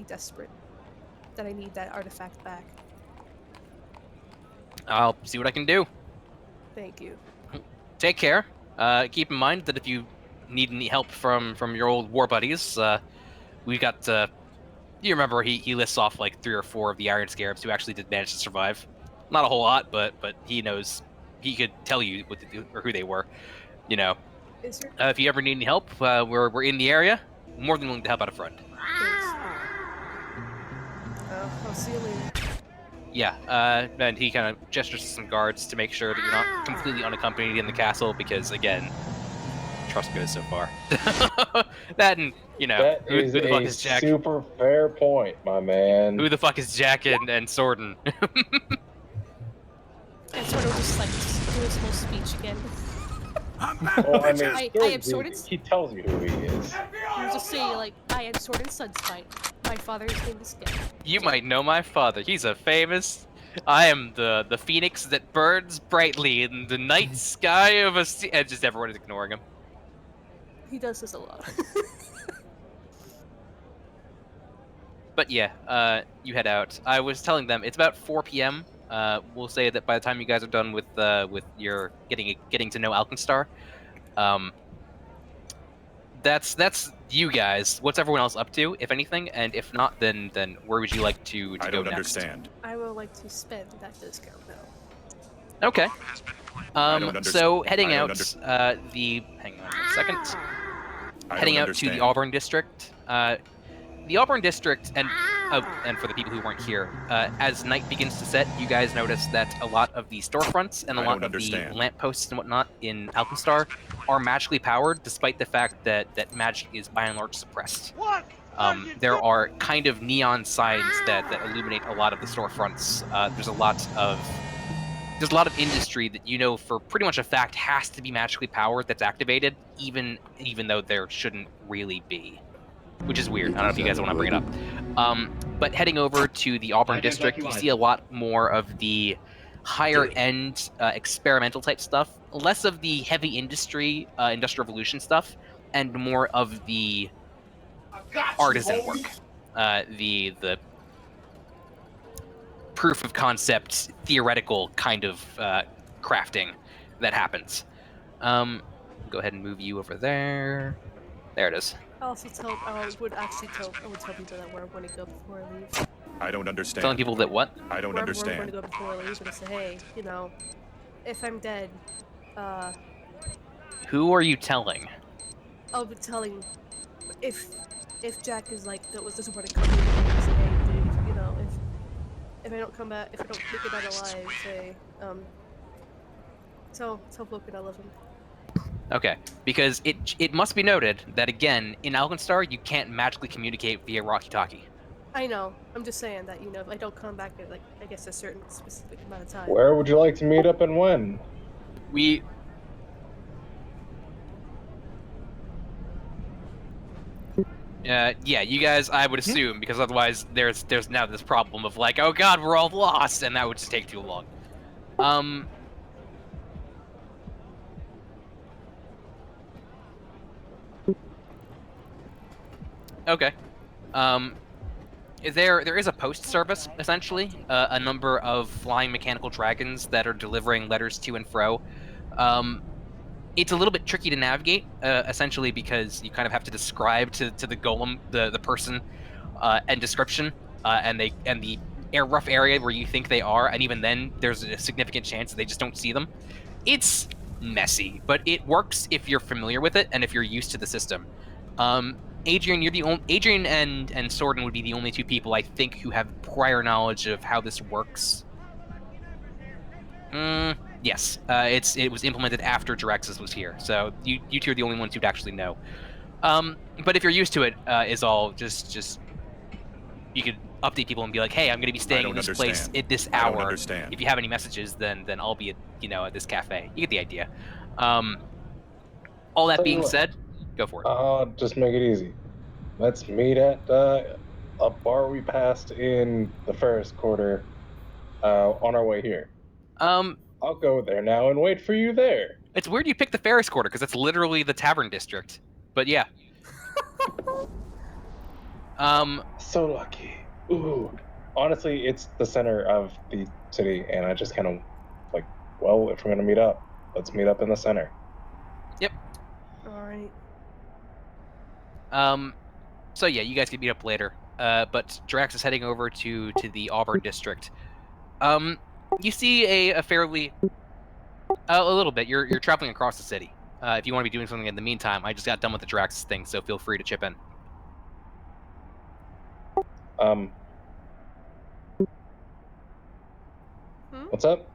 F: desperate that I need that artifact back.
C: I'll see what I can do.
F: Thank you.
C: Take care. Keep in mind that if you need any help from your old war buddies, we've got. You remember he lists off like 3 or 4 of the Iron Scarabs who actually did manage to survive. Not a whole lot, but he knows. He could tell you what to do or who they were. You know.
F: Is there?
C: If you ever need any help, we're in the area. More than willing to help out a friend.
F: I'll see you later.
C: Yeah, and he kind of gestures to some guards to make sure that you're not completely unaccompanied in the castle, because again, trust goes so far. That and, you know,
A: That
C: who the fuck is
A: a
C: Jack?
A: super fair point, my man.
C: Who the fuck is Jack and Sorden?
F: And sort of just like do his whole speech again.
A: Well, I mean,
F: I am Sorden's.
A: he tells you who he is.
F: You just say like, I am Sorden's Sunspite. My father's name is Gek.
C: You might know my father. He's a famous. I am the phoenix that burns brightly in the night sky of a sea. And just everyone is ignoring him.
F: He does this a lot.
C: But yeah, you head out. I was telling them it's about 4 p.m. We'll say that by the time you guys are done with your getting to know Alkenstar, that's you guys. What's everyone else up to, if anything? And if not, then where would you like to go next?
I: I don't understand.
F: I would like to spend that discount now.
C: Okay.
I: don't
C: So heading
I: I
C: out,
I: don't
C: hang on a second.
I: I
C: Heading
I: don't
C: out to the
I: understand.
C: Auburn district. The Auburn district, and for the people who weren't here, as night begins to set, you guys notice that a lot of the storefronts and a
I: I
C: lot
I: don't
C: of the
I: understand.
C: lampposts and whatnot in Alkenstar are magically powered, despite the fact that magic is by and large suppressed. There are kind of neon signs that illuminate a lot of the storefronts. There's a lot of industry that you know for pretty much a fact has to be magically powered that's activated, even though there shouldn't really be. Which is weird. I don't know if you guys want to bring it up. But heading over to the Auburn district, you see a lot more of the higher-end experimental type stuff, less of the heavy industry, industrial revolution stuff, and more of the artisan work. The proof of concept, theoretical kind of crafting that happens. Go ahead and move you over there. There it is.
F: I would tell people that where I'm going to go before I leave.
I: I don't understand.
C: Telling people that what?
I: I don't
F: Where I'm going
I: understand.
F: to go before I leave, and say, hey, you know, if I'm dead,
C: Who are you telling?
F: I'll be telling if Jack is like that doesn't want to come here, say, hey, dude, if I don't come back, if I don't make it out alive, say, tell Vulcan I love him.
C: Okay, because it must be noted that again in Alkenstar you can't magically communicate via walkie-talkie.
F: I know. I'm just saying that, you know, if I don't come back at, like, I guess a certain specific amount of time.
A: Where would you like to meet up and when?
C: We. Yeah, you guys, I would assume, because otherwise there's now this problem of like, oh god, we're all lost, and that would just take too long. Okay. There is a post service, essentially, a number of flying mechanical dragons that are delivering letters to and fro. It's a little bit tricky to navigate, essentially because you kind of have to describe to the golem the person and description and the rough area where you think they are, and even then there's a significant chance that they just don't see them. It's messy, but it works if you're familiar with it and if you're used to the system. Adrian, you're the only. Adrian and Sorden would be the only two people I think who have prior knowledge of how this works. Yes, it was implemented after Jaraxxus was here, so you two are the only ones who'd actually know. But if you're used to it, is all just you could update people and be like, hey, I'm going to be staying in this place at this hour.
I: I don't understand.
C: If you have any messages, then I'll be at this cafe. You get the idea. All that being said. Go for it.
A: I'll just make it easy. Let's meet at a bar we passed in the first quarter on our way here. I'll go there now and wait for you there.
C: It's weird you picked the Ferris Quarter because it's literally the tavern district. But yeah.
A: So lucky. Ooh. Honestly, it's the center of the city, and I just kind of like, well, if we're gonna meet up, let's meet up in the center.
C: Yep.
F: All right.
C: So yeah, you guys can meet up later. But Drax is heading over to the Auburn district. You see a fairly, a little bit. You're traveling across the city. If you want to be doing something in the meantime, I just got done with the Drax thing, so feel free to chip in.
A: What's up?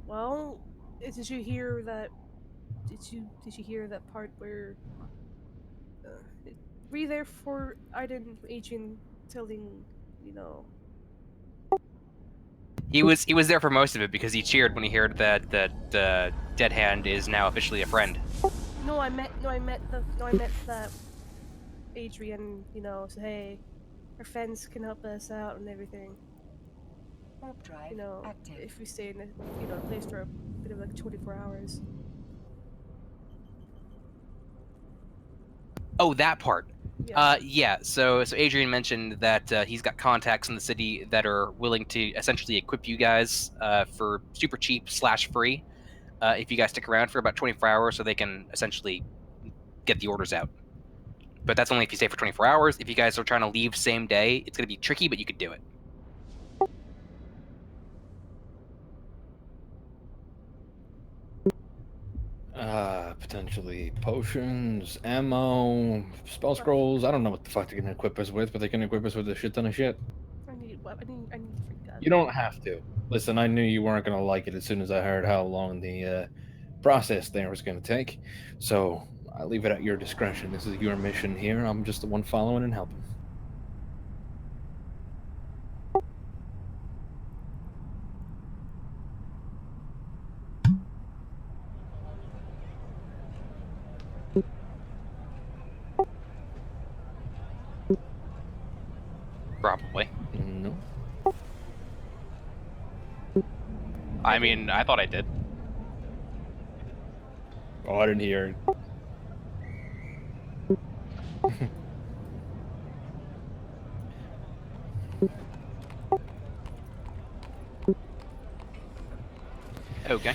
F: Well, did you hear that? Did you hear that part where? Were you there for Adrian telling, you know?
C: He was there for most of it because he cheered when he heard that Dead Hand is now officially a friend.
F: No, I met that Adrian, you know, said, hey, our friends can help us out and everything.
G: Warp drive
F: you know,
G: active.
F: if we stay in a place for a bit of like 24 hours.
C: Oh, that part.
F: Yeah.
C: Yeah. So Adrian mentioned that he's got contacts in the city that are willing to essentially equip you guys for super cheap / free if you guys stick around for about 24 hours, so they can essentially get the orders out. But that's only if you stay for 24 hours. If you guys are trying to leave same day, it's going to be tricky, but you could do it.
B: Potentially potions, ammo, spell scrolls. I don't know what the fuck they can equip us with, but they can equip us with a shit ton of shit.
F: I need different guns.
B: You don't have to. Listen, I knew you weren't gonna like it as soon as I heard how long the process there was gonna take. So I leave it at your discretion. This is your mission here. I'm just the one following and helping.
C: Probably.
B: No.
C: I mean, I thought I did.
B: Oh, I didn't hear.
C: Okay.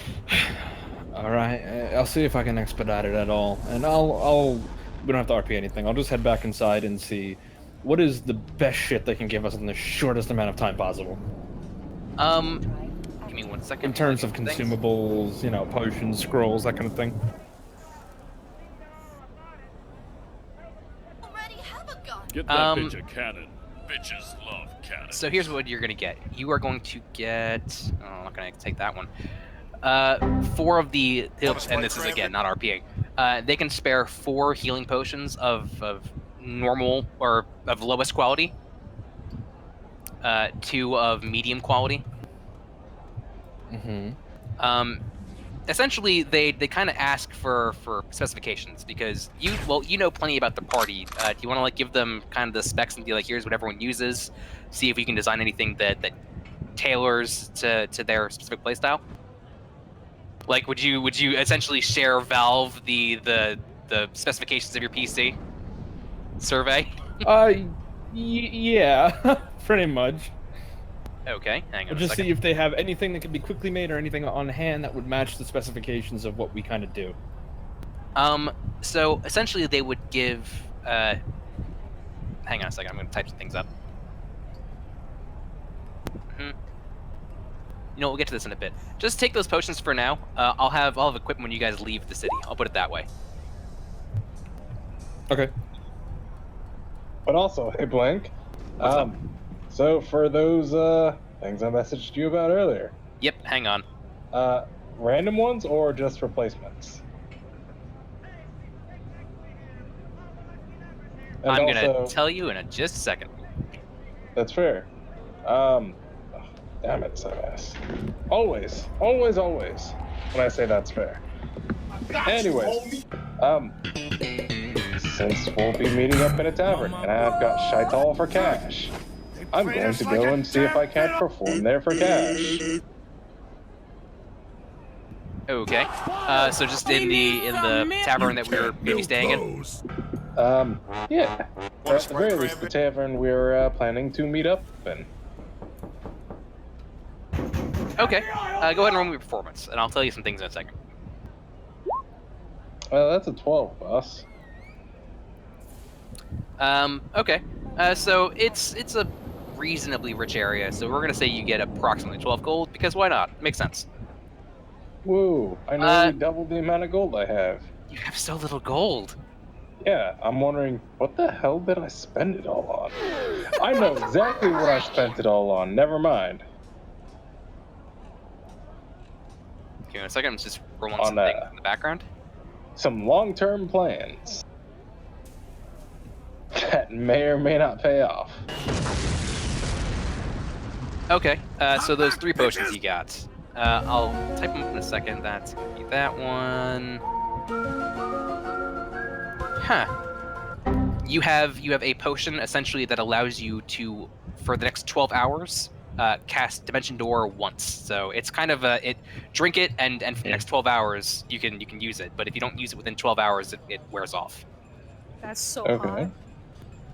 B: All right. I'll see if I can expedite it at all, and I'll. We don't have to RP anything. I'll just head back inside and see what is the best shit they can give us in the shortest amount of time possible.
C: Give me 1 second.
B: In terms of consumables, you know, potions, scrolls, that kind of thing.
L: Get that bitch a cannon. Bitches love cannons.
C: So here's what you're gonna get. You are going to get. Oh, I'm not gonna take that one. 4 of the, and this is again not RPing. They can spare 4 healing potions of normal or of lowest quality. 2 of medium quality. Essentially, they kind of ask for specifications because you know plenty about the party. Do you want to like give them kind of the specs and be like, here's what everyone uses, see if we can design anything that tailors to their specific playstyle? Like, would you essentially share Valve the specifications of your PC survey?
B: Yeah, pretty much.
C: Okay, hang on.
B: We'll just see if they have anything that can be quickly made or anything on hand that would match the specifications of what we kind of do.
C: So essentially, they would give. Hang on a second. I'm going to type some things up. You know, we'll get to this in a bit. Just take those potions for now. I'll have equipment when you guys leave the city. I'll put it that way.
B: Okay.
A: But also, hey Blank. So for those things I messaged you about earlier.
C: Yep. Hang on.
A: Random ones or just replacements? And
C: I'm
A: also,
C: gonna tell you in just a second.
A: That's fair. Damn it, Silas. Always. When I say that's fair. Anyways, since we'll be meeting up in a tavern and I've got Shaital for cash, I'm going to go and see if I can't perform there for cash.
C: Okay. So just in the tavern that we were maybe staying in.
A: Yeah. Or at the very least, the tavern we're planning to meet up in.
C: Okay. Go ahead and roll me your performance, and I'll tell you some things in a second.
A: Well, that's a 12, boss.
C: Okay. So it's a reasonably rich area, so we're gonna say you get approximately 12 gold, because why not? Makes sense.
A: Woo, I nearly doubled the amount of gold I have.
C: You have so little gold.
A: Yeah, I'm wondering, what the hell did I spend it all on? I know exactly what I spent it all on, never mind.
C: Give me a second, I'm just rolling some things in the background.
A: Some long-term plans that may or may not pay off.
C: Okay, so those 3 potions you got. I'll type them up in a second. That's gonna be that one. Huh. You have a potion essentially that allows you to, for the next 12 hours, cast Dimension Door once. So it's kind of drink it and for the next 12 hours you can use it. But if you don't use it within 12 hours, it wears off.
F: That's so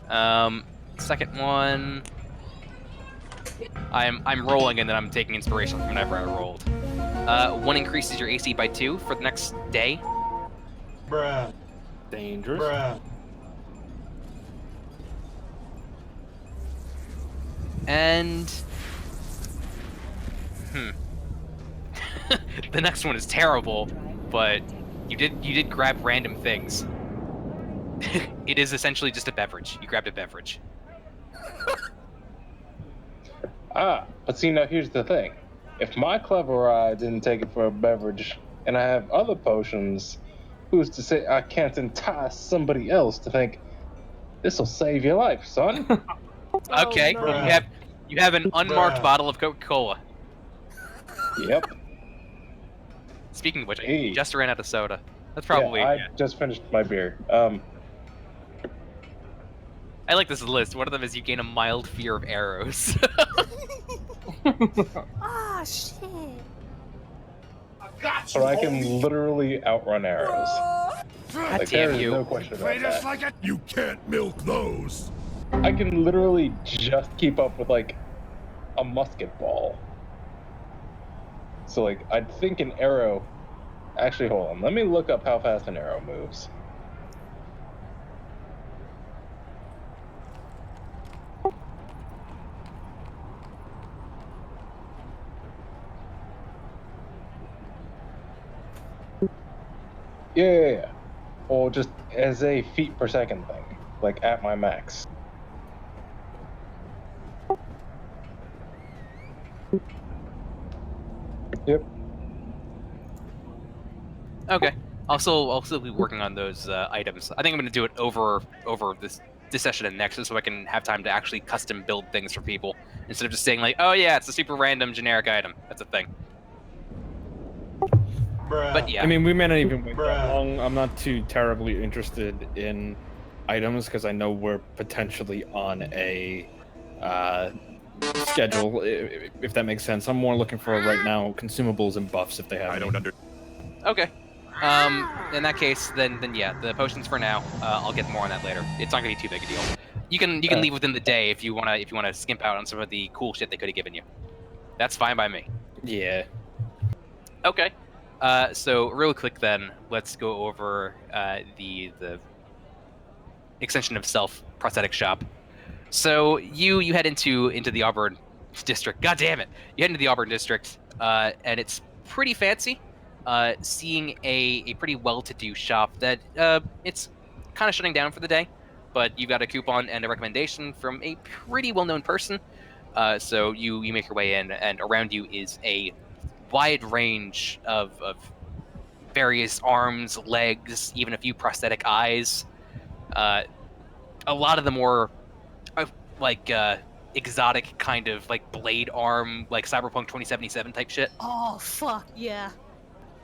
A: hot.
C: Second one. I'm rolling and then I'm taking inspiration from whenever I rolled. 1 increases your AC by 2 for the next day.
L: Bruh.
B: Dangerous.
L: Bruh.
C: And the next one is terrible, but you did grab random things. It is essentially just a beverage. You grabbed a beverage.
A: But see, now here's the thing. If my clever eye didn't take it for a beverage, and I have other potions, who's to say I can't entice somebody else to think, this'll save your life, son?
C: Okay,
F: no.
C: well, you have an unmarked bottle of Coca-Cola.
A: Yep.
C: Speaking of which, I just ran out of soda. That's probably...
A: Yeah, I just finished my beer.
C: I like this list. One of them is you gain a mild fear of arrows.
F: Ah, shit.
A: So I can literally outrun arrows.
C: God
A: Like,
C: damn
A: there is
C: you.
A: no question about that.
H: You can't milk those.
A: I can literally just keep up with, like, a musket ball. So, like, I think an arrow... Actually, hold on. Let me look up how fast an arrow moves. Yeah. Or just as a feet per second thing. Like, at my max. Yep.
C: Okay. I'll still be working on those items. I think I'm going to do it over this session and next, so I can have time to actually custom build things for people instead of just saying like, oh yeah, it's a super random generic item. That's a thing. But yeah.
B: I mean, we may not even wait that long. I'm not too terribly interested in items because I know we're potentially on a schedule, if that makes sense. I'm more looking for right now consumables and buffs if they have.
I: I don't under.
C: Okay. In that case, then yeah, the potions for now. I'll get more on that later. It's not gonna be too big a deal. You can leave within the day if you wanna skimp out on some of the cool shit they could have given you. That's fine by me.
B: Yeah.
C: Okay. So real quick then, let's go over the extension of self prosthetic shop. So you head into the Auburn district. God damn it! You head into the Auburn district, and it's pretty fancy. Seeing a pretty well-to-do shop that it's kind of shutting down for the day, but you've got a coupon and a recommendation from a pretty well-known person. So you make your way in, and around you is a wide range of various arms, legs, even a few prosthetic eyes. A lot of the more exotic kind of like blade arm, like Cyberpunk 2077 type shit.
F: Oh fuck yeah.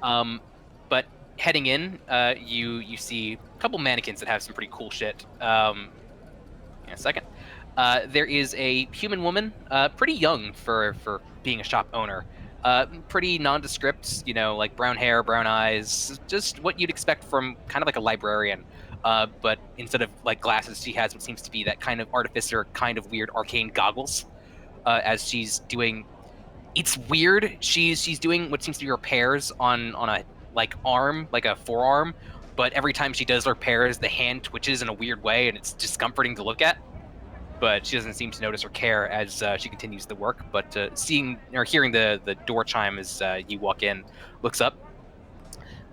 C: But heading in, you see a couple mannequins that have some pretty cool shit. In a second. There is a human woman, pretty young for being a shop owner. Pretty nondescript, like brown hair, brown eyes, just what you'd expect from kind of like a librarian. But instead of like glasses, she has what seems to be that kind of artificer, kind of weird arcane goggles. As she's doing, it's weird. She's doing what seems to be repairs on a arm, like a forearm. But every time she does repairs, the hand twitches in a weird way, and it's discomforting to look at. But she doesn't seem to notice or care as she continues the work. But seeing or hearing the door chime as you walk in, looks up.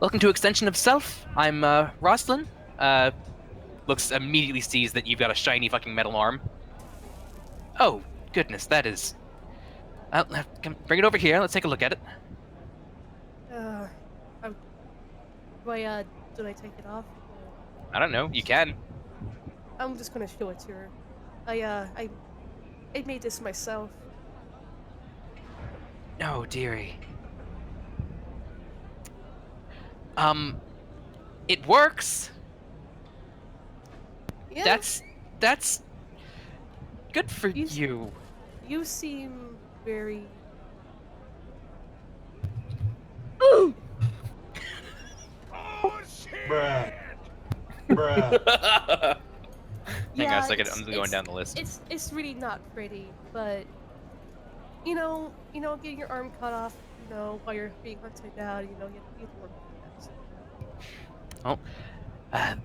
C: Welcome to Extension of Self. I'm Rosalind. Immediately sees that you've got a shiny fucking metal arm. Oh, goodness, that is... bring it over here, let's take a look at it.
F: Do I take it off?
C: I don't know, you can.
F: I'm just gonna show it to her. I made this myself.
C: Oh, dearie. It works!
F: Yeah.
C: That's good for you.
F: You seem very...
L: Bruh. Bruh.
C: Hang on a second, I'm going down the list.
F: It's really not pretty, but you know, getting your arm cut off, while you're being hunted down, you have to work with that.
C: Well,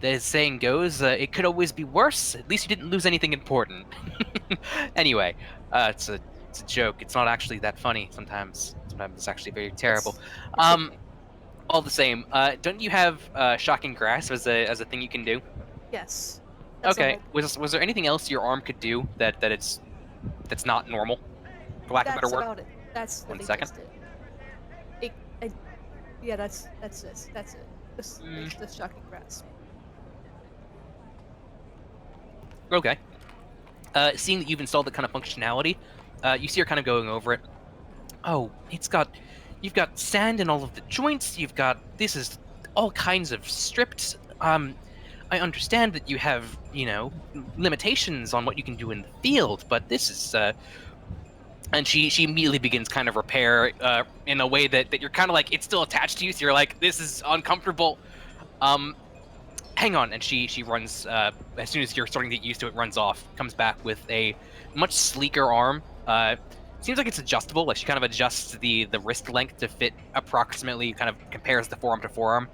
C: the saying goes, it could always be worse. At least you didn't lose anything important. Anyway, it's a joke. It's not actually that funny sometimes. Sometimes it's actually very terrible. All the same, don't you have shocking grasp as a thing you can do?
F: Yes.
C: Okay. Was there anything else your arm could do that's not normal, for lack of a better word?
F: That's about it. That's what
C: 1 second.
F: Yeah, that's it. That's it. The shocking grasp.
C: Okay. Seeing that you've installed that kind of functionality, you see her kind of going over it. Oh, you've got sand in all of the joints. This is all kinds of stripped. I understand that you have, limitations on what you can do in the field, but this is, and she immediately begins kind of repair, in a way that you're kind of like, it's still attached to you, so you're like, this is uncomfortable. Hang on, and she runs, as soon as you're starting to get used to it, runs off, comes back with a much sleeker arm. Seems like it's adjustable, like she kind of adjusts the wrist length to fit approximately, kind of compares the forearm to forearm.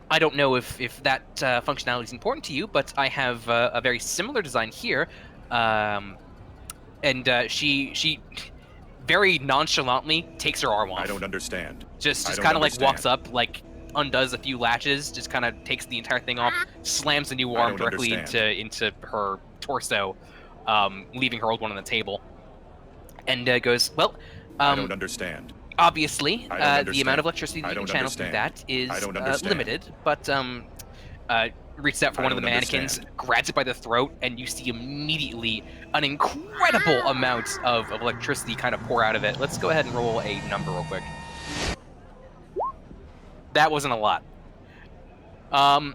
C: I don't know if that functionality is important to you, but I have a very similar design here. And she very nonchalantly takes her arm off.
I: I don't understand.
C: Just kind of like walks up, like undoes a few latches, just kind of takes the entire thing off, slams the new arm directly into her torso, leaving her old one on the table. and goes, well,
I: I don't understand.
C: obviously,
I: I don't
C: the
I: understand.
C: amount of electricity that
I: I
C: you can
I: don't
C: channel through
I: understand.
C: that is
I: I don't understand.
C: limited, but reaches out for
I: I
C: one of the
I: don't
C: mannequins,
I: understand.
C: grabs it by the throat, and you see immediately an incredible amount of electricity kind of pour out of it. Let's go ahead and roll a number real quick. That wasn't a lot. Hang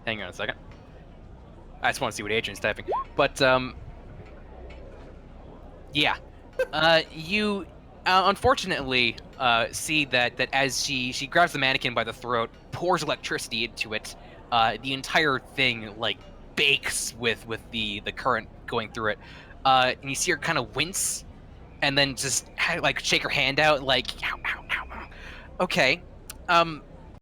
C: on a second. I just want to see what Adrian's typing. But, yeah. You, unfortunately, see that as she grabs the mannequin by the throat, pours electricity into it, the entire thing, like, bakes with the current going through it. And you see her kind of wince, and then just, like, shake her hand out, like, ow, ow, ow, ow. Okay.